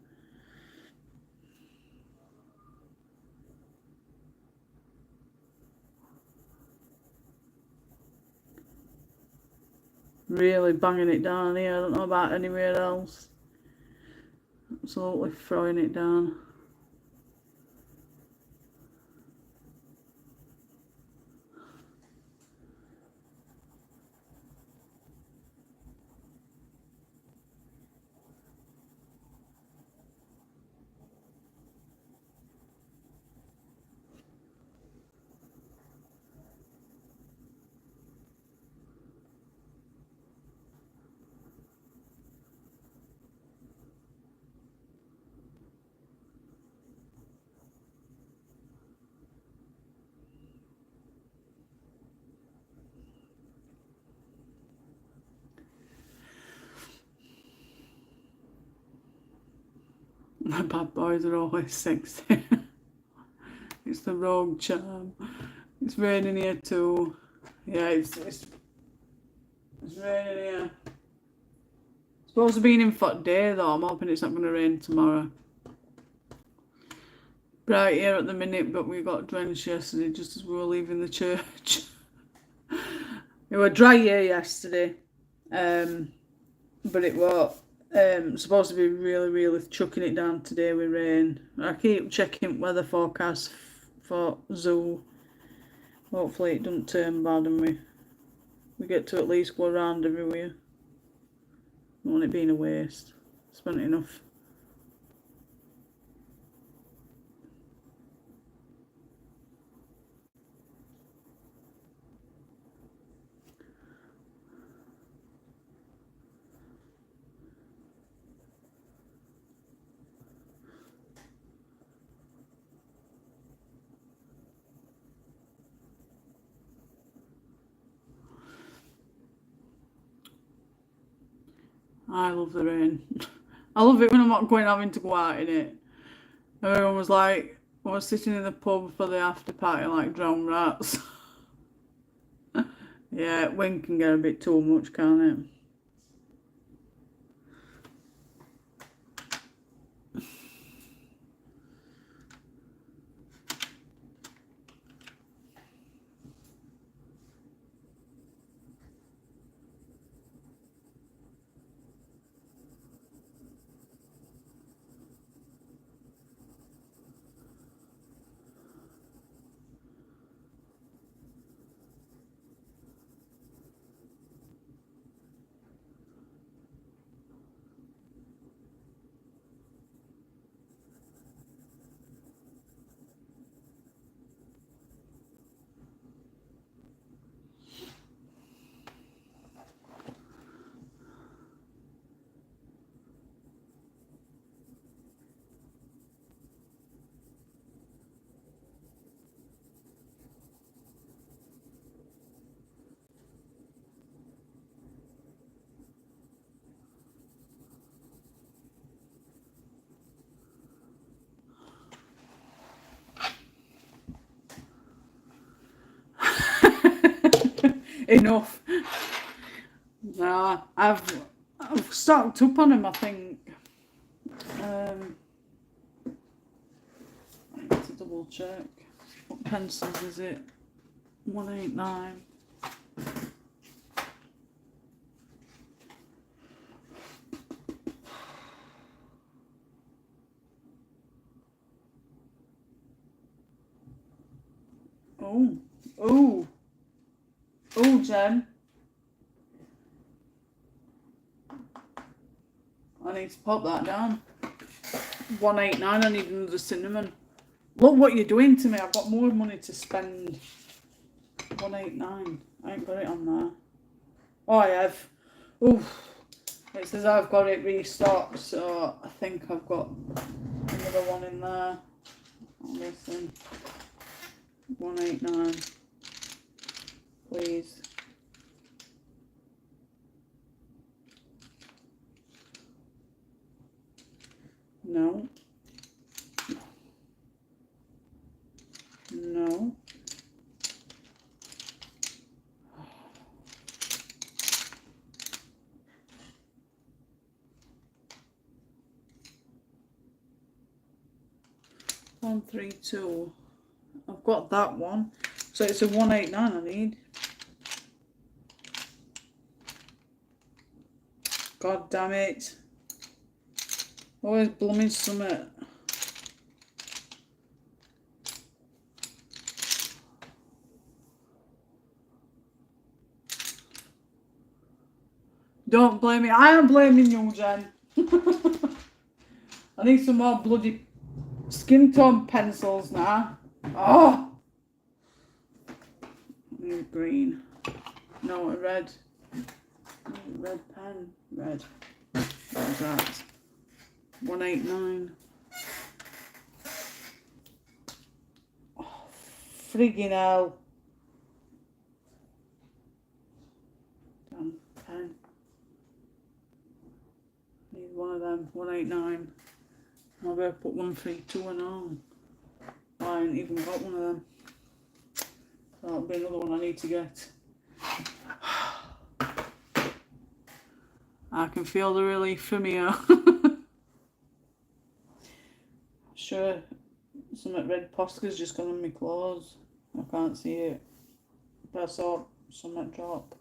Really banging it down here. I don't know about anywhere else. Absolutely throwing it down. My bad boys are always sexy. It's the rogue charm. It's raining here too. Yeah, it's raining here. It's supposed to be in for day though. I'm hoping it's not going to rain tomorrow. Right here at the minute, but we got drenched yesterday just as we were leaving the church. It was dry here yesterday, but it was supposed to be really chucking it down today with rain. I keep checking weather forecast for Zoo. Hopefully it doesn't turn bad and we get to at least go around everywhere. I don't want it being a waste. Spent enough. I love the rain. I love it when I'm not having to go out in it. Everyone was like, I was sitting in the pub for the after party like drowned rats. Yeah, wind can get a bit too much, can't it? Enough. Nah, I've stocked up on them, I think. I need to double check. What pencils is it? 189. Oh, Jen. I need to pop that down. 189, I need another cinnamon. Look what you're doing to me. I've got more money to spend. 189. I ain't got it on there. Oh, I have. Oof. It says I've got it restocked, so I think I've got another one in there. Listen. 189. Please. No. No. 132. I've got that one. So it's a 189 I need. God damn it. Always blooming summit. Don't blame me. I am blaming you, Jen. I need some more bloody skin tone pencils now. Oh! I need green. No, a red. Red pen. Red. What's that? 189. Oh, friggin' hell. Damn pen. Need one of them. 189. I'll better put 132 and on. I ain't even got one of them. That'll be another one I need to get. I can feel the relief from here. Sure, something red Posca's just gone on my clothes. I can't see it. But I saw something drop.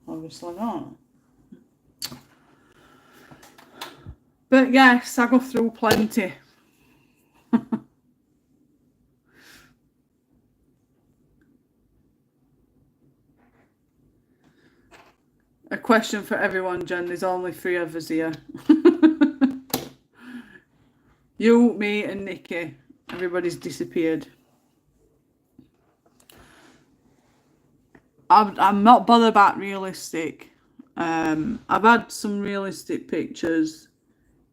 Obviously not. But yes, I go through plenty. A question for everyone, Jen. There's only 3 of us here. You, me and Nikki. Everybody's disappeared. I'm not bothered about realistic. I've had some realistic pictures.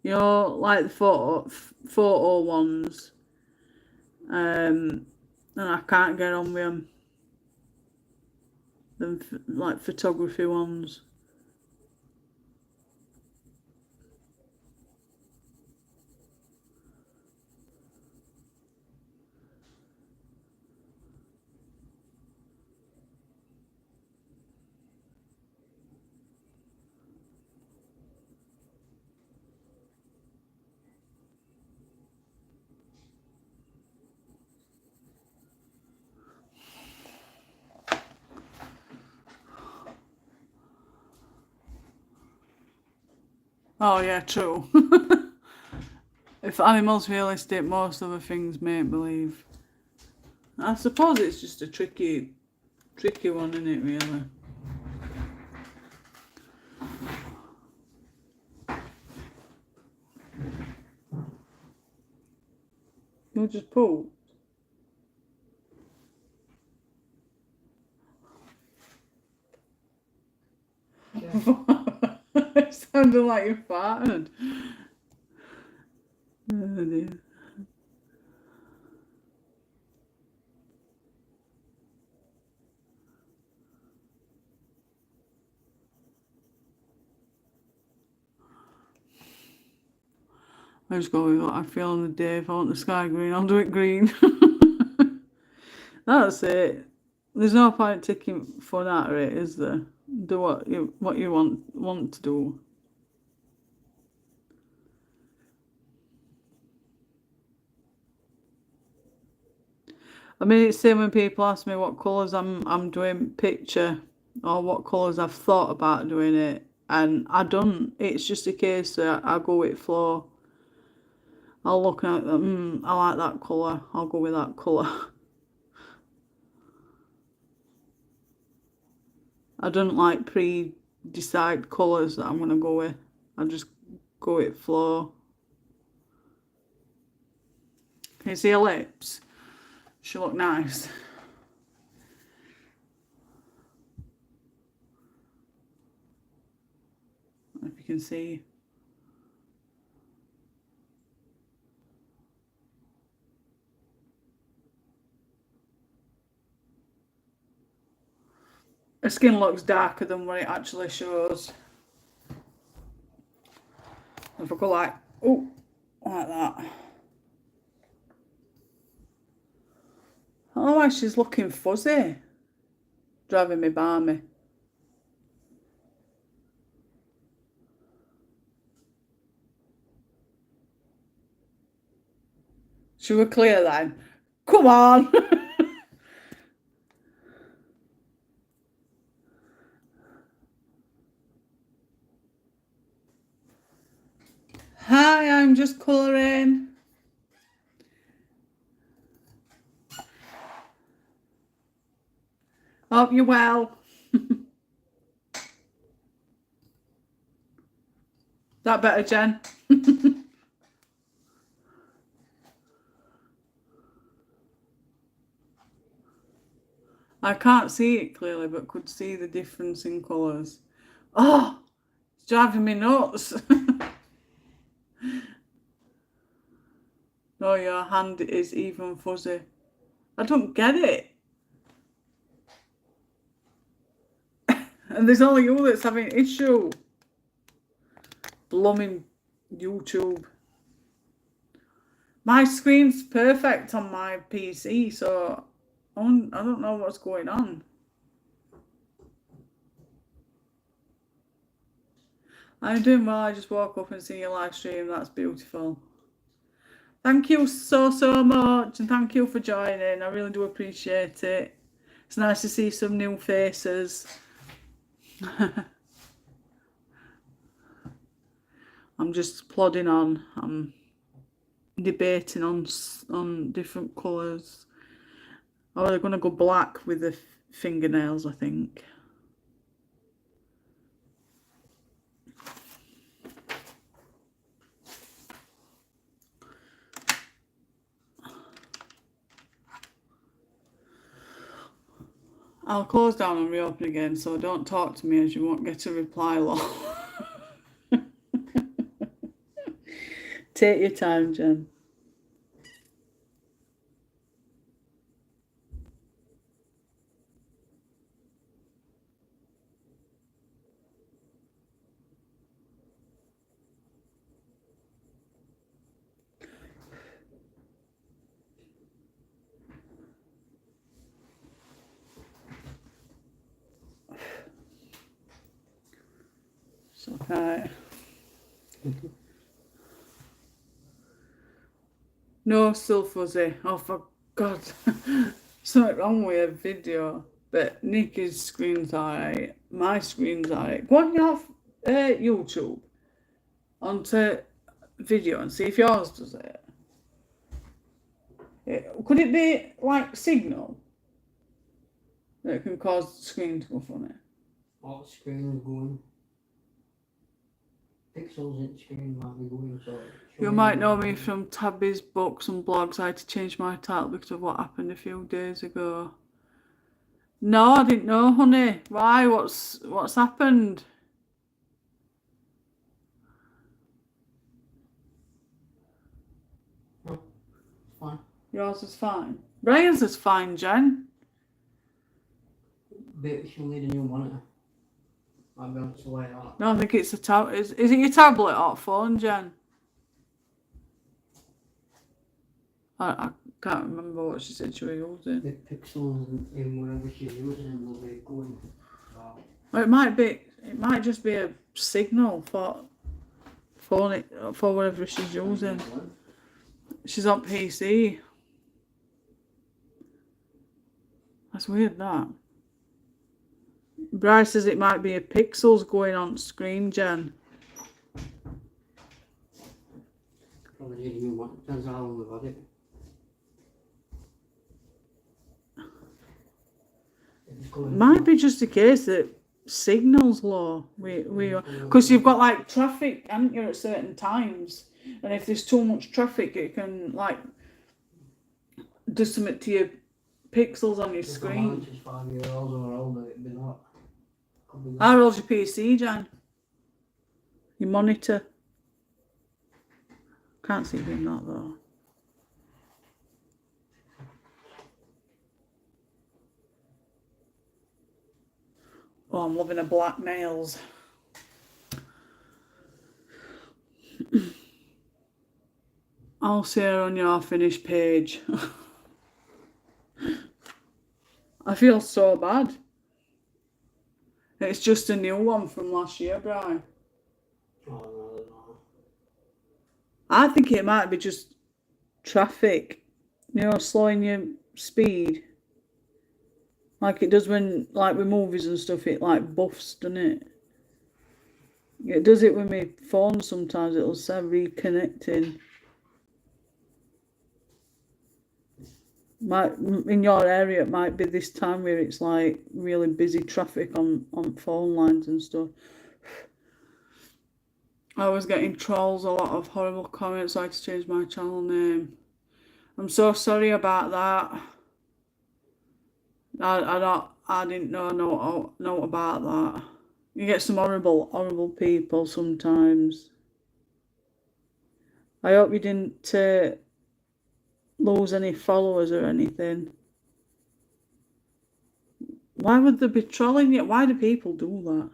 You know, like the photo ones. And I can't get on with them. Like photography ones. Oh yeah, true. If animals realistic, most other things make believe. I suppose it's just a tricky one, isn't it, really? You just pooped. It sounded like you farted. Oh dear. I just go with what I feel on the day. If I want the sky green, I'll do it green. That's it. There's no point taking fun out of it, is there? Do what you want to do. I mean, it's the same when people ask me what colours I'm doing picture or what colours I've thought about doing it, and I don't. It's just a case that I go with flow. I'll look at them. I like that colour. I'll go with that colour. I don't like pre-decide colours that I'm gonna go with. I just go with flow. Can you see her lips? She look nice. If you can see. Her skin looks darker than what it actually shows. If I go like that. I don't know why she's looking fuzzy. Driving me balmy. Should we clear then? Come on! Hi, I'm just colouring. Hope you're well. That better, Jen? I can't see it clearly, but could see the difference in colours. Oh, it's driving me nuts. Oh, your hand is even fuzzy. I don't get it. And there's only you that's having an issue. Blooming YouTube. My screen's perfect on my PC, so I don't know what's going on. I'm doing well. I just woke up and see your live stream. That's beautiful. Thank you so much, and thank you for joining. I really do appreciate it. It's nice to see some new faces. I'm just plodding on. I'm debating on different colours. Oh, they're gonna go black with the fingernails, I think. I'll close down and reopen again, so don't talk to me as you won't get a reply, lol. Take your time, Jen. It's okay. No, still fuzzy. Oh, for God. Something wrong with a video. But Nikki's screen's alright. My screen's alright. Go on your YouTube onto video and see if yours does it. Could it be like Signal that can cause the screen to go funny? All screen going. Pixels in screen might be going, so. You might know me from Tabby's books and blogs. I had to change my title because of what happened a few days ago. No, I didn't know, honey. Why? What's happened? No, fine. Yours is fine. Brian's is fine, Jen. But she'll need a new monitor. Might be on its way out. No, I think it's a tablet. Is it your tablet or phone, Jen? I can't remember what she said she was using. The pixels in whatever she's using will be going. So. Well, it might just be a signal for phone for whatever she's using. She's on PC. That's weird, that. Bryce says it might be a pixels going on screen, Jen. Probably need a new one. Depends how long we've had it. Might be just a case that signal's low. Because you've got like traffic, haven't you, at certain times, and if there's too much traffic, it can like do something to your pixels on your screen. Just 5 years old or older, it'd be not. How old's your PC, Jan? Your monitor? Can't see doing that though. Oh, I'm loving the black nails. I'll see her on your finished page. I feel so bad. It's just a new one from last year, Brian. Oh, no. I think it might be just traffic, slowing your speed. Like it does when, like with movies and stuff, it like buffs, doesn't it? It does it with my phone sometimes, it'll say reconnecting. In your area, it might be this time where it's like really busy traffic on phone lines and stuff. I was getting trolls, a lot of horrible comments, so I had to change my channel name. I'm so sorry about that. I didn't know about that. You get some horrible people sometimes. I hope you didn't lose any followers or anything. Why would they be trolling you? Why do people do that?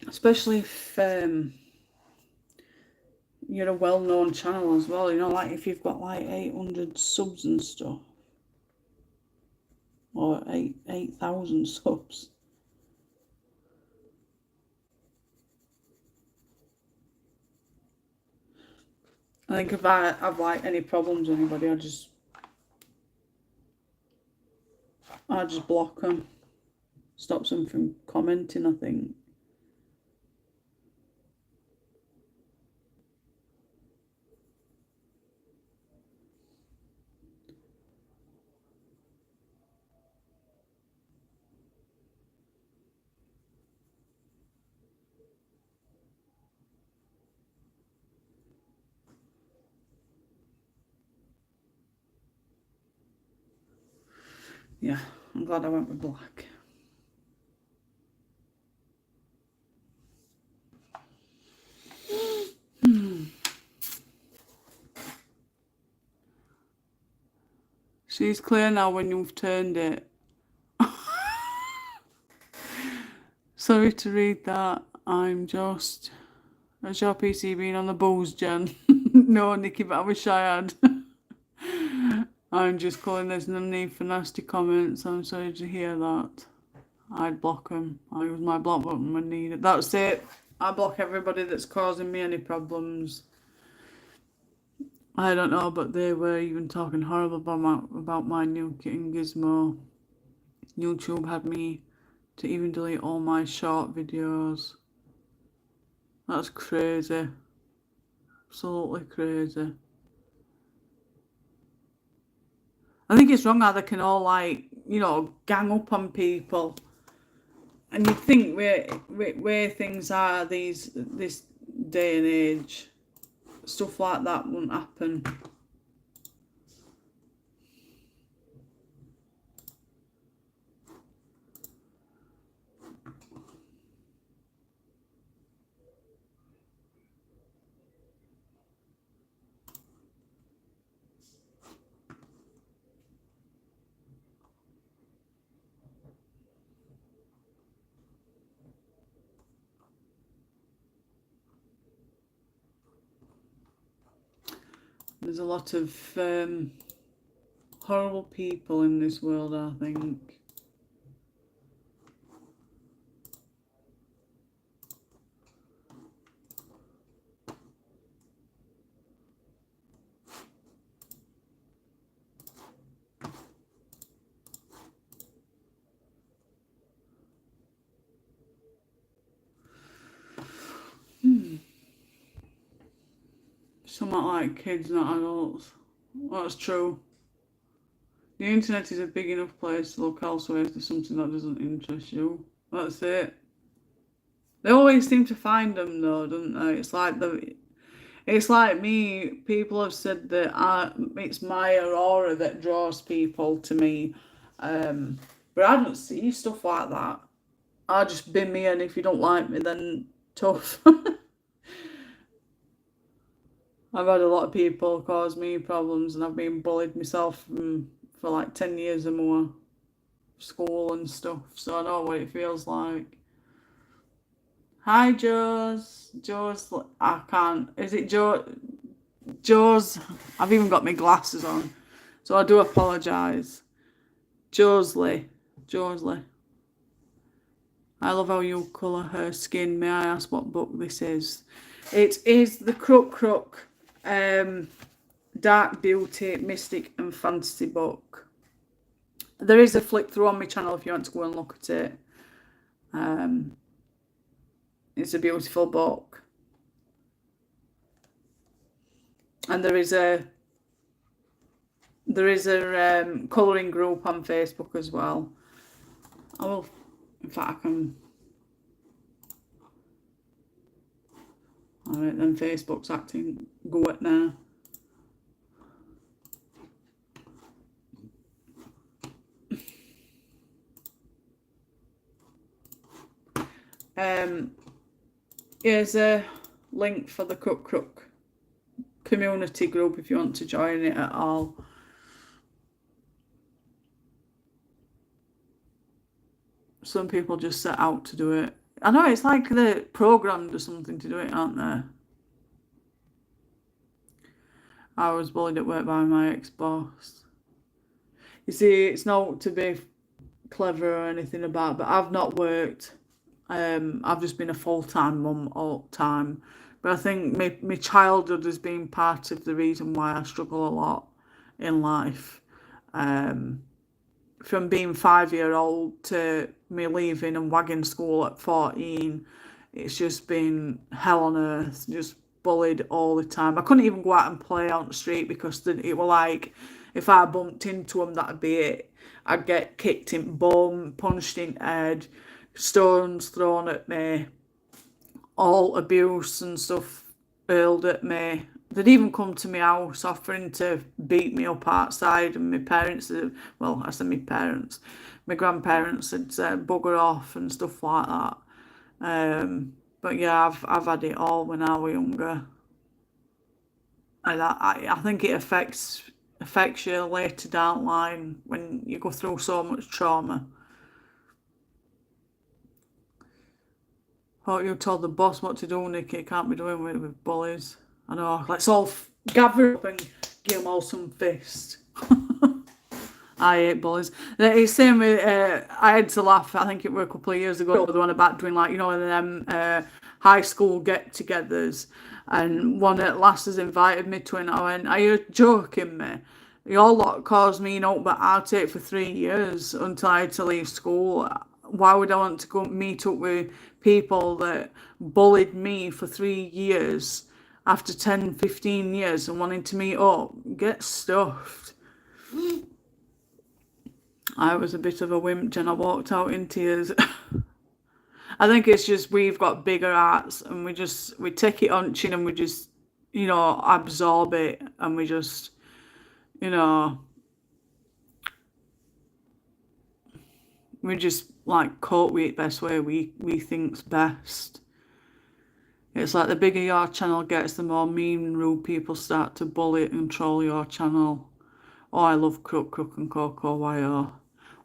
Especially if you're a well-known channel as well, like if you've got like 800 subs and stuff, or 8,000 subs. I think if I have like any problems with anybody, I just block them. Stops them from commenting, I think. Yeah, I'm glad I went with black. She's clear now when you've turned it. Sorry to read that. I'm just... Has your PC been on the booze, Jen? No, Nikki, but I wish I had. I'm just calling, there's no need for nasty comments. I'm sorry to hear that. I'd block them. I use my block button when needed. That's it. I block everybody that's causing me any problems. I don't know, but they were even talking horrible about my new kitten Gizmo. YouTube had me to even delete all my short videos. That's crazy. Absolutely crazy. I think it's wrong how they can all like, gang up on people. And you'd think where things are this day and age, stuff like that wouldn't happen. There's a lot of horrible people in this world, I think. Somewhat like kids, not adults. That's true. The internet is a big enough place to look elsewhere if there's something that doesn't interest you. That's it. They always seem to find them though, don't they? It's like me. People have said that it's my aurora that draws people to me, but I don't see stuff like that. I just be me, and if you don't like me, then tough. I've had a lot of people cause me problems, and I've been bullied myself for like 10 years or more, school and stuff, so I know what it feels like. Hi, Joe's. I can't. Is it Joe's? I've even got my glasses on, so I do apologise. Joesley. I love how you colour her skin. May I ask what book this is? It is the Crook Crook Dark Beauty, Mystic and Fantasy book. There is a flick through on my channel if you want to go and look at it. It's a beautiful book. And there is a colouring group on Facebook as well. I will, in fact, I can. Alright, then Facebook's acting good now. Here's a link for the Crook Crook community group if you want to join it at all. Some people just set out to do it. I know, it's like they're programmed or something to do it, aren't they? I was bullied at work by my ex-boss. You see, it's not to be clever or anything about it, but I've not worked. I've just been a full-time mum all the time. But I think my childhood has been part of the reason why I struggle a lot in life. From being 5-year-old to me leaving and wagging school at 14, it's just been hell on earth, just bullied all the time. I couldn't even go out and play on the street because it were like, if I bumped into them, that'd be it. I'd get kicked in bum, punched in head, stones thrown at me, all abuse and stuff hurled at me. They'd even come to my house offering to beat me up outside, and my parents, well, I said my parents, my grandparents had said bugger off and stuff like that. But yeah, I've had it all when I was younger, and I think it affects you later down the line when you go through so much trauma. Oh, you told the boss what to do, Nikki. Can't be doing it with bullies. I know. Let's all gather up and give them all some fist. I hate bullies. It's same with, I had to laugh, I think it was a couple of years ago, the one about doing, like, you know, them high school get-togethers. And one at last has invited me to it, and I went, are you joking me? Your lot caused me no but heartache for 3 years until I had to leave school. Why would I want to go meet up with people that bullied me for 3 years after 10, 15 years and wanting to meet up? Get stuffed. I was a bit of a wimp and I walked out in tears. I think it's just we've got bigger hearts and we take it on chin and we just, you know, absorb it, and we just, you know, we just like cope with it best way we think's best. It's like the bigger your channel gets, the more mean and rude people start to bully and troll your channel. Oh, I love Crook Crook and CocoWyo.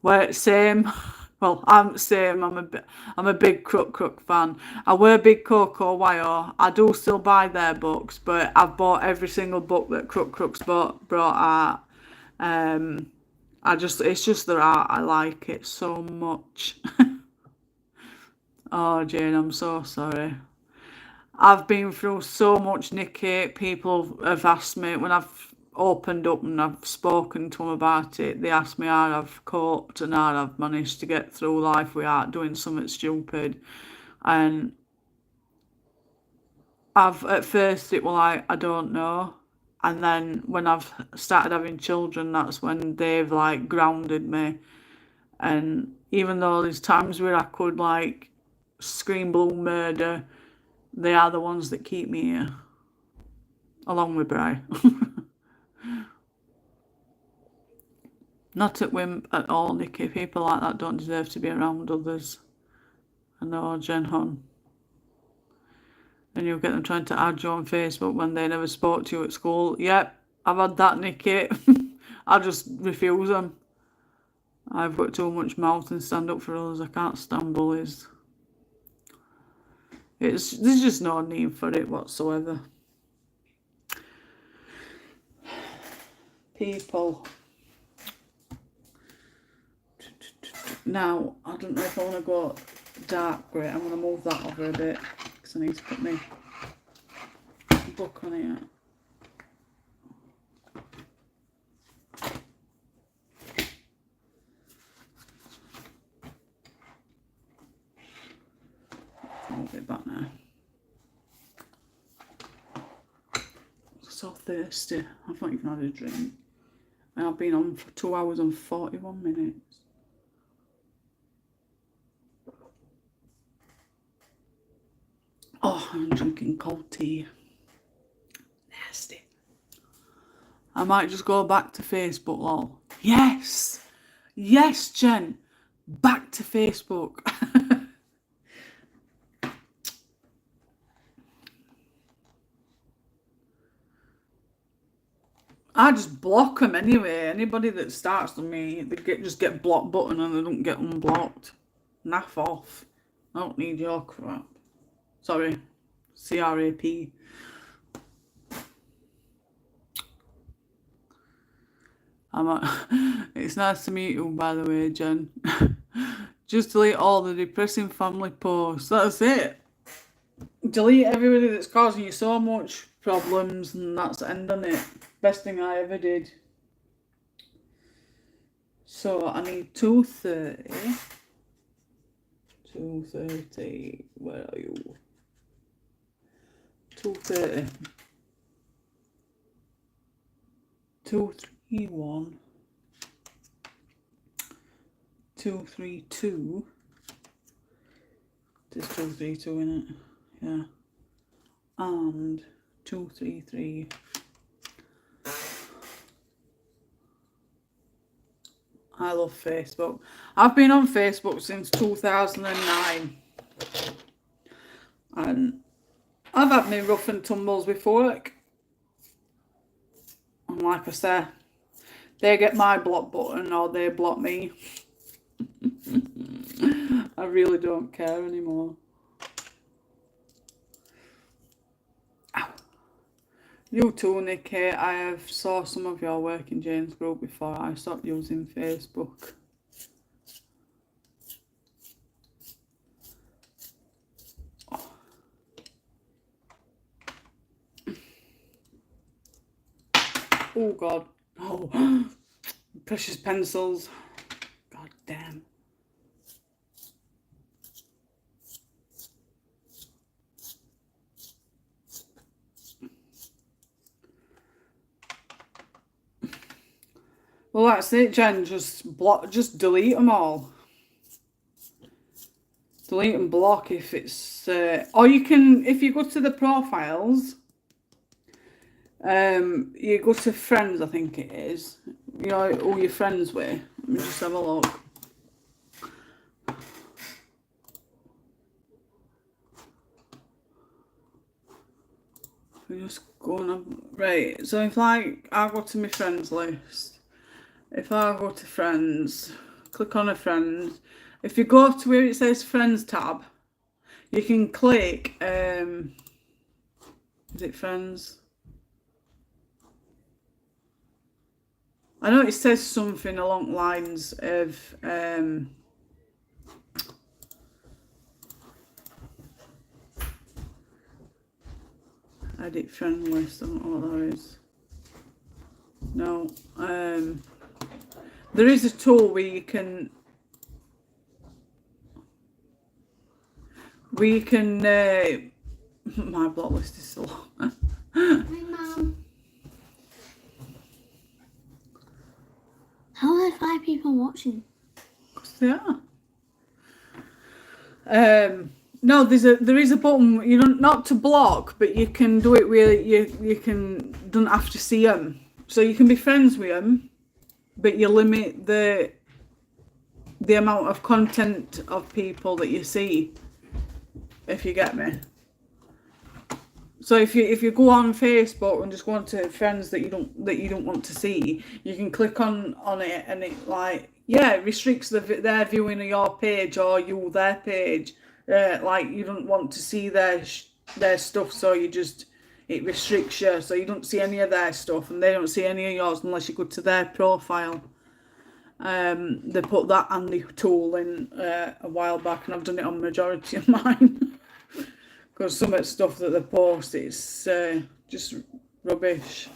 Well, same. Well, I'm same. I'm a big Crook Crook fan. I were a big CocoWyo. I do still buy their books, but I've bought every single book that Crook Crook's brought out. It's just their art. I like it so much. Oh, Jane, I'm so sorry. I've been through so much, Nikki. People have asked me when I've opened up and I've spoken to them about it. They ask me how I've coped and how I've managed to get through life without doing something stupid. And at first it was like, I don't know. And then when I've started having children, that's when they've like grounded me. And even though there's times where I could like scream blue murder, they are the ones that keep me here, along with Bri. Not at wimp at all, Nikki. People like that don't deserve to be around others. I know, Jen Hon. And you'll get them trying to add you on Facebook when they never spoke to you at school. Yep, I've had that, Nikki. I just refuse them. I've got too much mouth and stand up for others. I can't stand bullies. There's just no need for it whatsoever. People. Now, I don't know if I want to go dark grey. I'm going to move that over a bit because I need to put my book on it. Move it back now. So thirsty. I've not even had a drink. And I've been on for 2 hours and 41 minutes. Oh, I'm drinking cold tea. Nasty. I might just go back to Facebook, lol. Yes! Yes, Jen! Back to Facebook. I just block them anyway. Anybody that starts to me, they just get block button and they don't get unblocked. Naff off. I don't need your crap. Sorry. CRAP. It's nice to meet you, by the way, Jen. Just delete all the depressing family posts. That's it. Delete everybody that's causing you so much problems, and that's the end on it. Best thing I ever did. So I need 230. 230. Where are you? 230. 231. 232. There's 232 in it. Yeah. And 233. I love Facebook. I've been on Facebook since 2009. And I've had my rough and tumbles with work. And like I said, they get my block button or they block me. I really don't care anymore. Ow. You too, Nikki. I have saw some of your work in Jane's group before I stopped using Facebook. Oh God. Oh, precious pencils. God damn. Well, that's it, Jen. Just delete them all. Delete and block if it's, or you can, if you go to the profiles, you go to friends, I think it is. You know who you're friends with. Let me just have a look. We just go on, right. So if like I go to my friends list, if I go to friends, click on a friend. If you go to where it says friends tab, you can click, is it friends? I know it says something along the lines of, edit friend list, I don't know what that is. No, there is a tool where you can, my block list is so long. Hi, Mum. How are there 5 people watching? Because they are. No, there is a button, you know, not to block, but you can do it where you don't have to see them. So you can be friends with them, but you limit the amount of content of people that you see, if you get me. So if you go on Facebook and just go on to friends that you don't want to see, you can click on it and it like, yeah, it restricts their viewing of your page or you their page. Like you don't want to see their stuff, so it restricts you, so you don't see any of their stuff and they don't see any of yours unless you go to their profile. They put that handy tool in a while back, and I've done it on majority of mine. Because some of the stuff that they post is just rubbish.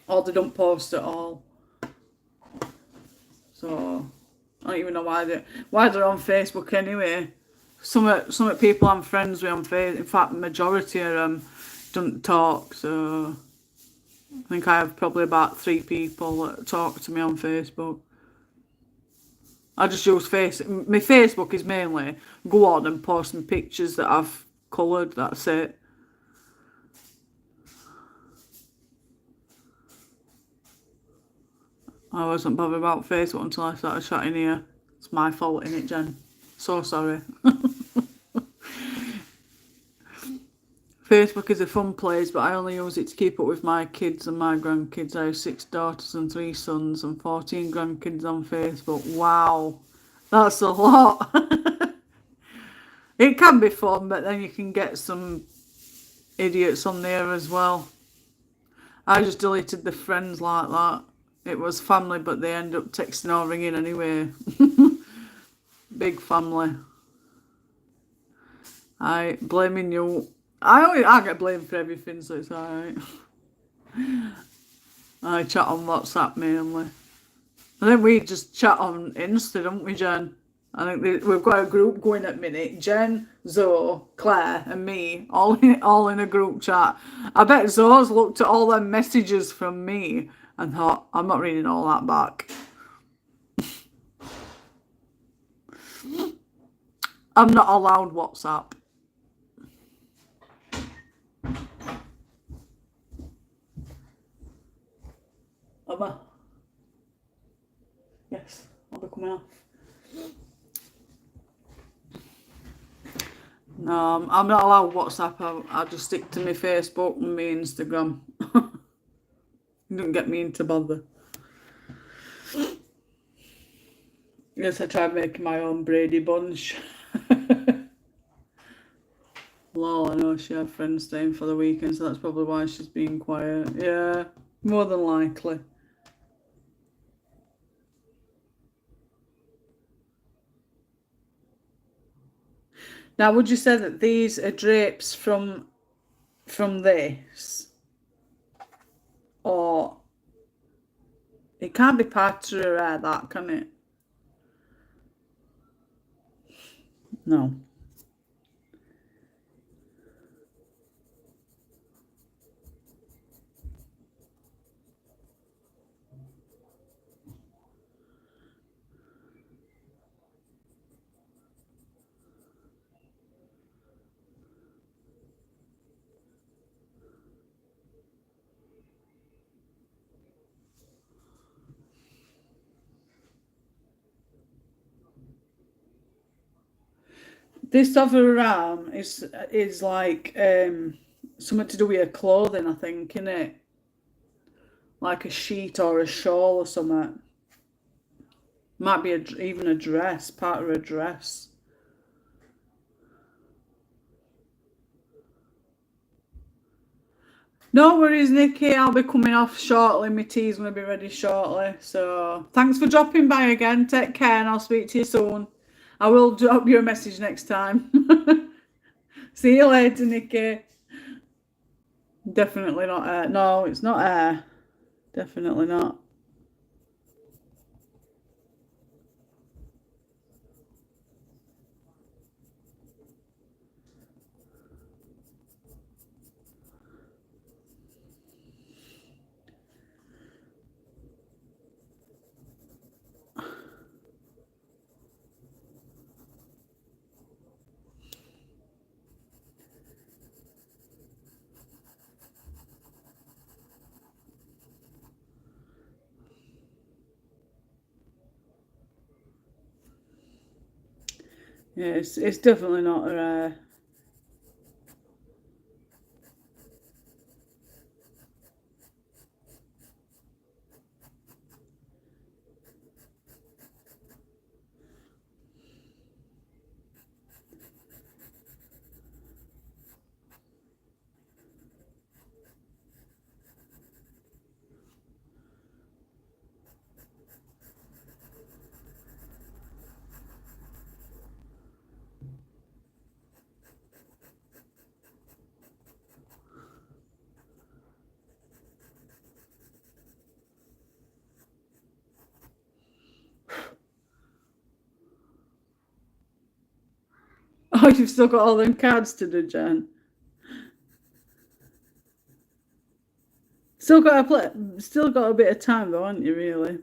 Or they don't post at all. So I don't even know why they're on Facebook anyway. Some of people I'm friends with on Facebook, in fact majority of them don't talk, so I think I have probably about 3 people that talk to me on Facebook. I just use my Facebook is mainly go on and post some pictures that I've coloured, that's it. I wasn't bothered about Facebook until I started chatting here. It's my fault, innit, Jen? So sorry. Facebook is a fun place, but I only use it to keep up with my kids and my grandkids. I have 6 daughters and 3 sons and 14 grandkids on Facebook. Wow, that's a lot. It can be fun, but then you can get some idiots on there as well. I just deleted the friends like that. It was family, but they end up texting or ringing anyway. Big family. I blaming you. I get blamed for everything, so it's alright. I chat on WhatsApp mainly. I think we just chat on Insta, don't we, Jen? I think we've got a group going at minute. Jen, Zoe, Claire and me, all in a group chat. I bet Zoe's looked at all them messages from me and thought, I'm not reading all that back. I'm not allowed WhatsApp. Emma? Yes, I'll be coming off. No, I'm not allowed WhatsApp. I just stick to my Facebook and my Instagram. Don't get me into bother. Yes, I tried making my own Brady Bunch. Lol, I know she had friends staying for the weekend, so that's probably why she's being quiet. Yeah, more than likely. Now, would you say that these are drapes from this? Or it can't be part of her hair, that, can it? No. This of her arm is like something to do with her clothing, I think, innit? Like a sheet or a shawl or something. Might be even a dress, part of a dress. No worries, Nikki. I'll be coming off shortly. My tea's going to be ready shortly. So thanks for dropping by again. Take care and I'll speak to you soon. I will drop you a message next time. See you later, Nikki. Definitely not air. No, it's not air. Definitely not. Yeah, it's definitely not a Oh, you've still got all them cards to do, Jen. Still got a bit of time though, haven't you, really?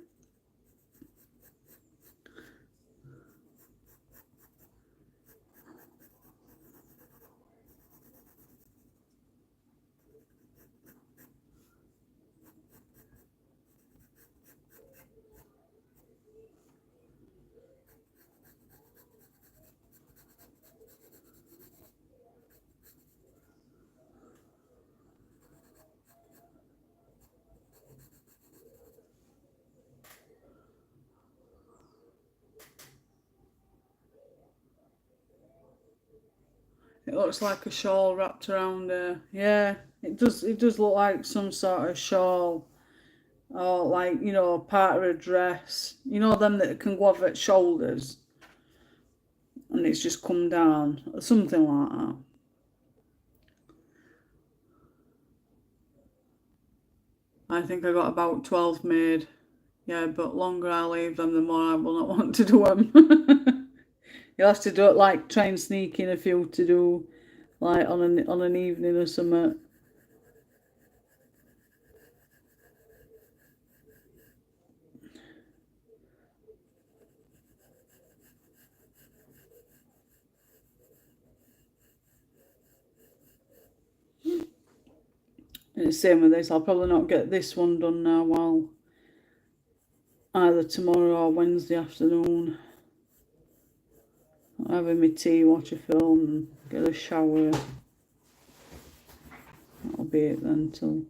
It looks like a shawl wrapped around her. Yeah, it does. It does look like some sort of shawl, or like, you know, part of a dress. You know, them that can go over at shoulders, and it's just come down, something like that. I think I got about 12 made. Yeah, but longer I leave them, the more I will not want to do them. You'll have to do it, like try and sneak in a few to do, like on an evening or something. And it's the same with this. I'll probably not get this one done now. While either tomorrow or Wednesday afternoon. I'm having my tea, watch a film, and get a shower. That'll be it then till.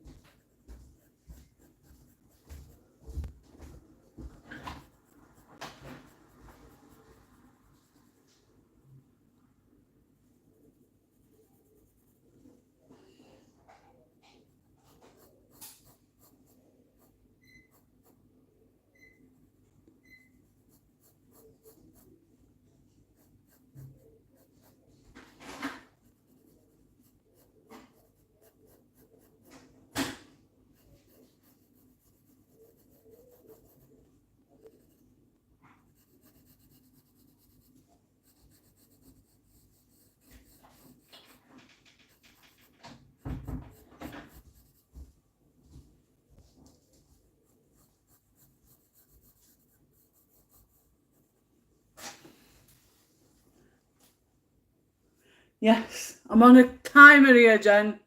Yes, I'm on a timer here, Jen.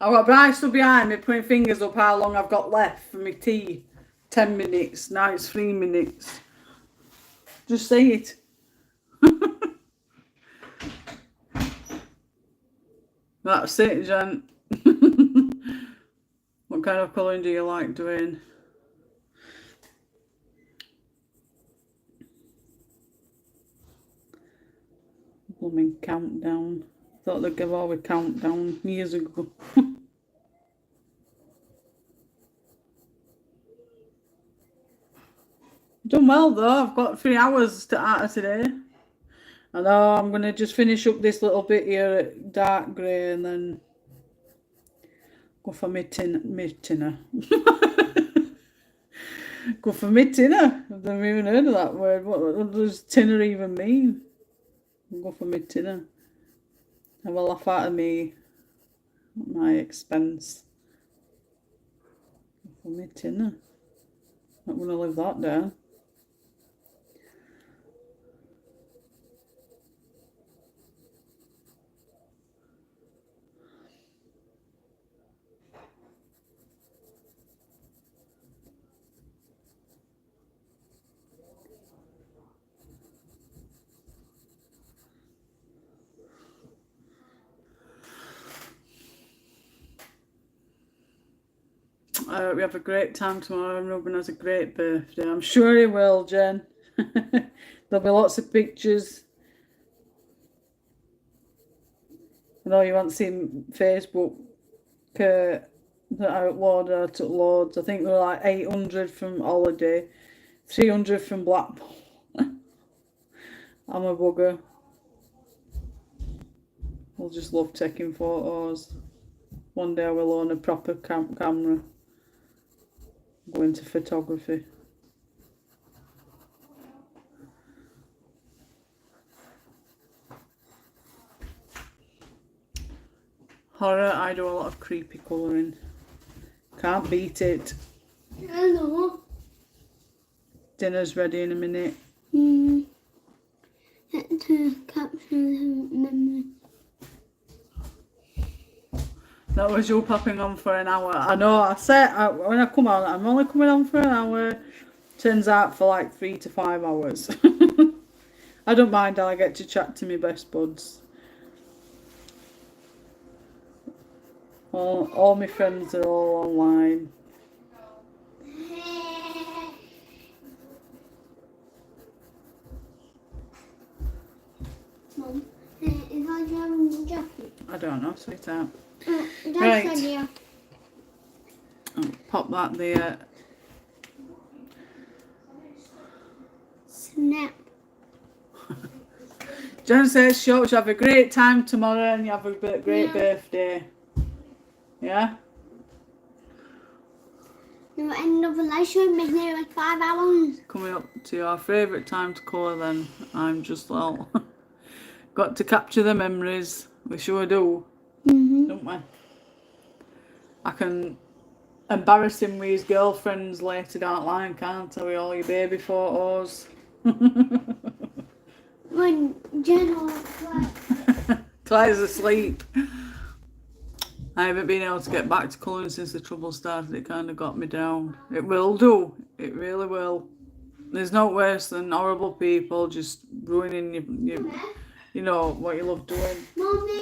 I've got Bryce still behind me putting fingers up how long I've got left for my tea. 10 minutes. Now it's 3 minutes. Just say it. That's it, Jen. What kind of colouring do you like doing? Blooming countdown. Thought they'd give all a countdown years ago. Done well though. I've got 3 hours to out of today. I know I'm going to just finish up this little bit here at dark grey and then go for my tinner. Go for my tinner. I've never even heard of that word. What does tinner even mean? I'll go for my tinner. Have a laugh out of me at my expense. Go for my tinner. Not going to live that down. We have a great time tomorrow and Ruben has a great birthday. I'm sure he will, Jen. There'll be lots of pictures. I know you haven't seen Facebook. That I uploaded, I took loads. I think there were like 800 from holiday, 300 from Blackpool. I'm a bugger. I'll just love taking photos. One day I will own a proper camera. Go into photography. Horror, I do a lot of creepy colouring. Can't beat it. I know. Dinner's ready in a minute. Had to capture the memory. That was you popping on for an hour. I know, I said when I come on, I'm only coming on for an hour. Turns out for like 3 to 5 hours. I don't mind, I get to chat to my best buds. All my friends are all online. Mum, is that your jacket? I don't know, sweetheart. That's Right. idea. I'll pop that there. Snap. Jen says she hopes you have a great time tomorrow and you have a great birthday. Yeah? No, end of the live stream is near like 5 hours. Coming up to your favourite time to colour then. I'm just well. Got to capture the memories. We sure do, don't we? I can embarrass him with his girlfriends later down the line, can't I? With all your baby photos. When Jen was like, Claire's asleep. I haven't been able to get back to colouring since the trouble started. It kind of got me down. It will do. It really will. There's no worse than horrible people just ruining you know, what you love doing. Mommy.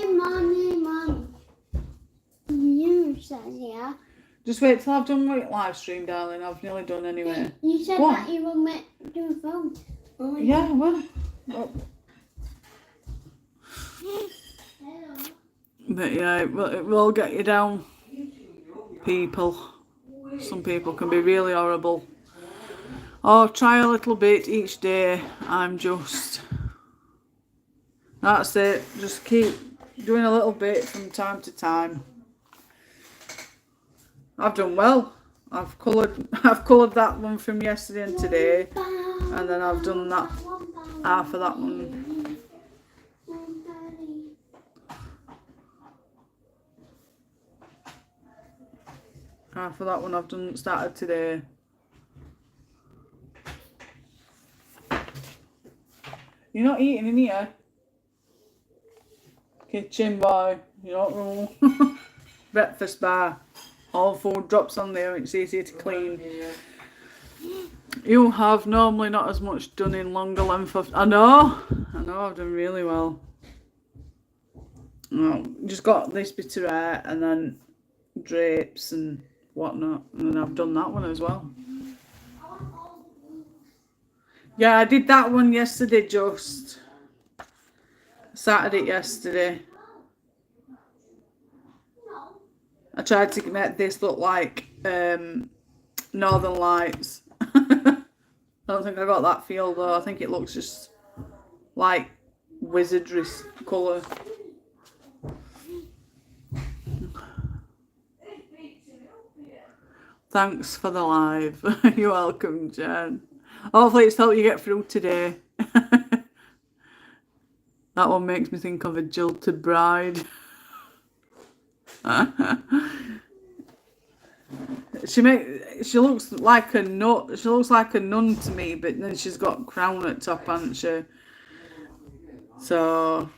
You said, yeah. Just wait till I've done my live stream, darling. I've nearly done anyway. You said What? that you were meant to do a phone. Oh, Yeah, well. But yeah, it will get you down. People. Some people can be really horrible. Oh, try a little bit each day. That's it. Just keep doing a little bit from time to time. I've done well. I've coloured that one from yesterday and today. And then I've done that half of that one. Half of that one I've started today. You're not eating in here. Kitchen boy, you don't rule. Breakfast bar. All food drops on there, it's easier to clean. You have normally not as much done in longer length of... I know I've done really well. Oh, just got this bit of hair and then drapes and whatnot, and then I've done that one as well. Yeah, I did that one yesterday, just started it yesterday. I tried to make this look like Northern Lights. I don't think I got that feel though. I think it looks just like wizardry colour. Thanks for the live. You're welcome, Jen. Hopefully it's helped you get through today. That one makes me think of a jilted bride. She looks like a nut. She looks like a nun to me, but then she's got crown at top, hasn't she? So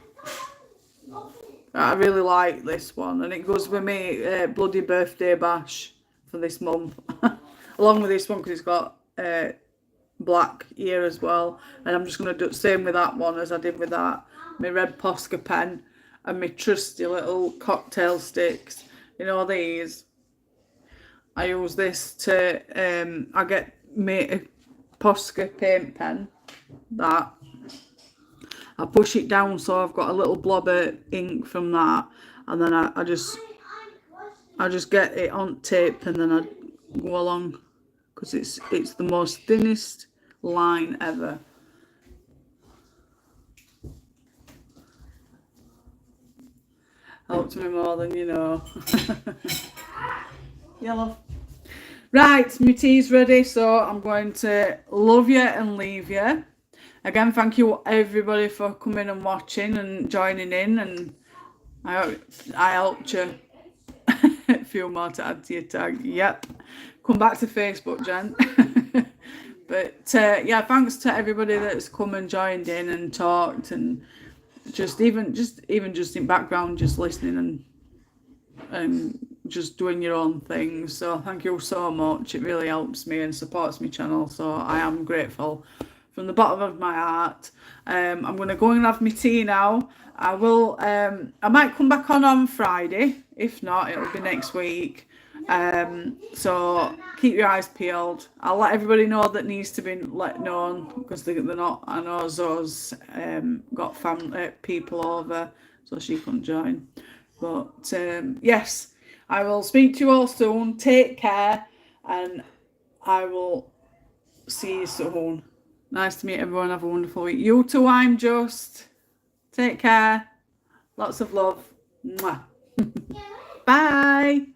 I really like this one, and it goes with me bloody birthday bash for this month, along with this one because it's got black here as well. And I'm just gonna do the same with that one as I did with that. My red Posca pen and my trusty little cocktail sticks. You know these. I use this to I get my Posca paint pen. That I push it down so I've got a little blob of ink from that, and then I just get it on tape and then I go along because it's the most thinnest line ever. Helped me more than you know. Yeah, love. Right, my tea's ready, so I'm going to love you and leave you. Again, thank you everybody for coming and watching and joining in and I helped you. A few more to add to your tag. Yep. Come back to Facebook, Jen. But yeah, thanks to everybody that's come and joined in and talked, and just even in background, just listening and just doing your own thing. So thank you so much. It really helps me and supports my channel. So I am grateful from the bottom of my heart. I'm gonna go and have my tea now. I will. I might come back on Friday. If not, it'll be next week. So keep your eyes peeled. I'll let everybody know that needs to be let known, because they're not. I know Zoe's got family people over, so she couldn't join. But yes, I will speak to you all soon. Take care, and I will see you soon. Nice to meet everyone. Have a wonderful week. You too. I'm Just. Take care. Lots of love. Mwah. Bye.